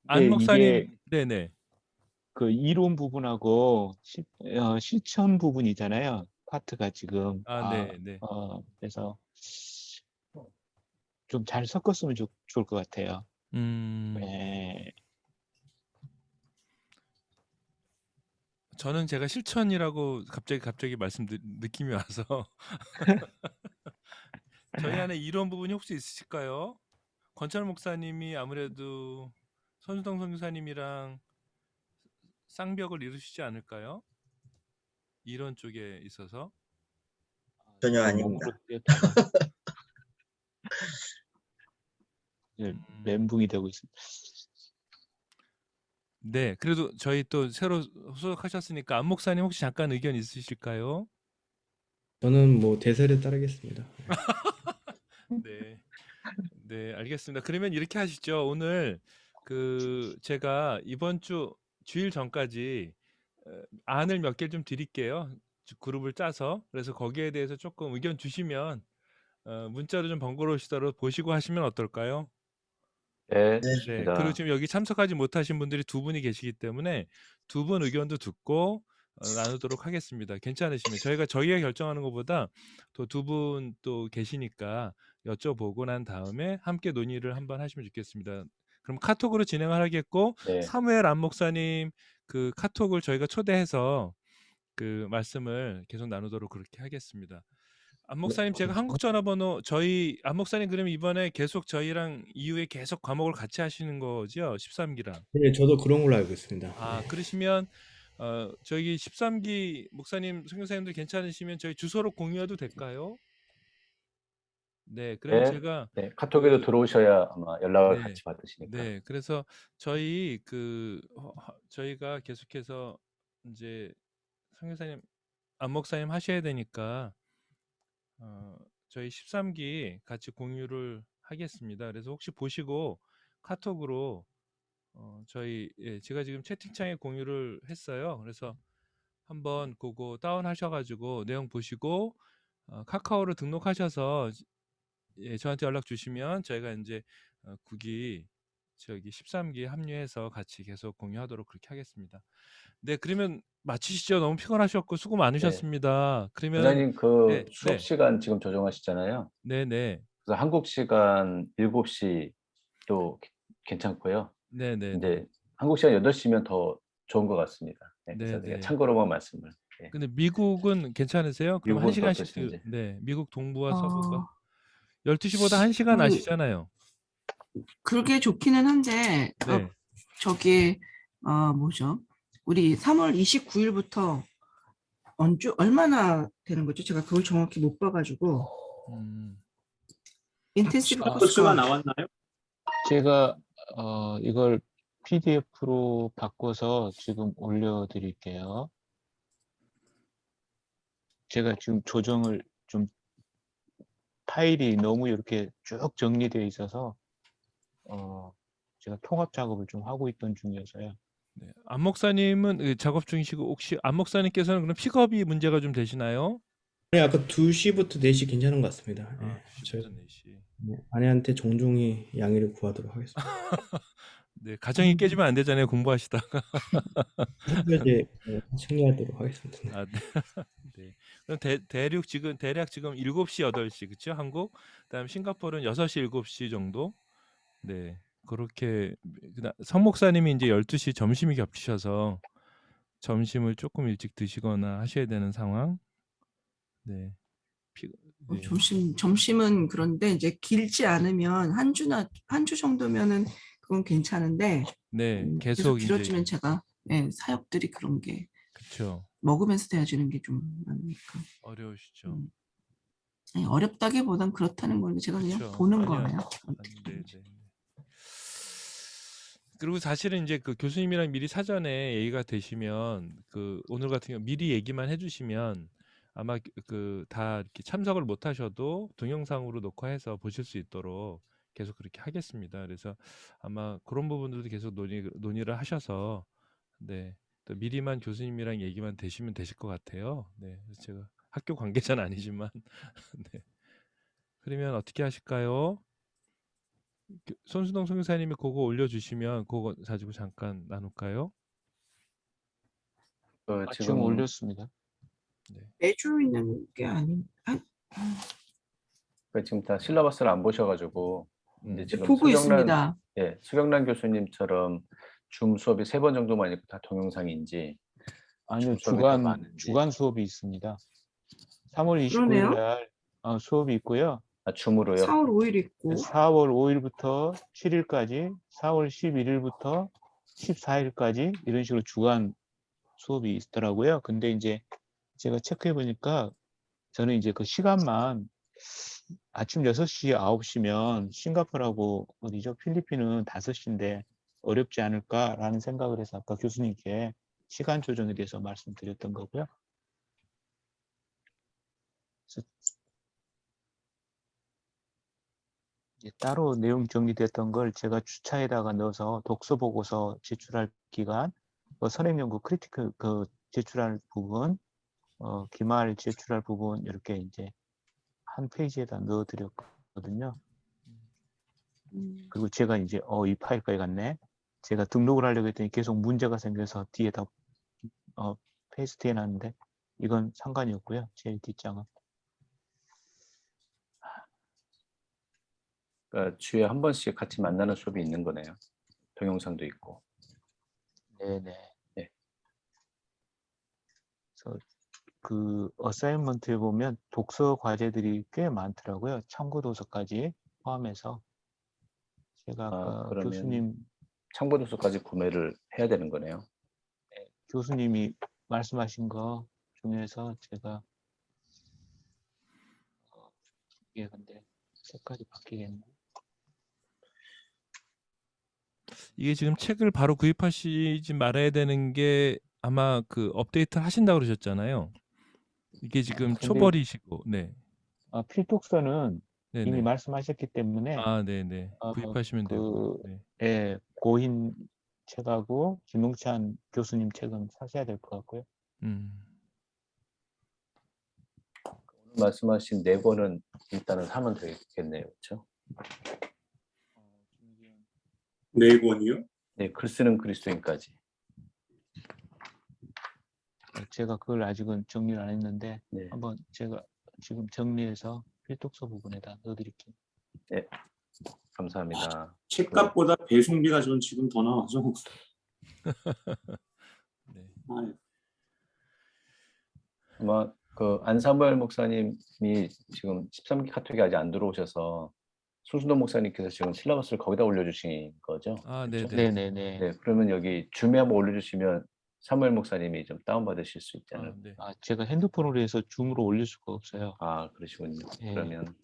안 이게 목사님, 네네. 그 이론 부분하고 실천 부분이잖아요. 파트가 지금. 네. 그래서 좀 잘 섞었으면 좋을 것 같아요. 네. 저는 제가 실천이라고 갑자기 느낌이 와서 저희 안에 이런 부분이 혹시 있으실까요? 권철 목사님이 아무래도 손수동 선교사님이랑 쌍벽을 이루시지 않을까요? 이런 쪽에 있어서. 전혀 아닙니다. 멘붕이 되고 있습니다. 네, 그래도 저희 또 새로 소속하셨으니까 안 목사님 혹시 잠깐 의견 있으실까요? 저는 뭐 대세를 따르겠습니다. 네, 알겠습니다. 그러면 이렇게 하시죠. 오늘 제가 이번 주일 전까지 안을 몇 개 좀 드릴게요. 그룹을 짜서. 그래서 거기에 대해서 조금 의견 주시면 문자로 좀 번거로우시더라도 보시고 하시면 어떨까요? 네, 네, 좋습니다. 그리고 지금 여기 참석하지 못하신 분들이 2분이 계시기 때문에 2분 의견도 듣고 나누도록 하겠습니다. 괜찮으시면 저희가 결정하는 것보다 또 2분 또 계시니까 여쭤보고 난 다음에 함께 논의를 한번 하시면 좋겠습니다. 그럼 카톡으로 진행을 하겠고 네. 사무엘 안 목사님 카톡을 저희가 초대해서 말씀을 계속 나누도록 그렇게 하겠습니다. 안 목사님 제가 한국 전화번호 저희 안 목사님 그러면 이번에 계속 저희랑 이후에 계속 과목을 같이 하시는 거죠? 13기랑. 네, 저도 그런 걸로 알고 있습니다. 그러시면 저기 13기 목사님 선교사님들 괜찮으시면 저희 주소로 공유해도 될까요? 네, 그러면 네, 제가 네, 카톡에도 들어오셔야 아마 연락을 같이 받으시니까. 네, 그래서 저희 저희가 계속해서 이제 선교사님 안 목사님 하셔야 되니까 저희 13기 같이 공유를 하겠습니다. 그래서 혹시 보시고 카톡으로 제가 지금 채팅창에 공유를 했어요. 그래서 한번 그거 다운하셔가지고 내용 보시고 카카오로 등록하셔서 저한테 연락 주시면 저희가 이제 국이 저기 13기 합류해서 같이 계속 공유하도록 그렇게 하겠습니다. 네, 그러면 마치시죠. 너무 피곤하셨고 수고 네. 많으셨습니다. 그러면 원장님 그 네, 수업 네, 시간 지금 조정하시잖아요. 네, 네, 그래서 한국 시간 7시도 괜찮고요. 네, 네, 네, 이제 한국 시간 8시면 더 좋은 것 같습니다. 네, 네, 그래서 제가 네. 참고로만 말씀을. 네. 근데 미국은 괜찮으세요? 그럼 한 미국은 또 시간씩 어떠신지. 네, 미국 동부와 서부가 어, 12시보다 1시간 그, 아시잖아요. 그게 좋기는 한데, 네. 저기, 뭐죠? 우리 3월 29일부터 얼마나 되는 거죠? 제가 그걸 정확히 못 봐가지고. 음. 인텐시브 수가 코스가 나왔나요? 제가 이걸 PDF로 바꿔서 지금 올려드릴게요. 제가 지금 조정을 좀 파일이 너무 이렇게 쭉 정리되어 있어서 제가 통합 작업을 좀 하고 있던 중이어서요. 네. 안 목사님은 작업 중이시고 혹시 안 목사님께서는 그럼 픽업이 문제가 좀 되시나요? 아니, 아까 2시부터 4시 괜찮은 것 같습니다. 예. 아, 저 10부터 4시. 아내한테 종종이 양해를 구하도록 하겠습니다. 네, 가정이 깨지면 안 되잖아요. 공부하시다가. 현재 승리하도록 하겠습니다. 네. 아, 네. 네. 그럼 대륙 지금 대략 지금 7시 8시 그렇죠? 한국. 그다음 싱가포르는 6시 7시 정도. 네. 그렇게 성 목사님이 이제 12시 점심이 겹치셔서 점심을 조금 일찍 드시거나 하셔야 되는 상황. 네. 네. 점심은 그런데 이제 길지 않으면 한 주 정도면은 그건 괜찮은데 네. 계속 계속 이제 길어지면 제가 사역들이 그런 게 그렇죠. 먹으면서 대해주는 게 좀 많으니까 어려우시죠. 아니, 어렵다기보단 그렇다는 걸 제가 그냥 그쵸. 보는 아니요. 거예요. 네, 네. 그리고 사실은 이제 그 교수님이랑 미리 사전에 얘기가 되시면 그 오늘 같은 경우 미리 얘기만 해주시면 아마 그 다 이렇게 참석을 못 하셔도 동영상으로 녹화해서 보실 수 있도록 계속 그렇게 하겠습니다. 그래서 아마 그런 부분들도 계속 논의를 하셔서 네. 또 미리만 교수님이랑 얘기만 되시면 되실 것 같아요. 네. 그래서 제가 학교 관계자는 아니지만 네. 그러면 어떻게 하실까요? 손수동 선교사님이 그거 올려주시면 그거 가지고 잠깐 나눌까요? 그 지금 지금 올렸습니다. 네. 매주 있는 게 아닌. 지금 다 실러버스를 안 보셔가지고 이제 지금 보고 있습니다. 수경란 교수님처럼 줌 수업이 3번 정도만 있고 다 동영상인지 아니요, 줌 수업이 더 많은지. 주간 수업이 있습니다. 3월 29일 그러네요. 날 수업이 있고요. 줌으로요. 4월 5일 있고 4월 5일부터 7일까지, 4월 11일부터 14일까지 이런 식으로 주간 수업이 있더라고요. 근데 이제 제가 체크해 보니까 저는 이제 그 시간만 아침 6시, 9시면 싱가포르하고 어디죠? 필리핀은 5시인데 어렵지 않을까라는 생각을 해서 아까 교수님께 시간 조정에 대해서 말씀드렸던 거고요. 그래서 이제 따로 내용 정리됐던 걸 제가 주차에다가 넣어서 독서 보고서 제출할 기간, 선행 연구 크리티컬 제출할 부분, 기말 제출할 부분 이렇게 이제 한 페이지에다 넣어드렸거든요. 그리고 제가 이제 이 파일까지 갔네. 제가 등록을 하려고 했더니 계속 문제가 생겨서 뒤에다 페이스트 해놨는데 이건 상관이 없고요. 제일 뒷장은. 그러니까 주에 한 번씩 같이 만나는 수업이 있는 거네요. 동영상도 있고. 네네. 네. 그래서 그 어사이먼트에 보면 독서 과제들이 꽤 많더라고요. 참고 도서까지 포함해서. 제가 아까 그러면 교수님 참고 도서까지 구매를 해야 되는 거네요. 네, 교수님이 말씀하신 거 중에서 제가 이게 근데 색깔이 바뀌겠네. 이게 지금 책을 바로 구입하시지 말아야 되는 게 아마 그 업데이트 하신다고 그러셨잖아요. 이게 지금 근데 초벌이시고, 네. 필독서는 이미 네네. 말씀하셨기 때문에 아, 네네. 구입하시면 되고. 네. 고인 책하고 김용찬 교수님 책은 사셔야 될 것 같고요. 오늘 말씀하신 4권은 일단은 사면 되겠네요. 그렇죠? 네 권이요? 네, 글 쓰는 그리스도인까지. 제가 그걸 아직은 정리를 안 했는데 네. 한번 제가 지금 정리해서 필독서 부분에다 넣어드릴게요. 네, 감사합니다. 책값보다 배송비가 전 지금 더 나와서. 네. 아, 아마 그 안사무엘 목사님이 지금 13기 카톡이 아직 안 들어오셔서 손순도 목사님께서 지금 실라버스를 거기다 올려주신 거죠? 아, 그렇죠? 네네. 네네네. 네, 그러면 여기 줌에 한번 올려주시면 사무엘 목사님이 좀 다운받으실 수 있지 않을까요? 네. 아, 제가 핸드폰으로 해서 줌으로 올릴 수가 없어요. 아, 그러시군요. 예. 그러면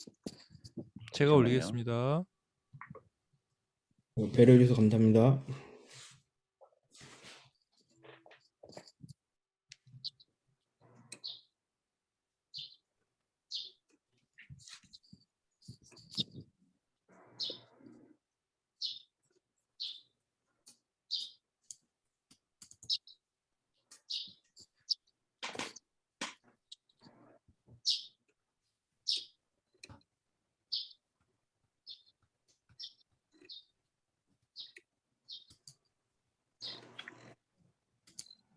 제가 잠시만요. 올리겠습니다. 배려해 주셔서 감사합니다.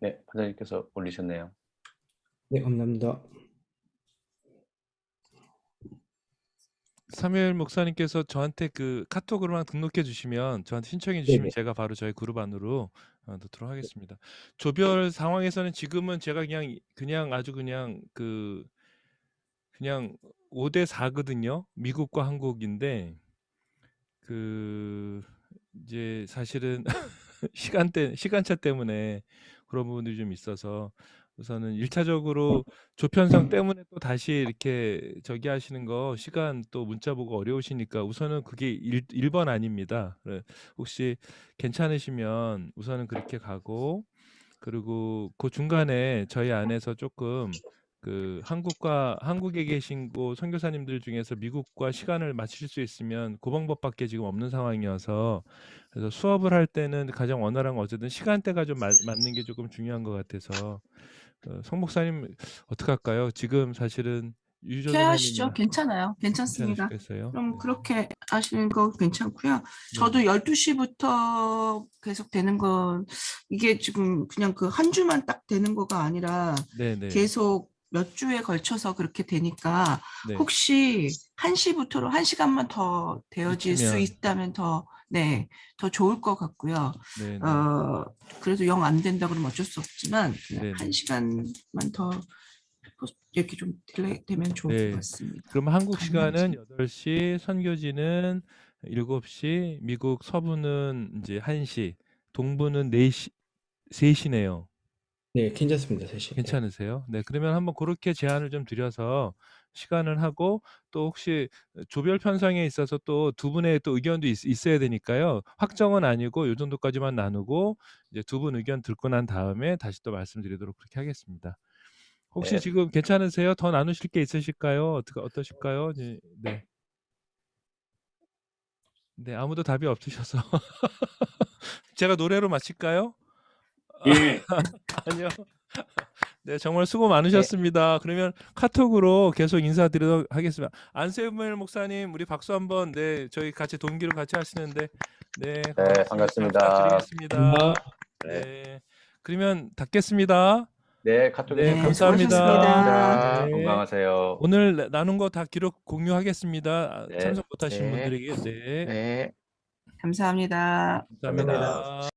네, 반장님께서 올리셨네요. 네, 감사합니다. 사무엘 목사님께서 저한테 그 카톡으로만 등록해 주시면 저한테 신청해 주시면 네네. 제가 바로 저희 그룹 안으로 넣도록 하겠습니다. 조별 상황에서는 지금은 제가 그냥 아주 그냥 그냥 5대 4거든요. 미국과 한국인데 이제 사실은 시간차 때문에 그런 부분들이 좀 있어서 우선은 1차적으로 조편성 때문에 또 다시 이렇게 저기 하시는 거 시간 또 문자 보고 어려우시니까 우선은 그게 1번 아닙니다. 혹시 괜찮으시면 우선은 그렇게 가고 그리고 그 중간에 저희 안에서 조금 한국에 계신 선교사님들 중에서 미국과 시간을 맞출 수 있으면 그 방법밖에 지금 없는 상황이어서 그래서 수업을 할 때는 가장 원활한 건 어쨌든 시간대가 좀 맞는 게 조금 중요한 것 같아서 송 목사님 어떻게 할까요? 지금 사실은 유조 그렇게 하시죠. 선생님이나 괜찮아요. 괜찮습니다. 괜찮으시겠어요? 그럼 네. 그렇게 하시는 거 괜찮고요. 저도 12시부터 계속 되는 건 이게 지금 그냥 그 한 주만 딱 되는 거가 아니라 네네. 계속 몇 주에 걸쳐서 그렇게 되니까 네. 혹시 1시부터로 1시간만 더 되어질 수 있으면. 있다면 더 좋을 것 같고요. 네네. 그래도 영 안 된다 그러면 어쩔 수 없지만 네네. 1시간만 더 이렇게 좀 딜레이 되면 좋을 네. 것 같습니다. 그럼 한국 가능한지. 시간은 8시, 선교지는 7시, 미국 서부는 이제 1시, 동부는 4시, 3시네요. 네, 괜찮습니다. 3시. 괜찮으세요? 네, 그러면 한번 그렇게 제안을 좀 드려서 시간을 하고 또 혹시 조별 편성에 있어서 또 두 분의 또 의견도 있어야 되니까요. 확정은 아니고 요 정도까지만 나누고 이제 두 분 의견 듣고 난 다음에 다시 또 말씀드리도록 그렇게 하겠습니다. 혹시 네. 지금 괜찮으세요? 더 나누실 게 있으실까요? 어떠실까요? 네. 네, 아무도 답이 없으셔서 제가 노래로 마칠까요? 예. 아니요. 네, 정말 수고 많으셨습니다. 그러면 카톡으로 계속 인사드리도록 하겠습니다. 안세무엘 목사님, 우리 박수 한번, 네, 저희 같이 동기로 같이 하시는데, 네, 반갑습니다. 부탁드리겠습니다. 네, 그러면 닫겠습니다. 네, 카톡에 네, 네, 감사합니다. 수고하셨습니다. 네. 건강하세요. 오늘 나눈 거 다 기록 공유하겠습니다. 네. 참석 못하신 네. 분들에게. 네, 네. 감사합니다. 감사합니다.